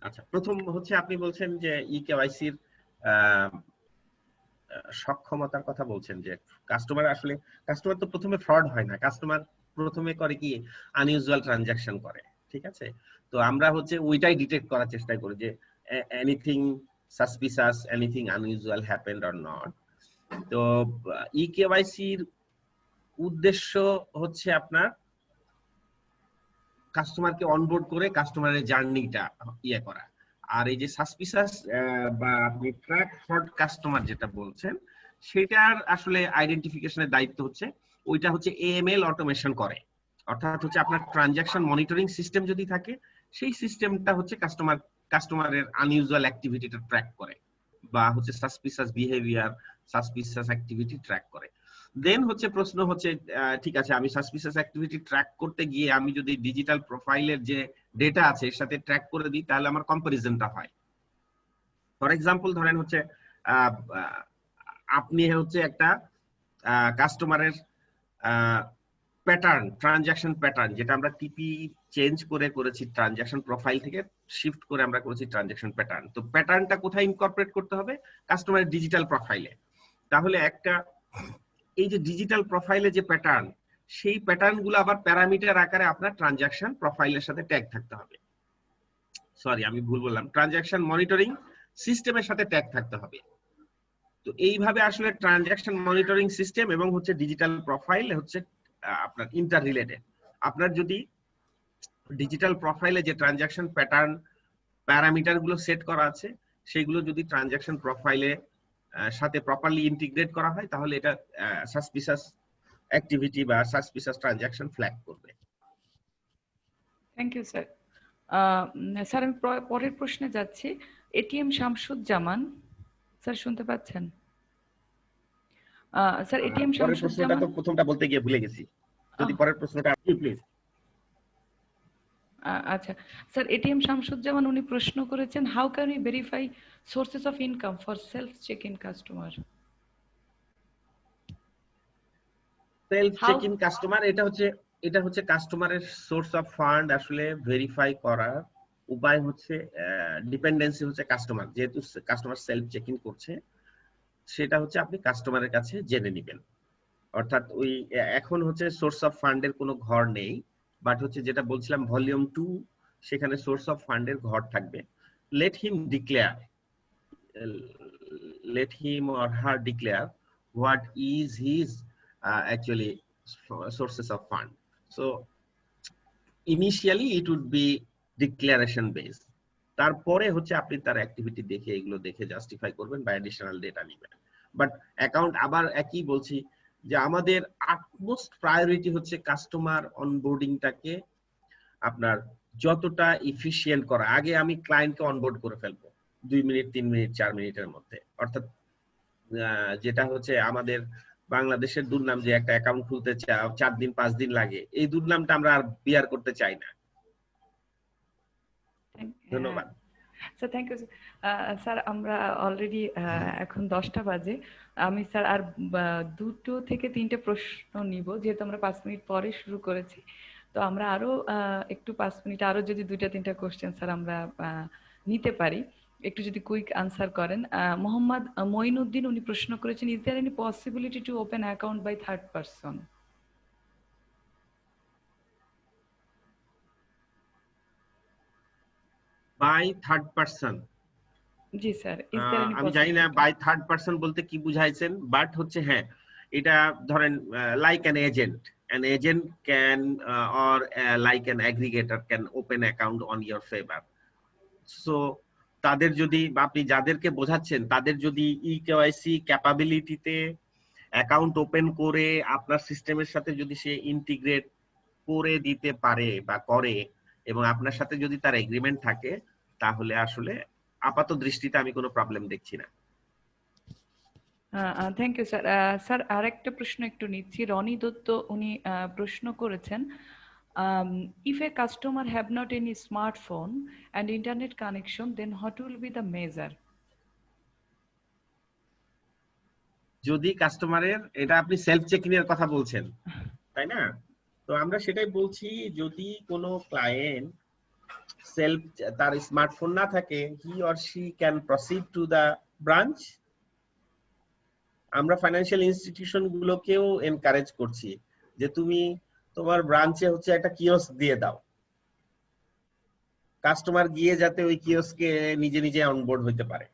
আচ্ছা, প্রথম হচ্ছে আপনি বলছেন যে ই কেওয়াইসির সক্ষমতার কথা বলছেন, যে কাস্টমার তো প্রথমে ফ্রড হয় না, কাস্টমার প্রথমে করে কি আনইউজুয়াল ট্রানজাকশন করে, ঠিক আছে। তো আমরা হচ্ছে ওইটাই ডিটেক্ট করার চেষ্টা করি যে anything suspicious, anything unusual happened or not. তো ই কেওয়াইসির উদ্দেশ্য হচ্ছে আপনার কাস্টমারকে অনবোর্ড করে কাস্টমারের জার্নিটা করা। আর এই যে সাসপিশাস বা আপনি ট্র্যাক ফ্রড কাস্টমার যেটা বলছেন, সেটার আসলে আইডেন্টিফিকেশনের দায়িত্ব হচ্ছে ওইটা হচ্ছে এএমএল অটোমেশন করে। অর্থাৎ হচ্ছে আপনার ট্রানজাকশন মনিটরিং সিস্টেম যদি থাকে, সেই সিস্টেমটা হচ্ছে কাস্টমারের আনইউজুয়াল অ্যাক্টিভিটিটা ট্র্যাক করে, বা হচ্ছে suspicious behaviour, suspicious activity track করে। দেন হচ্ছে প্রশ্ন হচ্ছে, ঠিক আছে, আমি সাসপিশাস অ্যাক্টিভিটি ট্র্যাক করতে গিয়ে আমি যদি ডিজিটাল প্রোফাইলের যে ডেটা আছে এর সাথে ট্র্যাক করে দিই, তাহলে আমার কম্পারিজনটা হয়। ফর এক্সাম্পল ধরেন হচ্ছে আপনি হচ্ছে একটা কাস্টমারের প্যাটার্ন, ট্রানজাকশন প্যাটার্ন, যেটা আমরা টিপি চেঞ্জ করেছি ট্রানজাকশন প্রোফাইল থেকে শিফট করে আমরা করেছি ট্রানজাকশন প্যাটার্ন। তো প্যাটার্নটা কোথায় ইনকর্পোরেট করতে হবে? কাস্টমারের ডিজিটাল প্রোফাইলে। তাহলে এই যে ডিজিটাল প্রোফাইলে যে প্যাটার্ন, সেই প্যাটার্ন গুলো আবার প্যারামিটার আকারে আপনার ট্রানজাকশন প্রোফাইলের সাথে ট্যাগ থাকতে হবে। আমি ভুল বললাম, ট্রানজাকশন মনিটরিং সিস্টেমের সাথে ট্যাগ থাকতে হবে। তো এইভাবে আসলে ট্রানজাকশন মনিটরিং সিস্টেম এবং হচ্ছে ডিজিটাল প্রোফাইল হচ্ছে আপনার ইন্টার রিলেটেড। আপনার যদি ডিজিটাল প্রোফাইলে যে ট্রানজাকশন প্যাটার্ন প্যারামিটার গুলো সেট করা আছে, সেগুলো যদি ট্রানজাকশন প্রোফাইলে সাথে প্রপারলি ইন্টিগ্রেট করা হয়, তাহলে এটা সাসপিশাস অ্যাক্টিভিটি বা সাসপিশাস ট্রানজাকশন ফ্ল্যাগ করবে। Thank you sir. স্যার আমি পরের প্রশ্নে যাচ্ছি। এটিএম শামসুজ্জামান স্যার শুনতে পাচ্ছেন? স্যার এটিএম শামসুজ্জামান, প্রথমটা বলতে গিয়ে ভুলে গেছি, যদি পরের প্রশ্নটা আপনি প্লিজ। আচ্ছা স্যার, এটিএম শামসুজ্জামান উনি প্রশ্ন করেছেন, how can we verify sources of income for self check in customer? Self check in customer, এটা হচ্ছে কাস্টমারের সোর্স অফ ফান্ড আসলে ভেরিফাই করার উপায় হচ্ছে ডিপেন্ডেন্সি হচ্ছে কাস্টমার, যেহেতু কাস্টমার সেলফ চেক ইন করছে সেটা হচ্ছে আপনি কাস্টমারের কাছে জেনে নেবেন। অর্থাৎ ওই এখন হচ্ছে সোর্স অফ ফান্ডের কোনো ঘর নেই, বাট হচ্ছে যেটা বলছিলাম ভলিউম 2 সেখানে সোর্স অফ ফান্ডের ঘর থাকবে। Let him or her declare what is his actually sources of fund. So initially it would be declaration based, তারপরে হচ্ছে আপনি তার অ্যাক্টিভিটি দেখে এগুলো দেখে জাস্টিফাই করবেন বা অ্যাডিশনাল ডেটা নেবেন। বাট অ্যাকাউন্ট আবার একই বলছি যে আমাদের আটমোস্ট প্রায়োরিটি হচ্ছে কাস্টমার অনবোর্ডিংটাকে আপনার যতটা এফিশিয়েন্ট করা। আগে আমি ক্লায়েন্টকে অনবোর্ড করে ফেলবো 2 মিনিট 3 মিনিট 4 মিনিটের মধ্যে, অর্থাৎ যেটা হচ্ছে আমাদের বাংলাদেশের দুর্নাম যে একটা অ্যাকাউন্ট খুলতে 4 দিন 5 দিন লাগে, এই দুর্নামটা আমরা আর বিয়ার করতে চাই না। ধন্যবাদ স্যার, থ্যাংক ইউ স্যার। আমরা অলরেডি এখন 10টা বাজে, আমি স্যার আর 2 থেকে 3টে প্রশ্ন নিব, যেহেতু আমরা 5 মিনিট পরে শুরু করেছি। তো আমরা আরো একটু 5 মিনিট আরো যদি 2টা-3টা কোশ্চেন স্যার আমরা নিতে পারি, একটু যদি কুইক আনসার করেন। মোহাম্মদ মঈনুদ্দিন উনি প্রশ্ন করেছেন, is there any possibility to open account by third person? By third person? জি স্যার, আমি জানি না বাই থার্ড পারসন বলতে কি বুঝাইছেন, বাট হচ্ছে হ্যাঁ, এটা ধরেন like an agent can or like an aggregator can open account on your favor. So তাদের যদি আপনি যাদেরকে বোঝাচ্ছেন তাদের যদি ইকেওয়াইসি ক্যাপাবিলিটিতে অ্যাকাউন্ট ওপেন করে আপনার সিস্টেমের সাথে যদি সে ইন্টিগ্রেট করে দিতে পারে বা করে এবং আপনার সাথে যদি তার এগ্রিমেন্ট থাকে, তাহলে আসলে আপাত দৃষ্টিতে আমি কোনো প্রবলেম দেখছি না। Thank you sir. স্যার আরেকটা প্রশ্ন একটু নিচ্ছি, রনি দত্ত উনি প্রশ্ন করেছেন, if a customer have not any smartphone and internet connection, then what will be the measure? যদি কাস্টমারের, এটা আপনি সেলফ চেক ইনের কথা বলছেন তাই না? তো আমরা সেটাই বলছি, যদি কোনো ক্লায়েন্ট তার স্মার্টফোন না থাকে, he or she can proceed to the branch. আমরা ফাইন্যান্সিয়াল ইনস্টিটিউশন গুলোকেও এনকারেজ করছি যে তুমি তোমার ব্রাঞ্চে হচ্ছে একটা কিওস্ক দিয়ে দাও, কাস্টমার গিয়ে যাতে ওই কিওস্কে নিজে নিজে অনবোর্ড হইতে পারে।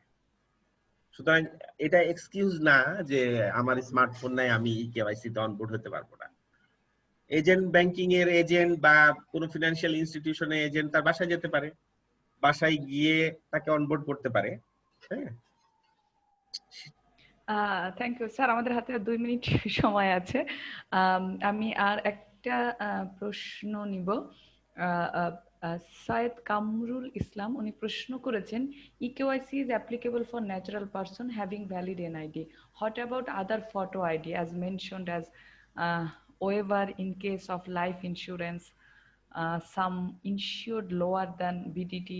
সুতরাং এটা এক্সকিউজ না যে আমার স্মার্টফোন নাই, আমি কেওয়াইসি তে অনবোর্ড হতে পারবো না। এজেন্ট ব্যাংকিং এর এজেন্ট বা কোনো ফিনান্সিয়াল ইনস্টিটিউশনের এজেন্ট তার বাসায় যেতে পারে, বাসায় গিয়ে তাকে অনবোর্ড করতে পারে। হ্যাঁ, থ্যাংক ইউ স্যার। আমাদের হাতে 2 মিনিট সময় আছে, আমি আর একটা প্রশ্ন নিব। সৈয়দ কামরুল ইসলাম উনি প্রশ্ন করেছেন, eKYC is applicable for natural person having valid NID. What about other photo ID as mentioned as waiver in case of life insurance, some insured lower than BDT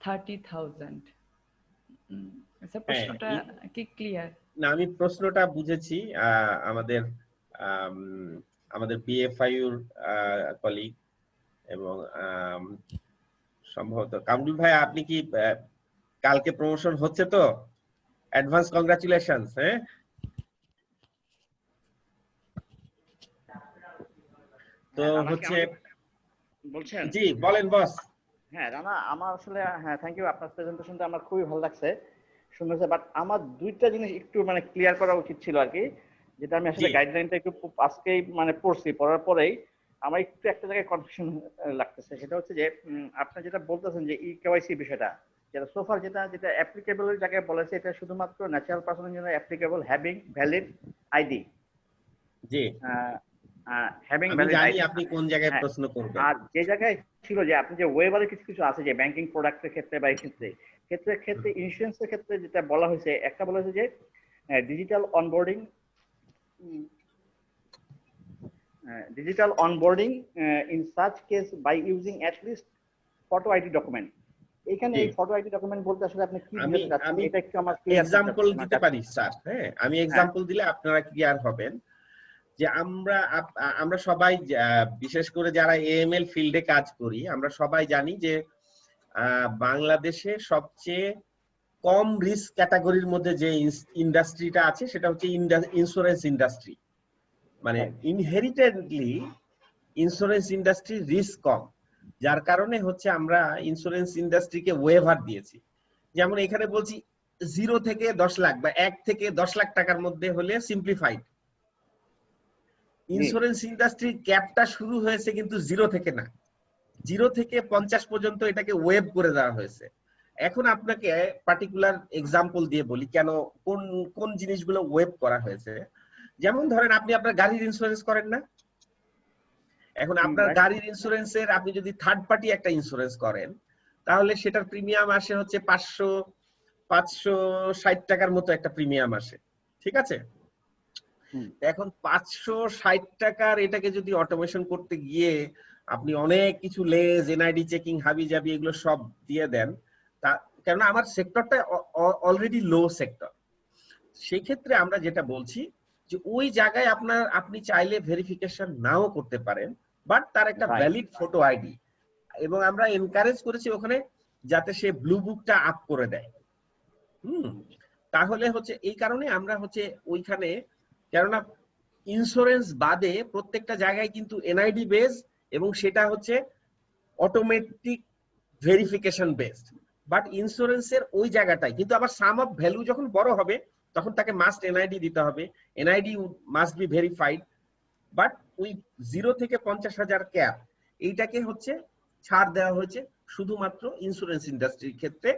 30,000? Sir প্রশ্নটা কি ক্লিয়ার? না, আমি প্রশ্নটা বুঝেছি। আমাদের পিএফআইউর কলিগ এবং সম্ভবত কামরুল ভাই, আপনি কি কালকে প্রমোশন হচ্ছে তো? Advance congratulations. হ্যাঁ, তো হচ্ছে বলছেন? জি বলেন বস। হ্যাঁ রানা, আমার আসলে হ্যাঁ থ্যাংক ইউ, আপনার প্রেজেন্টেশনটা আমার খুবই ভালো লাগছে, সুন্দর হয়েছে। বাট আমার 2টা জিনিস একটু মানে ক্লিয়ার করা উচিত ছিল আর কি, যেটা আমি আসলে গাইডলাইনটা একটু আজকেই মানে পড়ছি, পড়ার পরেই আমার একটু একটা জায়গায় কনফিউশন লাগতেছে। সেটা হচ্ছে যে আপনি যেটা বলতেছেন যে ইকেওয়াইসি বিষয়টা, যেটা সোফার যেটা অ্যাপ্লিকেবলের জায়গায় বলেছে, এটা শুধুমাত্র ন্যাচারাল পারসনের জন্য অ্যাপ্লিকেবল হ্যাভিং ভ্যালিড আইডি। জি, হ্যাভিং আমি ভ্যালিড জানি আইডি। আপনি কোন জায়গায় প্রশ্ন করবেন। আর যে জায়গায় ছিল যে আপনি যে ওয়েবারে কিছু কিছু আছে যে ব্যাংকিং প্রোডাক্টের ক্ষেত্রে বা এই ক্ষেত্রে ইন্স্যুরেন্সের ক্ষেত্রে যেটা বলা হয়েছে, একটা বলা হয়েছে যে digital onboarding in such case by using at least photo ID document. এখানে এই ফটো আইডি ডকুমেন্ট বলতে আসলে আপনি কি আমি বোঝাতে চাচ্ছেন আমি এটা একটু আমার ক্লিয়ার করতে এক্সাম্পল চাচ্ছেন দিতে পারি স্যার। হ্যাঁ, আমি এক্সাম্পল দিলে আপনারা ক্লিয়ার হবেন যে আমরা সবাই বিশেষ করে যারা এএমএল ফিল্ডে কাজ করি আমরা সবাই জানি যে বাংলাদেশে সবচেয়ে কম রিস্ক ক্যাটাগরির মধ্যে যে ইন্ডাস্ট্রিটা আছে সেটা হচ্ছে ইন্স্যুরেন্স ইন্ডাস্ট্রি। মানে ইনহেরিটেডলি ইন্স্যুরেন্স ইন্ডাস্ট্রি রিস্ক কম, যার কারণে হচ্ছে আমরা ইন্স্যুরেন্স ইন্ডাস্ট্রিকে ওয়েভার দিয়েছি। যেমন এখানে বলছি 0 থেকে 10 লাখ বা 1 থেকে 10 লাখ টাকার মধ্যে হলে সিম্পলিফাইড। ইন্স্যুরেন্স ইন্ডাস্ট্রির ক্যাপটা শুরু হয়েছে কিন্তু 0 থেকে না, 0 থেকে 50 পর্যন্ত এটাকে ওয়েভ করে দেওয়া হয়েছে। এখন আপনাকে পার্টিকুলার এক্সাম্পল দিয়ে বলি কেন কোন কোন জিনিসগুলো ওয়েভ করা হয়েছে। যেমন ধরেন আপনি আপনার গাড়ির ইন্স্যুরেন্স করেন না, এখন আপনার গাড়ির ইন্স্যুরেন্সের আপনি যদি থার্ড পার্টি একটা ইন্স্যুরেন্স করেন তাহলে সেটার প্রিমিয়াম আসে হচ্ছে 560 টাকার মতো একটা প্রিমিয়াম আসে, ঠিক আছে? এখন 560 টাকার এটাকে যদি অটোমেশন করতে গিয়ে আপনি অনেক কিছু লেজ এনআইডি চেকিং হাবি জাবি এগুলো সব দিয়ে দেন, তা কারণ আমার সেক্টরটা অলরেডি লো সেক্টর, সেই ক্ষেত্রে আমরা যেটা বলছি যে ওই জায়গায় আপনি চাইলে ভেরিফিকেশন নাও করতে পারেন, বাট তার একটা ভ্যালিড ফটো আইডি, এবং আমরা এনকারেজ করেছি ওখানে যাতে সে ব্লু বুকটা আপ করে দেয়। তাহলে হচ্ছে এই কারণে আমরা হচ্ছে ওইখানে, কেননা ইন্স্যুরেন্স বাদে প্রত্যেকটা জায়গায় কিন্তু এনআইডি বেস এবং সেটা হচ্ছে অটোমেটিক ভেরিফিকেশন বেসড, বাট ইন্স্যুরেন্সের ওই জায়গাটাই কিন্তু আবার সাম অফ ভ্যালু যখন বড় হবে তখন তাকে মাস্ট এনআইডি দিতে হবে, NID must be verified, but ওই 0 থেকে 50,000 ক্যাপ এইটাকে হচ্ছে ছাড় দেওয়া হয়েছে শুধুমাত্র ইন্স্যুরেন্স ইন্ডাস্ট্রির ক্ষেত্রে,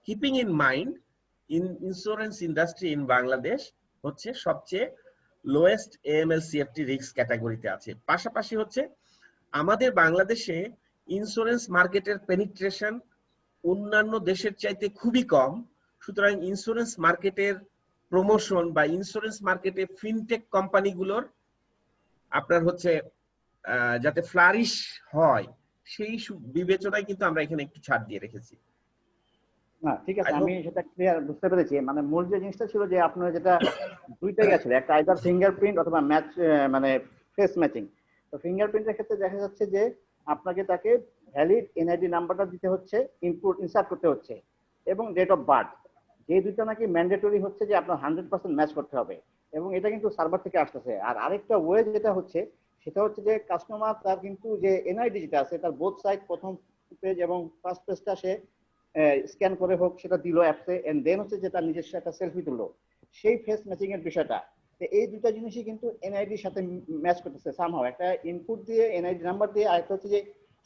keeping in mind insurance industry in Bangladesh হচ্ছে সবচেয়ে লোয়েস্ট এএমএল সিএফটি রিস্ক ক্যাটাগরিতে আছে। পাশাপাশি হচ্ছে আমাদের বাংলাদেশে ইন্স্যুরেন্স মার্কেটের পেনিট্রেশন অন্যান্য দেশের চাইতে খুবই কম, সুতরাং ইন্স্যুরেন্স মার্কেটের প্রমোশন বা ইন্স্যুরেন্স মার্কেটে ফিনটেক কোম্পানিগুলোর আপনার হচ্ছে যাতে ফ্লারিশ হয় সেই বিবেচনায় কিন্তু আমরা এখানে একটু ছাড় দিয়ে রেখেছি। না ঠিক আছে, আমি সেটা ক্লিয়ার বুঝতে পেরেছি। মানে মূল যে জিনিসটা ছিল যে আপনার যেটা দুইটাই গেছিল, একটা আইদার ফিঙ্গারপ্রিন্ট অথবা ম্যাচ মানে ফেস ম্যাচিং। তো ফিঙ্গারপ্রিন্টের ক্ষেত্রে দেখা যাচ্ছে যে আপনাকে তাকে ভ্যালিড এনআইডি নাম্বারটা দিতে হচ্ছে, ইনসার্ট করতে হচ্ছে, এবং ডেট অফ বার্থ, যে দুইটা নাকি ম্যান্ডেটরি হচ্ছে যে আপনার 100% ম্যাচ করতে হবে, এবং এটা কিন্তু সার্ভার থেকে আসতেছে। আর আরেকটা ওয়ে যেটা হচ্ছে সেটা হচ্ছে যে কাস্টমার তার কিন্তু যে এনআইডি যেটা আছে তার বোথ সাইড প্রথম পেজ এবং ফার্স্ট পেজটা সে স্ক্যান করে হোক সেটা দিল অ্যাপসে, এন্ড দেন হচ্ছে যে তার নিজস্ব একটা সেলফি তুললো, সেই ফেস ম্যাচিং এর বিষয়টা। তো এই দুটা জিনিসই কিন্তু এনআইডির সাথে ম্যাচ করতেছে সামহাও, একটা ইনপুট দিয়ে এনআইডি নাম্বার দিয়ে, আরেকটা হচ্ছে যে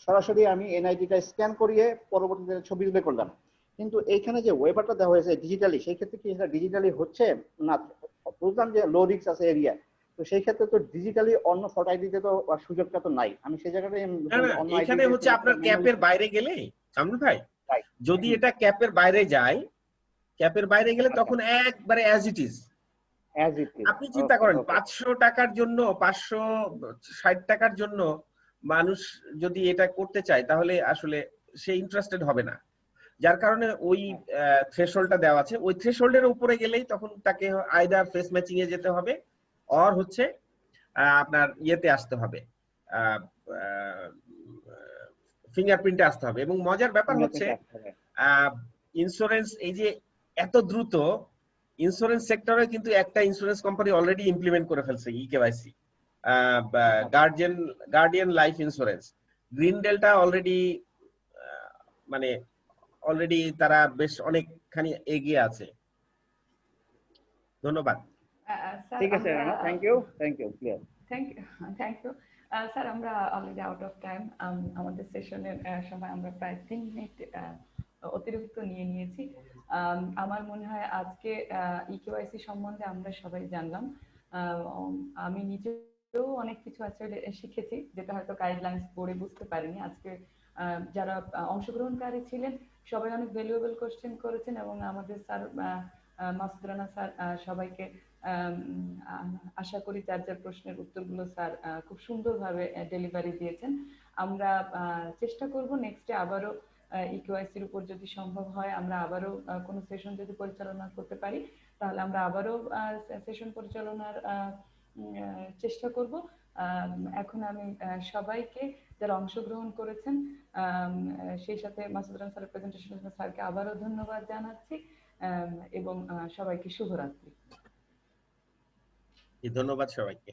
সরাসরি আমি এনআইডিটা স্ক্যান করিয়ে পরবর্তীতে ছবি তুলে করলাম। কিন্তু এইখানে যে ওয়েবারটা দেওয়া হয়েছে ডিজিটালি, সেই ক্ষেত্রে কি সেটা ডিজিটালি হচ্ছে না? বুঝলাম যে লো রিস্ক আছে এরিয়া, তো সেই ক্ষেত্রে তো ডিজিটালি অন্য ফটো আইডিতে তো সুযোগটা তো নাই। আমি সেই জায়গাটাই এখানে হচ্ছে আপনার ক্যাপের বাইরে গেলে কামরুল ভাই, যদি এটা ক্যাপের বাইরে যায়, ক্যাপের বাইরে গেলে তখন একবারে অ্যাজ ইট ইজ। আপনি চিন্তা করেন 500 টাকার জন্য 560 টাকার জন্য মানুষ যদি এটা করতে চায় তাহলে আসলে সে ইন্টারেস্টেড হবে না, যার কারণে ওই থ্রেশহোল্ডটা দেওয়া আছে। ওই থ্রেশহোল্ডের উপরে গেলেই তখন তাকে আইদার ফেস ম্যাচিং এ যেতে হবে অর হচ্ছে আপনার ইয়েতে আসতে হবে, ফিঙ্গারপ্রিন্টে আসতে হবে। এবং মজার ব্যাপার হচ্ছে ইন্স্যুরেন্স এই যে এত দ্রুত ইন্স্যুরেন্স সেক্টরে কিন্তু একটা ইন্স্যুরেন্স কোম্পানি অলরেডি ইমপ্লিমেন্ট করে ফেলছে eKYC, guardian life insurance, green delta already তারা বেশ অনেকখানি এগিয়ে আছে। ধন্যবাদ। ঠিক আছে, thank you clear, thank you sir. আমরা অলরেডি আউট অফ টাইম, আমাদের সেশনের সময় আমরা প্রায় 3 মিনিট অতিরিক্ত নিয়েছি। আমার মনে হয় আজকে ইকেওয়াইসি সম্বন্ধে আমরা সবাই জানলাম। আমি নিজেও অনেক কিছু আসলে শিখেছি যেটা হয়তো গাইডলাইন্স পড়ে বুঝতে পারিনি। আজকে যারা অংশগ্রহণকারী ছিলেন সবাই অনেক ভ্যালুয়েবল কোশ্চেন করেছেন, এবং আমাদের স্যার মাসুদ রানা স্যার সবাইকে আশা করি যার যার প্রশ্নের উত্তরগুলো স্যার খুব সুন্দরভাবে ডেলিভারি দিয়েছেন। আমরা চেষ্টা করব নেক্সটে আবারও ইকিউআইসির উপর যদি সম্ভব হয় আমরা আবারও কোনো সেশন যদি পরিচালনা করতে পারি তাহলে আমরা আবারও সেশন পরিচালনার চেষ্টা করব। এখন আমি সবাইকে যারা অংশগ্রহণ করেছেন সেই সাথে মাসুদ রান স্যারের প্রেজেন্টেশনের জন্য স্যারকে আবারও ধন্যবাদ জানাচ্ছি এবং সবাইকে শুভরাত্রি। ধন্যবাদ সবাইকে।